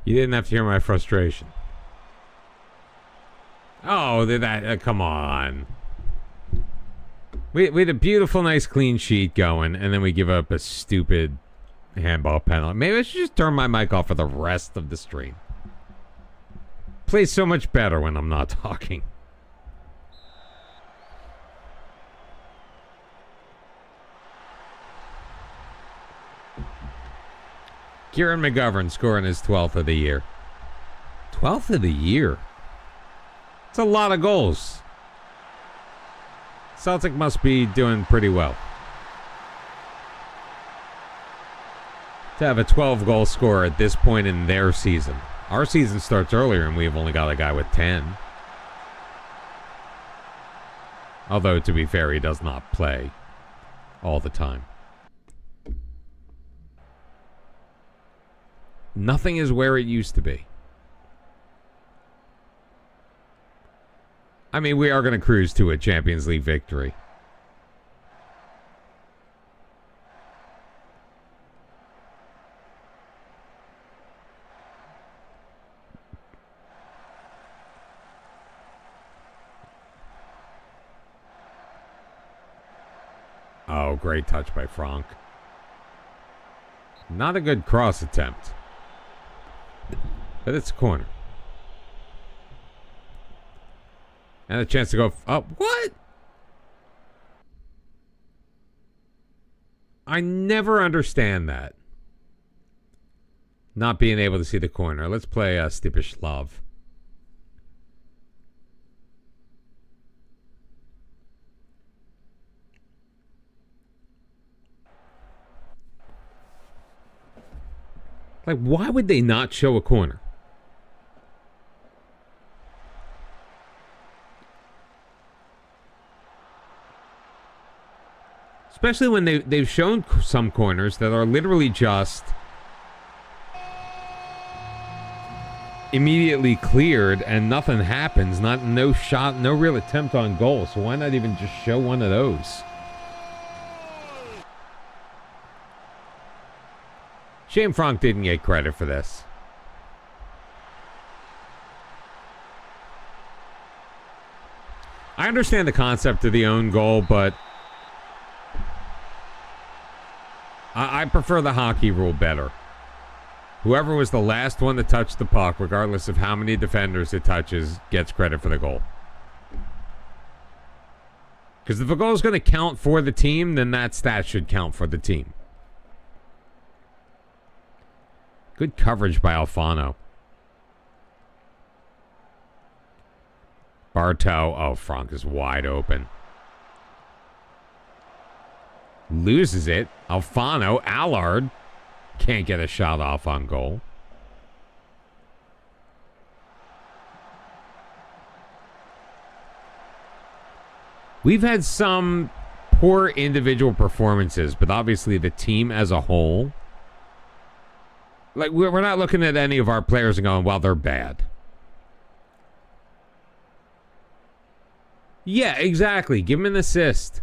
You didn't have to hear my frustration. Oh, come on. We had a beautiful, nice, clean sheet going, and then we give up a stupid handball penalty. Maybe I should just turn my mic off for the rest of the stream. Plays so much better when I'm not talking. Kieran McGovern scoring his 12th of the year. 12th of the year? That's a lot of goals. Celtic must be doing pretty well to have a 12-goal scorer at this point in their season. Our season starts earlier, and we've only got a guy with 10. Although, to be fair, he does not play all the time. Nothing is where it used to be. I mean, we are going to cruise to a Champions League victory. Oh, great touch by Frank. Not a good cross attempt. But it's a corner. And a chance to go up. What? I never understand that. Not being able to see the corner. Let's play Stipish Love. Like, why would they not show a corner? Especially when they've shown some corners that are literally just immediately cleared and nothing happens. No shot, no real attempt on goal. So why not even just show one of those? Shame Frank didn't get credit for this. I understand the concept of the own goal, but I prefer the hockey rule better. Whoever was the last one to touch the puck, regardless of how many defenders it touches, gets credit for the goal. Because if a goal is going to count for the team, then that stat should count for the team. Good coverage by Alfano. Bartow. Oh, Frank is wide open. Loses it. Alfano. Allard can't get a shot off on goal. We've had some poor individual performances, but obviously the team as a whole, like, we're not looking at any of our players and going, well, they're bad. Yeah, exactly. Give them an assist.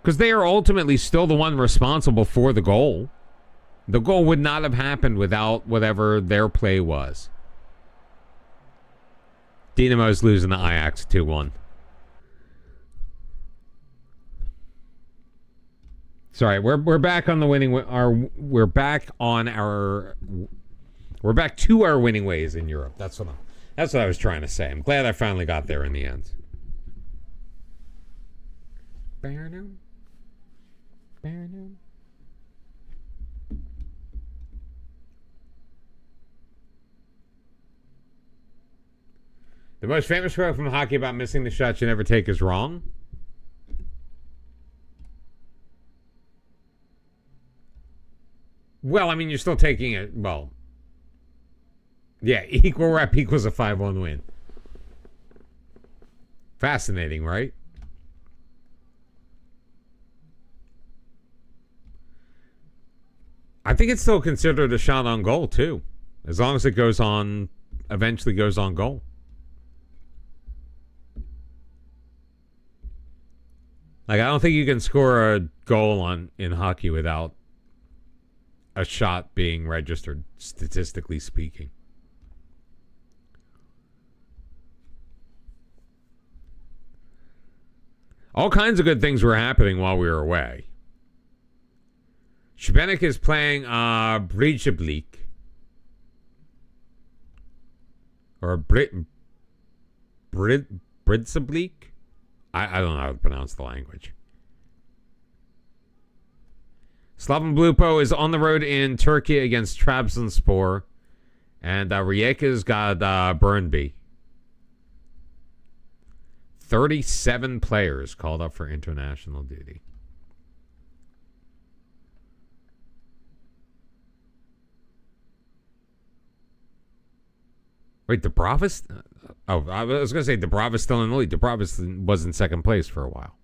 Because they are ultimately still the one responsible for the goal. The goal would not have happened without whatever their play was. Dynamo's losing to Ajax 2-1. Sorry, we're back on the winning. We're back to our winning ways in Europe. That's what I was trying to say. I'm glad I finally got there in the end. The most famous quote from hockey about missing the shot you never take is wrong. Well, I mean, you're still taking it. Well, yeah, equal rep equals a 5-1 win. Fascinating, right? I think it's still considered a shot on goal, too. As long as it goes on, eventually goes on goal. Like, I don't think you can score a goal in hockey without a shot being registered, statistically speaking. All kinds of good things were happening while we were away. Šebenik is playing Brijablik. Or Brijablik? I don't know how to pronounce the language. Slaven Blupo is on the road in Turkey against Trabzonspor. And Rijeka's got Burnby. 37 players called up for international duty. Wait, Dubravka's? Oh, I was going to say Dubravka's still in the lead. Dubravka was in second place for a while.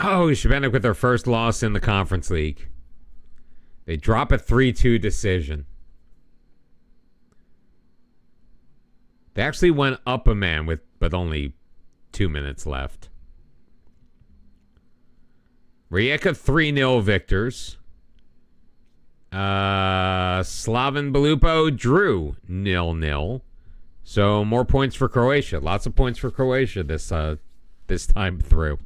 Oh, Šebenik with their first loss in the Conference League. They drop a 3-2 decision. They actually went up a man with only 2 minutes left. Rijeka 3-0 victors. Slaven Belupo drew 0-0. So more points for Croatia. Lots of points for Croatia this time through.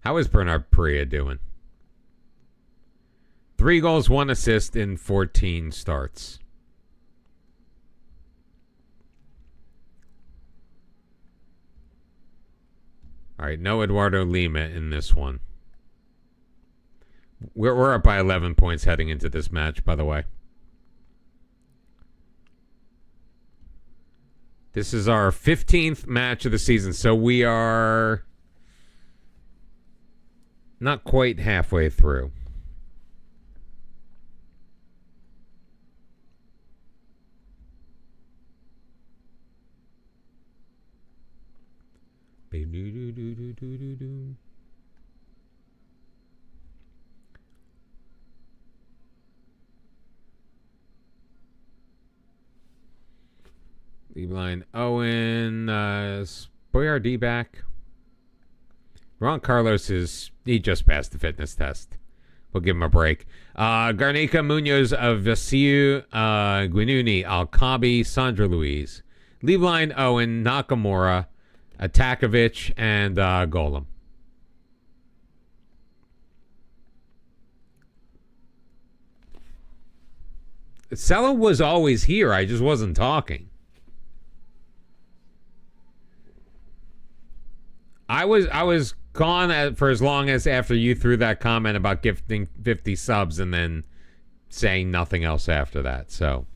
How is Bernard Perea doing? 3 goals, 1 assist in 14 starts. All right, no Eduardo Lima in this one. We're up by 11 points heading into this match, by the way. This is our 15th match of the season, so we are not quite halfway through. Leave line Owen, Boyardee back. Ron Carlos he just passed the fitness test. We'll give him a break. Garnica, Munoz, Vasiu, Guinuni, Alcabi, Sandra Louise. Leave line Owen, Nakamura, Atakovic, and Golem. Sella was always here. I just wasn't talking. I was gone for as long as after you threw that comment about gifting 50 subs and then saying nothing else after that. So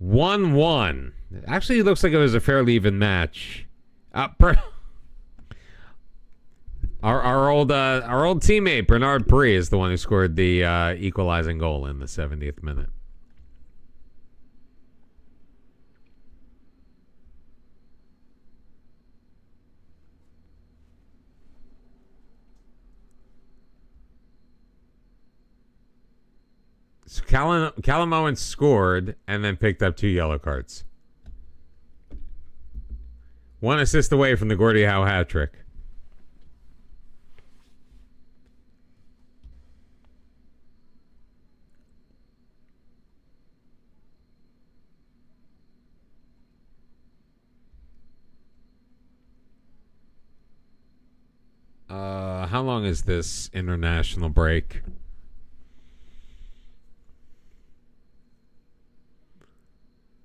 1-1. Actually, it looks like it was a fairly even match. Our old teammate Bernard Perea is the one who scored the equalizing goal in the 70th minute. So Callum Owens scored and then picked up 2 yellow cards. 1 assist away from the Gordie Howe hat trick. How long is this international break?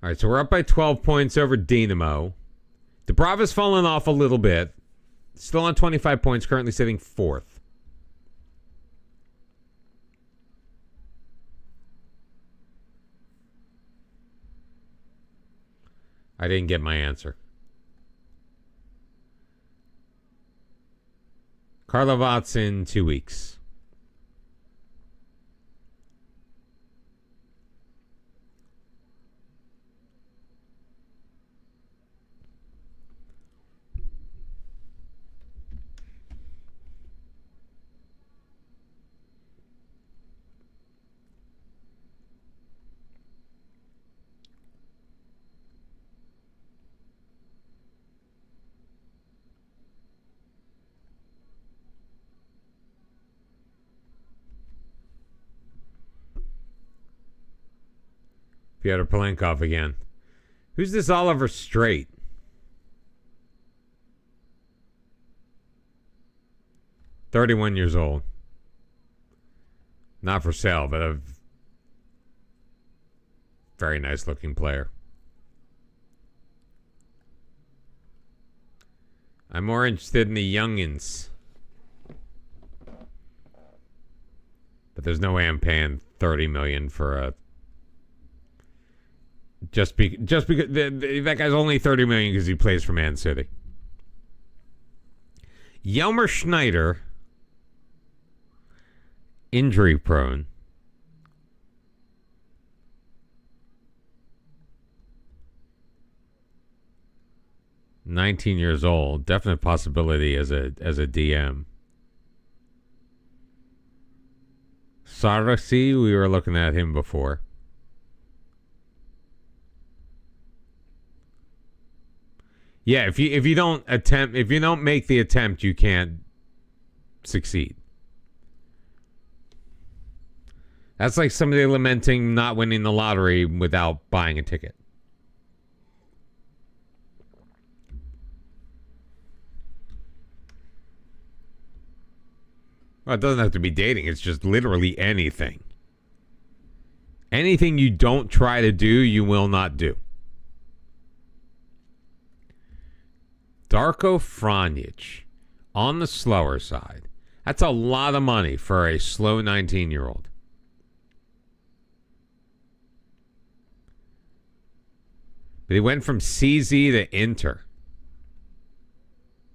All right, so we're up by 12 points over Dinamo. Dubravka's fallen off a little bit. Still on 25 points, currently sitting 4th. I didn't get my answer. Karlovat's in 2 weeks. Fyodor Palenkov again. Who's this Oliver Strait? $31 years old. Not for sale, but a very nice looking player. I'm more interested in the youngins. But there's no way I'm paying $30 million for a just because that guy's only $30 million because he plays for Man City. Yelmer Schneider, injury prone. $19 years old. Definite possibility as a DM. Sarasi, we were looking at him before. Yeah, if you don't make the attempt, you can't succeed. That's like somebody lamenting not winning the lottery without buying a ticket. Well, it doesn't have to be dating. It's just literally anything. Anything you don't try to do, you will not do. Darko Franjic, on the slower side. That's a lot of money for a slow 19-year-old. But he went from CZ to Inter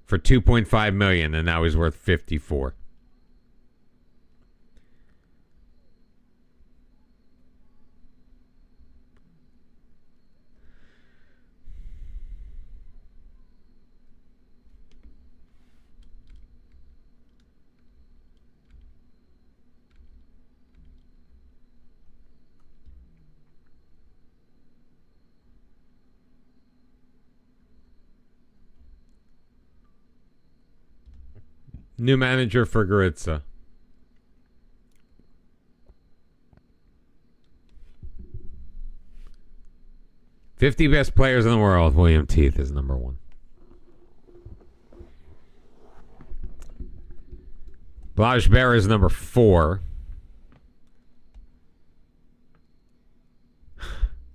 for $2.5 million, and now he's worth $54. New manager for Goritza. $50 best players in the world. William Teeth is number one. Blaj Bear is number 4.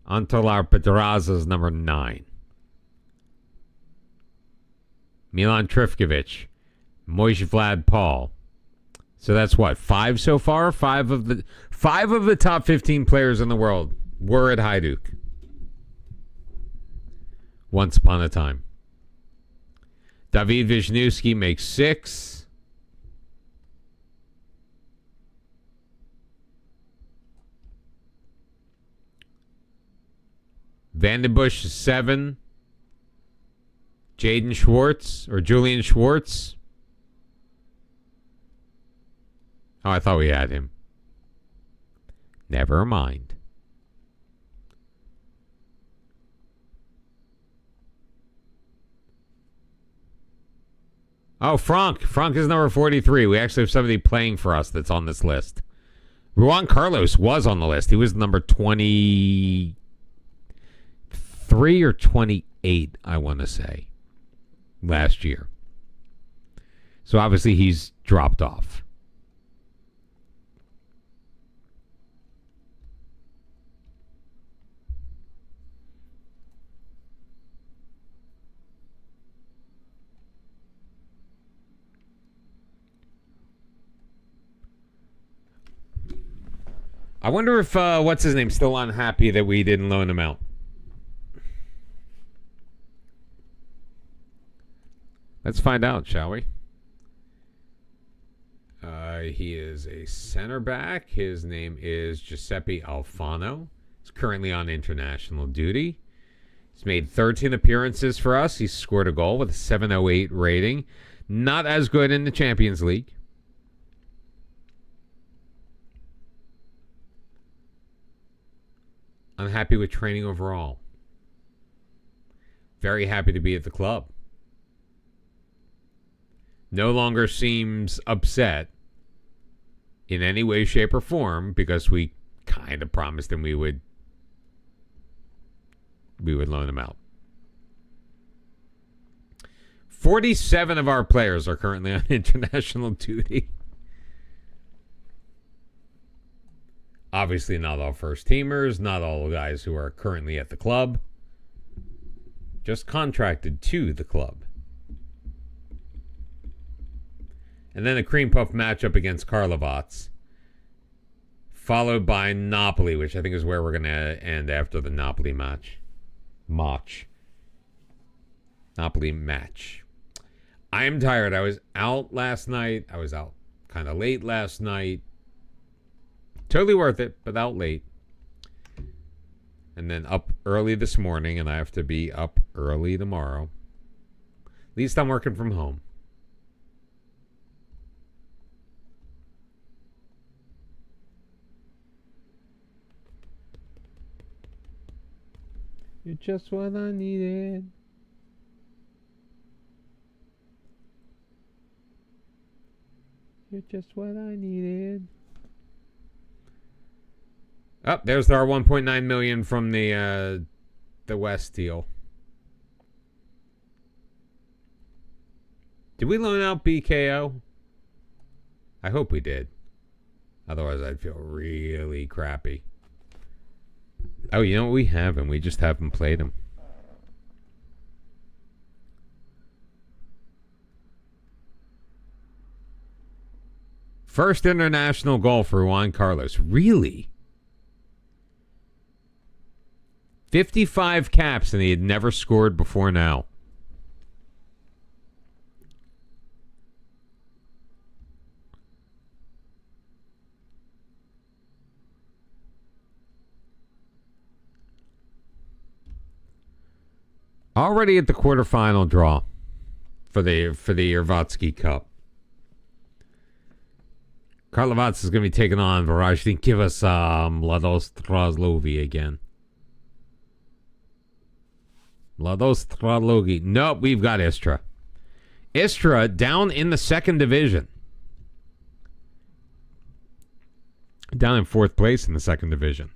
Antolar Petraza is number 9. Milan Trifkovic. Mojž Vlad Paul. So that's what, 5 so far? 5 of the top 15 players in the world were at Hajduk. Once upon a time. David Wisniewski makes 6. Vandenbush is 7. Julian Schwartz. Oh, I thought we had him. Never mind. Oh, Frank. Frank is number 43. We actually have somebody playing for us that's on this list. Juan Carlos was on the list. He was number 23 or 28, I want to say, last year. So obviously he's dropped off. I wonder if, what's his name, still unhappy that we didn't loan him out. Let's find out, shall we? He is a center back. His name is Giuseppe Alfano. He's currently on international duty. He's made 13 appearances for us. He's scored a goal with a 708 rating. Not as good in the Champions League. I'm happy with training overall. Very happy to be at the club. No longer seems upset in any way, shape, or form because we kind of promised him we would we would loan him out. 47 of our players are currently on international duty. Obviously, not all first teamers, not all guys who are currently at the club. Just contracted to the club. And then a cream puff matchup against Karlovac, followed by Napoli, which I think is where we're going to end after the Napoli match. Napoli match. I am tired. I was out last night. I was out kind of late last night. Totally worth it, but out late. And then up early this morning, and I have to be up early tomorrow. At least I'm working from home. You're just what I needed. You're just what I needed. Oh, there's our 1.9 million from the West deal. Did we loan out BKO? I hope we did. Otherwise, I'd feel really crappy. Oh, you know what we have, and we just haven't played him. First international goal for Juan Carlos. Really? 55 caps, and he had never scored before now. Already at the quarterfinal draw for the Yervatsky Cup. Karlovac is going to be taking on Varaždin. Give us Mladost Trozlovi again. Mladost Trozlovi. Nope, we've got Istra. Istra down in the second division. Down in fourth place in the second division.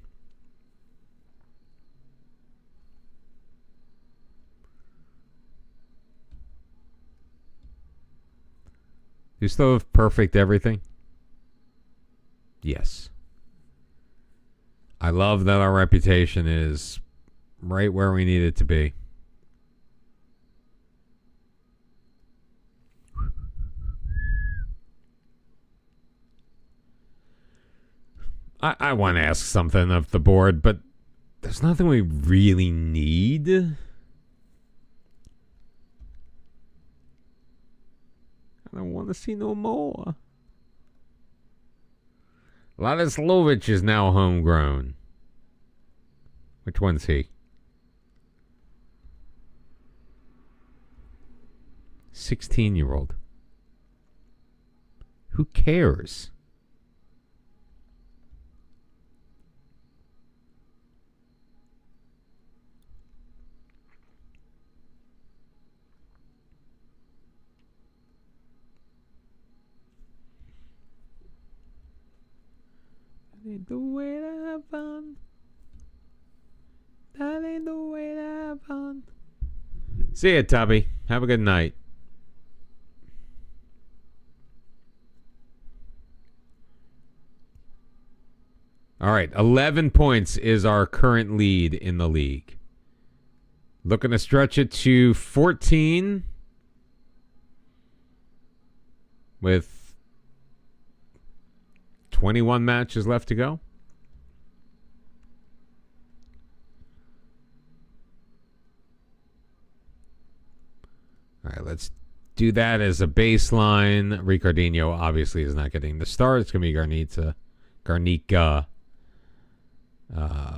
You still have perfect everything? Yes. I love that our reputation is right where we need it to be. I want to ask something of the board, but there's nothing we really need. I don't want to see no more. Ladislavich is now homegrown. Which one's he? 16-year-old. Who cares? That ain't the way to have fun. That ain't the way to have fun. See ya, Tubby. Have a good night. All right, 11 points is our current lead in the league. Looking to stretch it to 14 with 21 matches left to go. All right, let's do that as a baseline. Ricardinho obviously is not getting the start. It's going to be Garnica.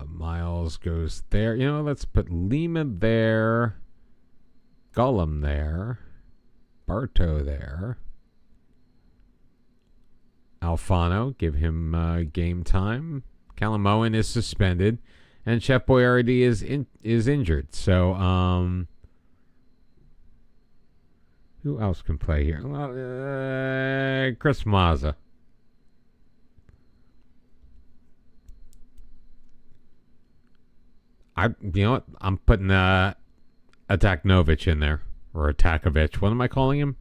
Miles goes there. You know, let's put Lima there. Gollum there. Barto there. Alfano, give him game time. Calamoan is suspended. And Chef Boyardee is injured. So, who else can play here? Chris Mazza. You know what? I'm putting Ataknovich in there. Or Atakovich. What am I calling him?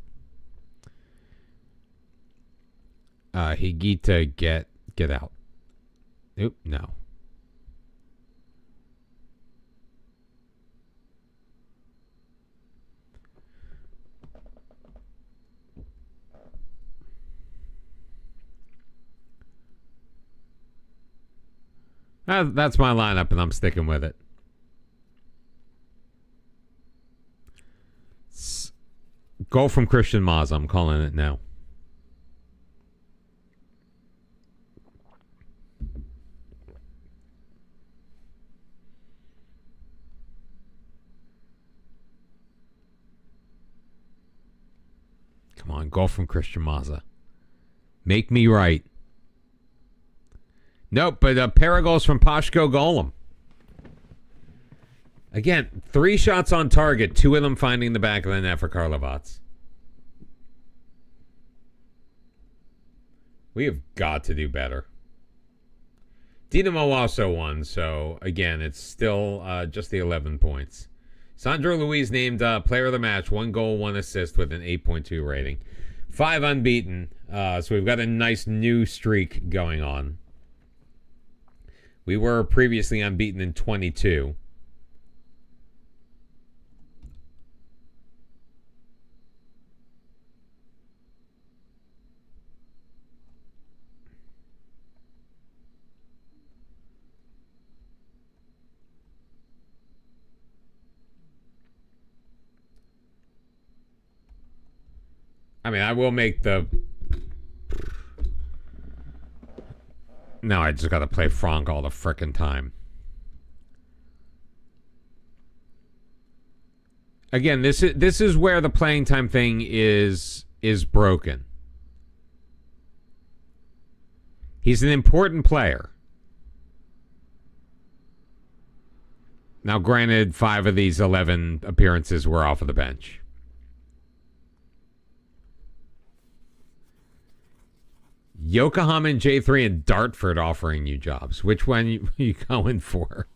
Higuita, get out. Oop, no. That's my lineup, and I'm sticking with it. Goal from Christian Maz. I'm calling it now. Come on, goal from Christian Mazza. Make me right. Nope, but a pair of goals from Pashko Golem. Again, 3 shots on target, 2 of them finding the back of the net for Karlovac. We have got to do better. Dinamo also won, so again, it's still just the 11 points. Sandro Luiz named player of the match, 1 goal, 1 assist with an 8.2 rating. 5 unbeaten, so we've got a nice new streak going on. We were previously unbeaten in 22. I mean, I will make the... No, I just got to play Franck all the frickin' time. Again, this is where the playing time thing is broken. He's an important player. Now, granted, 5 of these 11 appearances were off of the bench. Yokohama and J3 and Dartford offering you jobs. Which one you going for?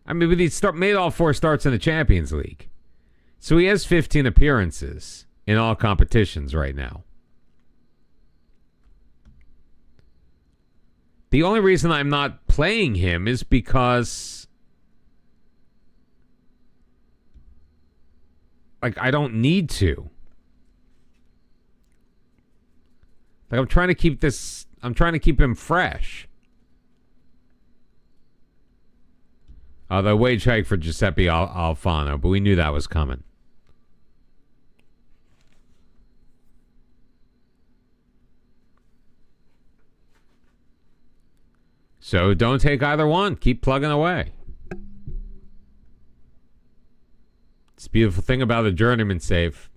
I mean, but he made all 4 starts in the Champions League. So he has 15 appearances in all competitions right now. The only reason I'm not playing him is because... Like, I don't need to. Like, I'm trying to keep him fresh. The wage hike for Giuseppe Alfano, but we knew that was coming. So don't take either one. Keep plugging away. It's the beautiful thing about a journeyman save.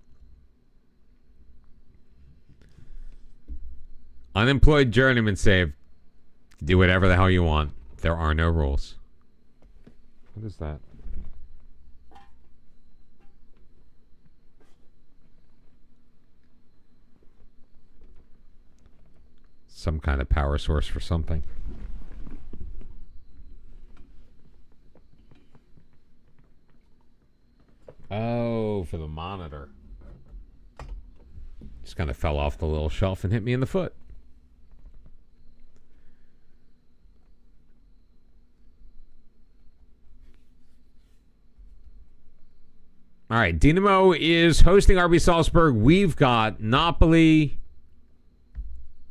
Unemployed journeyman save. Do whatever the hell you want. There are no rules. What is that? Some kind of power source for something. Oh, for the monitor. Just kind of fell off the little shelf and hit me in the foot. All right, Dinamo is hosting RB Salzburg. We've got Napoli.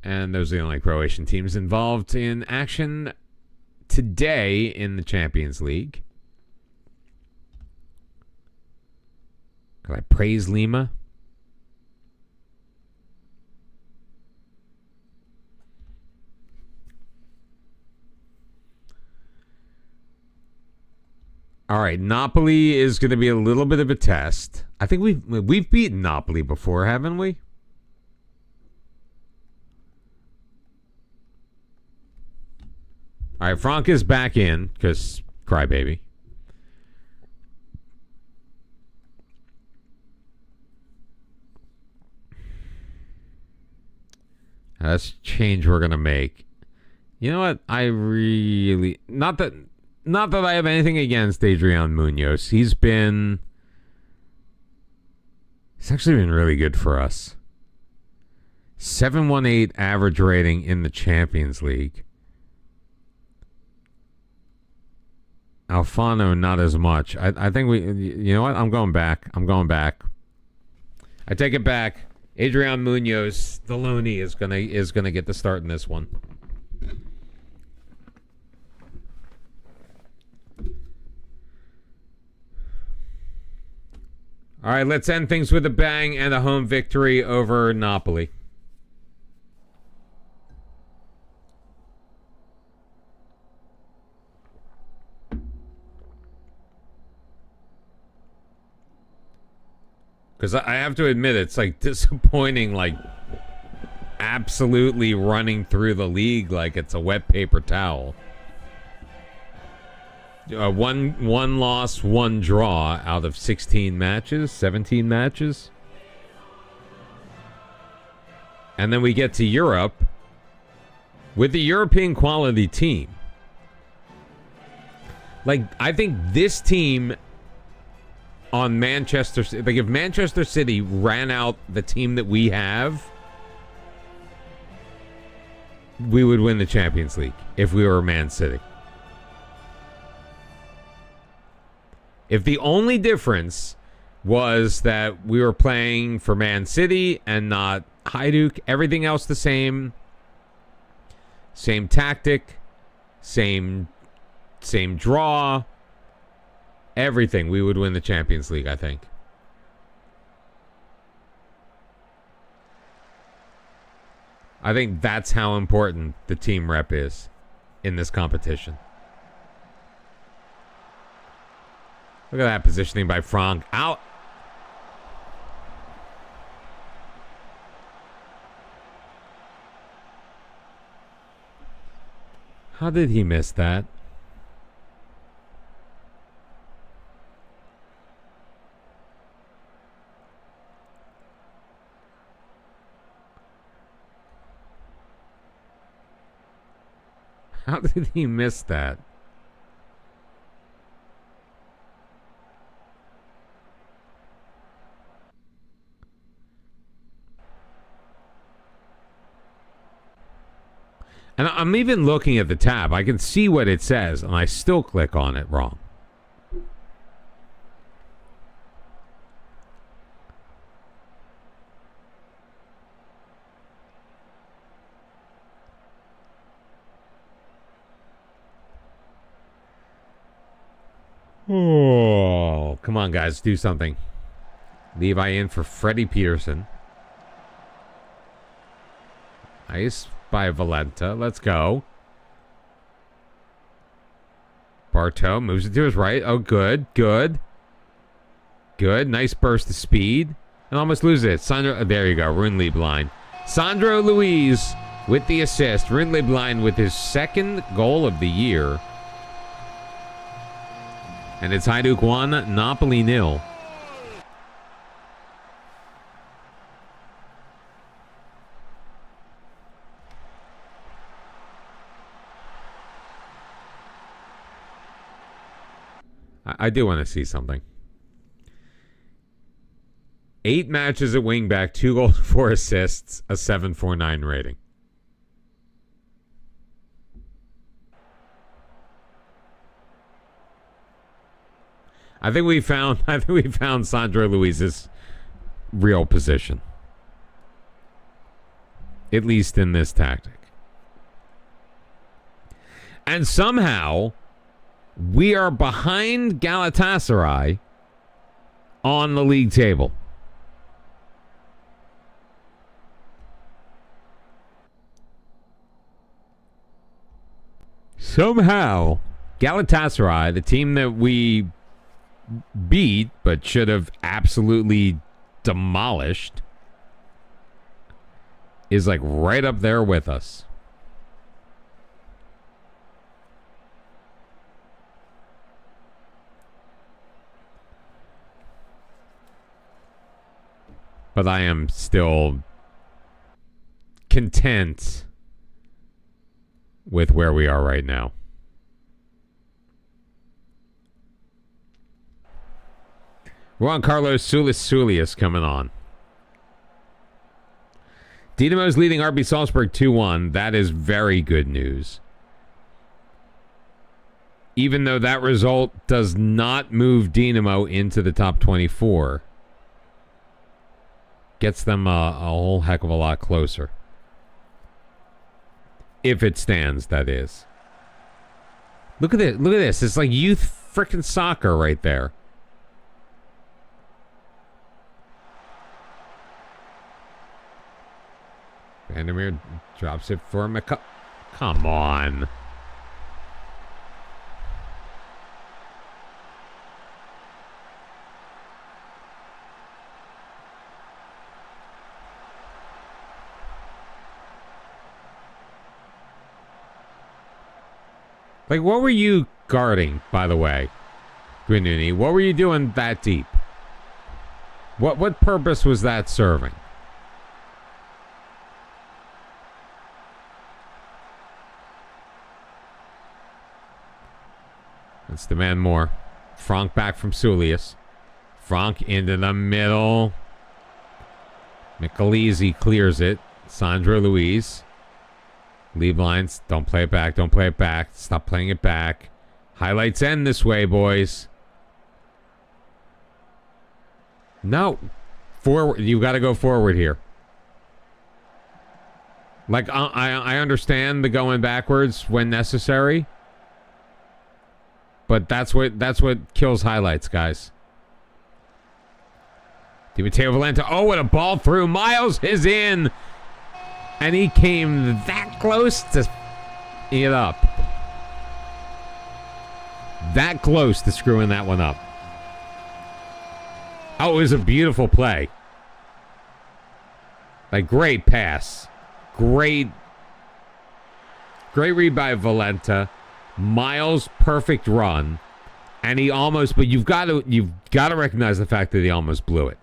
And those are the only Croatian teams involved in action today in the Champions League. Could I praise Lima? All right, Napoli is going to be a little bit of a test. I think we've beaten Napoli before, haven't we? All right, Franck is back in because crybaby. That's a change we're gonna make. You know what? I really not that I have anything against Adrian Munoz. He's actually been really good for us. 718 average rating in the Champions League. Alfano, not as much. I think you know what? I'm going back. I take it back. Adrian Munoz, the looney, is gonna get the start in this one. All right, let's end things with a bang and a home victory over Napoli. Because I have to admit, it's like disappointing, like absolutely running through the league like it's a wet paper towel. One loss, one draw out of 16 matches, 17 matches. And then we get to Europe with the European quality team. Like, I think this team on Manchester City, like if Manchester City ran out the team that we have, we would win the Champions League if we were Man City. If the only difference was that we were playing for Man City and not Hajduk, everything else the same. Same tactic, same draw, everything, we would win the Champions League, I think. I think that's how important the team rep is in this competition. Look at that positioning by Franck. Out. How did he miss that? How did he miss that? And I'm even looking at the tab. I can see what it says, and I still click on it wrong. Oh, come on, guys. Do something. Levi in for Freddie Peterson. Nice by Valenta. Let's go. Bartow moves it to his right. Oh, good. Good. Good. Nice burst of speed. And almost loses it. Sandro, there you go. Rune Lieblein. Sandro Luiz with the assist. Rune Lieblein with his second goal of the year. And it's Hajduk 1, Napoli 0. I do want to see something. 8 matches at wingback, 2 goals, 4 assists, a 7.49 rating. I think we found Sandro Luiz's real position. At least in this tactic. And somehow we are behind Galatasaray on the league table. Somehow Galatasaray, the team that we beat but should have absolutely demolished, is like right up there with us. But I am still content with where we are right now. Juan Carlos Soulius coming on. Dinamo's leading RB Salzburg 2-1. That is very good news. Even though that result does not move Dinamo into the top 24. Gets them a whole heck of a lot closer. If it stands, that is. Look at it. Look at this. It's like youth frickin' soccer right there. Vandermeer drops it for McCullough. Come on. Like, what were you guarding, by the way, Gwynuni? What were you doing that deep? What purpose was that serving? Let's demand more. Frank back from Soulius. Frank into the middle. Michelizzi clears it. Sandro Luiz. Leave lines. Don't play it back. Don't play it back. Stop playing it back. Highlights end this way, boys. No. Forward. You got to go forward here. Like, I understand the going backwards when necessary. But that's what kills highlights, guys. Di Matteo Valenta. Oh, what a ball through. Miles is in. And he came that close to it up. That close to screwing that one up. Oh, it was a beautiful play. Like, great pass. Great read by Valenta. Miles, perfect run. And he almost, but you've got to recognize the fact that he almost blew it.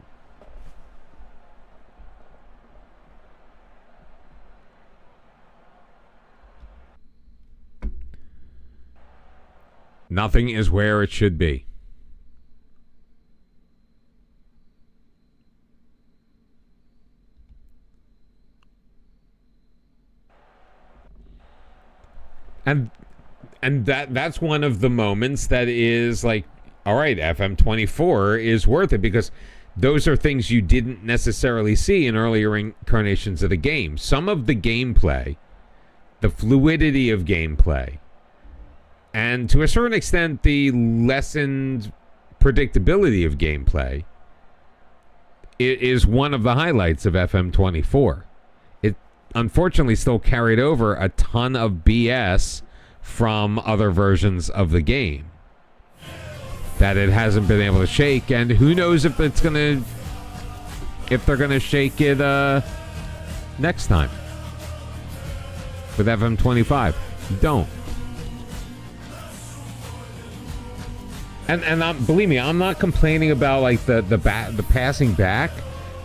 Nothing is where it should be. And that's one of the moments that is like, all right, FM24 is worth it, because those are things you didn't necessarily see in earlier incarnations of the game. Some of the gameplay, the fluidity of gameplay, and to a certain extent, the lessened predictability of gameplay, it is one of the highlights of FM24. It unfortunately still carried over a ton of BS from other versions of the game that it hasn't been able to shake, and who knows if they're gonna shake it next time with FM25. Don't. And believe me, I'm not complaining about like the passing back.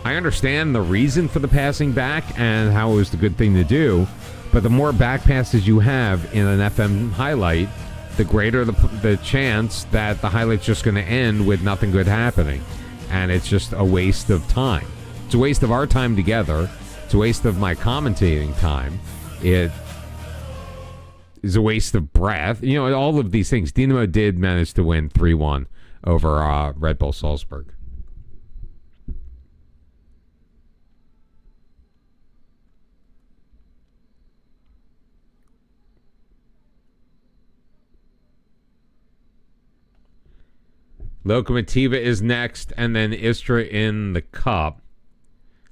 I understand the reason for the passing back and how it was the good thing to do. But the more back passes you have in an FM highlight, the greater the chance that the highlight's just going to end with nothing good happening. And it's just a waste of time. It's a waste of our time together. It's a waste of my commentating time. It is a waste of breath. You know, all of these things. Dinamo did manage to win 3-1 over Red Bull Salzburg. Lokomotiva is next, and then Istra in the Cup.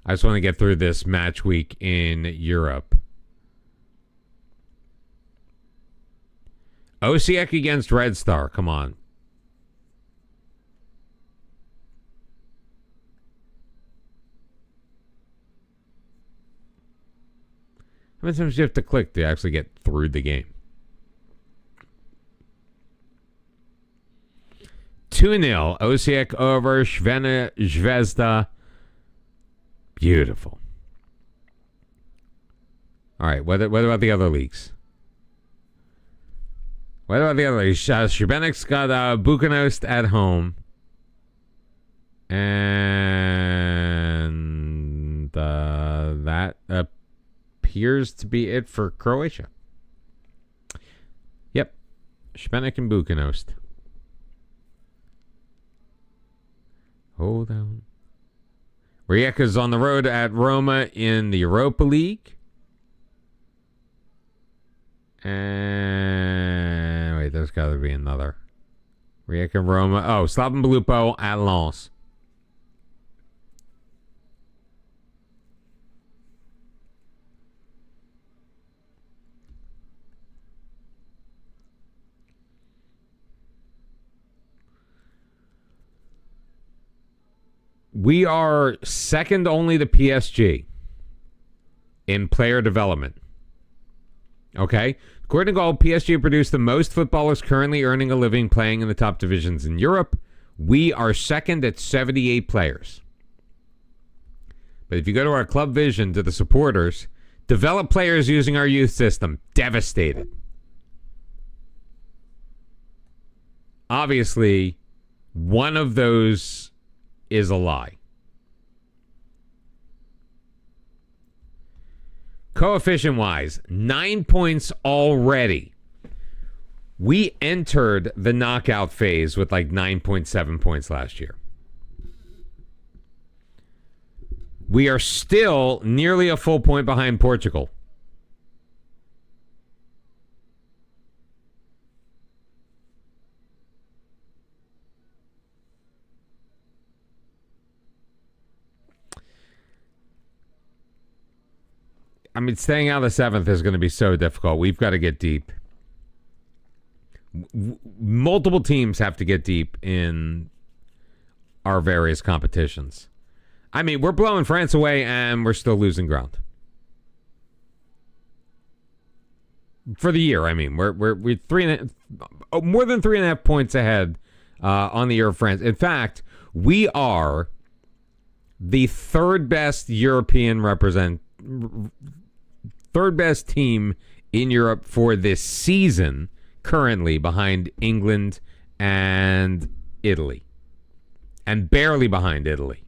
I just want to get through this match week in Europe. Osijek against Red Star. Come on. How many times do you have to click to actually get through the game? 2-0. Osijek over Zvezda. Beautiful. All right, what about the other leagues? What about the other leagues? Šibenek's got Bukanost at home. And that appears to be it for Croatia. Yep. Šibenik and Bukanost. Hold on. Rijeka's on the road at Roma in the Europa League. And wait, there's got to be another. Rijeka and Roma. Oh, Slaven Belupo at Lens. We are second only to PSG in player development. Okay? According to Goal, PSG produced the most footballers currently earning a living playing in the top divisions in Europe. We are second at 78 players. But if you go to our club vision, to the supporters, develop players using our youth system. Devastated. Obviously, one of those is a lie. Coefficient-wise, 9 points already. We entered the knockout phase with like 9.7 points last year. We are still nearly a full point behind Portugal. I mean, staying out of the seventh is going to be so difficult. We've got to get deep. Multiple teams have to get deep in our various competitions. I mean, we're blowing France away and we're still losing ground. For the year, I mean, we're more than 3.5 points ahead on the year of France. In fact, we are the third best third best team in Europe for this season, currently behind England and Italy. And barely behind Italy.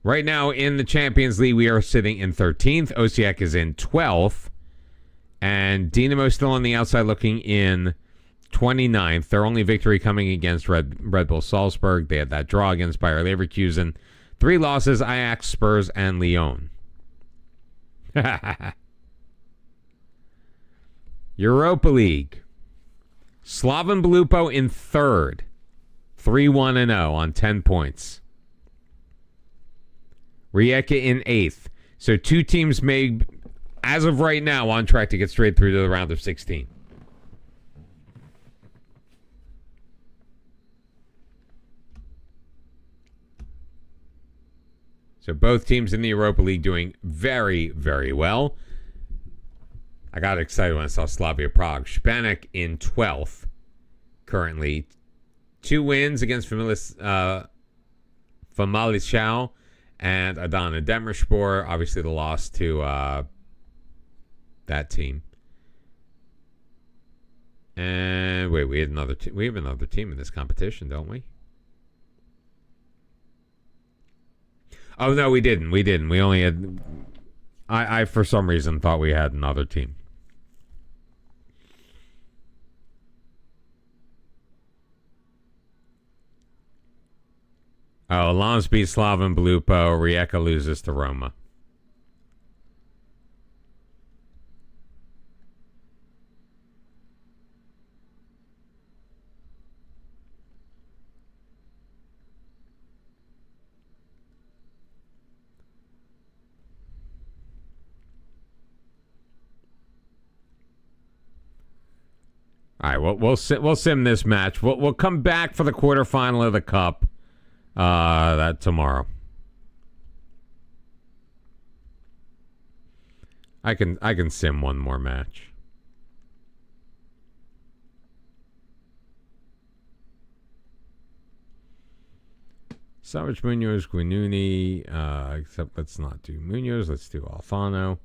Right now in the Champions League, we are sitting in 13th. Osijek is in 12th. And Dinamo still on the outside looking in 29th. Their only victory coming against Red Bull Salzburg. They had that draw against Bayer Leverkusen. 3 losses, Ajax, Spurs, and Lyon. Europa League. Slaven Belupo in 3rd. 3-1-0 on 10 points. Rijeka in 8th. So 2 teams may, as of right now, on track to get straight through to the round of 16. So both teams in the Europa League doing very, very well. I got excited when I saw Slavia Prague. Šibenik in 12th currently. 2 wins against Famalicão and Adana Demirspor. Obviously the loss to that team. And wait, we have another team in this competition, don't we? Oh, no, we didn't. We only had... I for some reason, thought we had another team. Oh, Lens beats Slaven Belupo. Rijeka loses to Roma. All right, we'll sim this match. We'll come back for the quarterfinal of the Cup that tomorrow. I can sim one more match. Savage, Munoz, Guinuni, except let's not do Munoz. Let's do Alfano.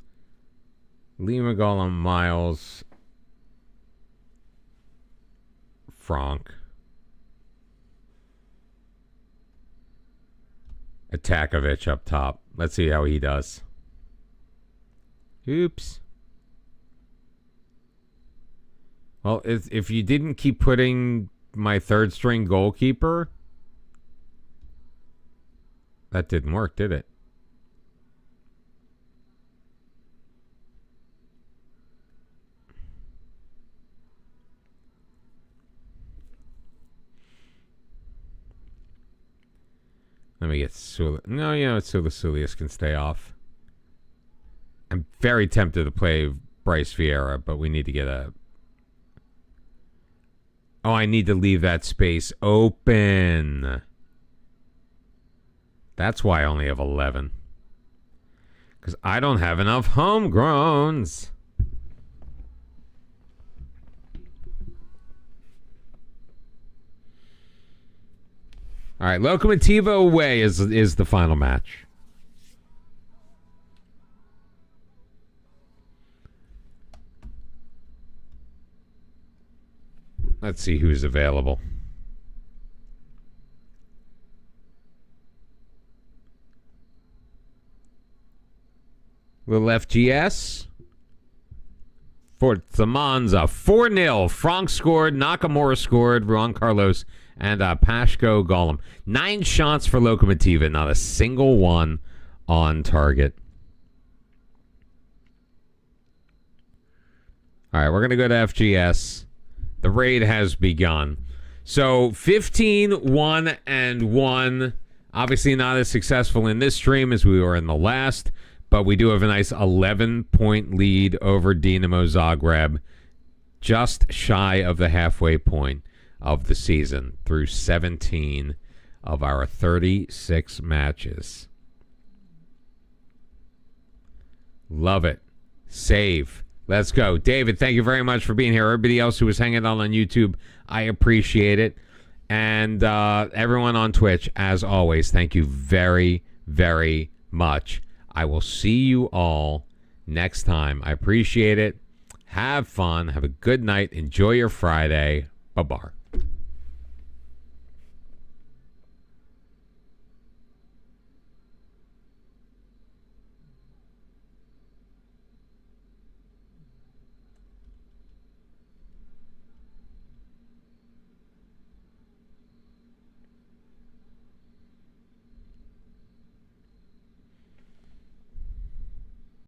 Lima, Gollum, Miles, Frank. Atakovich up top. Let's see how he does. Oops. Well, if you didn't keep putting my third string goalkeeper, that didn't work, did it? Let me get Sulius. No, Sulius can stay off. I'm very tempted to play Bryce Vieira, but we need to get a... Oh, I need to leave that space open. That's why I only have 11. Because I don't have enough homegrowns. All right, Lokomotiva away is the final match. Let's see who's available. Little FGS. Forza Monza, 4-0. Frank scored, Nakamura scored, Juan Carlos, and Pashko Gollum. 9 shots for Lokomotiva, not a single one on target. All right, we're going to go to FGS. The raid has begun. So 15-1-1. Obviously not as successful in this stream as we were in the last, but we do have a nice 11-point lead over Dinamo Zagreb, just shy of the halfway point of the season through 17 of our 36 matches. Love it. Save. Let's go. David, thank you very much for being here. Everybody else who was hanging out on YouTube, I appreciate it. And everyone on Twitch, as always, thank you very, very much. I will see you all next time. I appreciate it. Have fun. Have a good night. Enjoy your Friday. Bye-bye.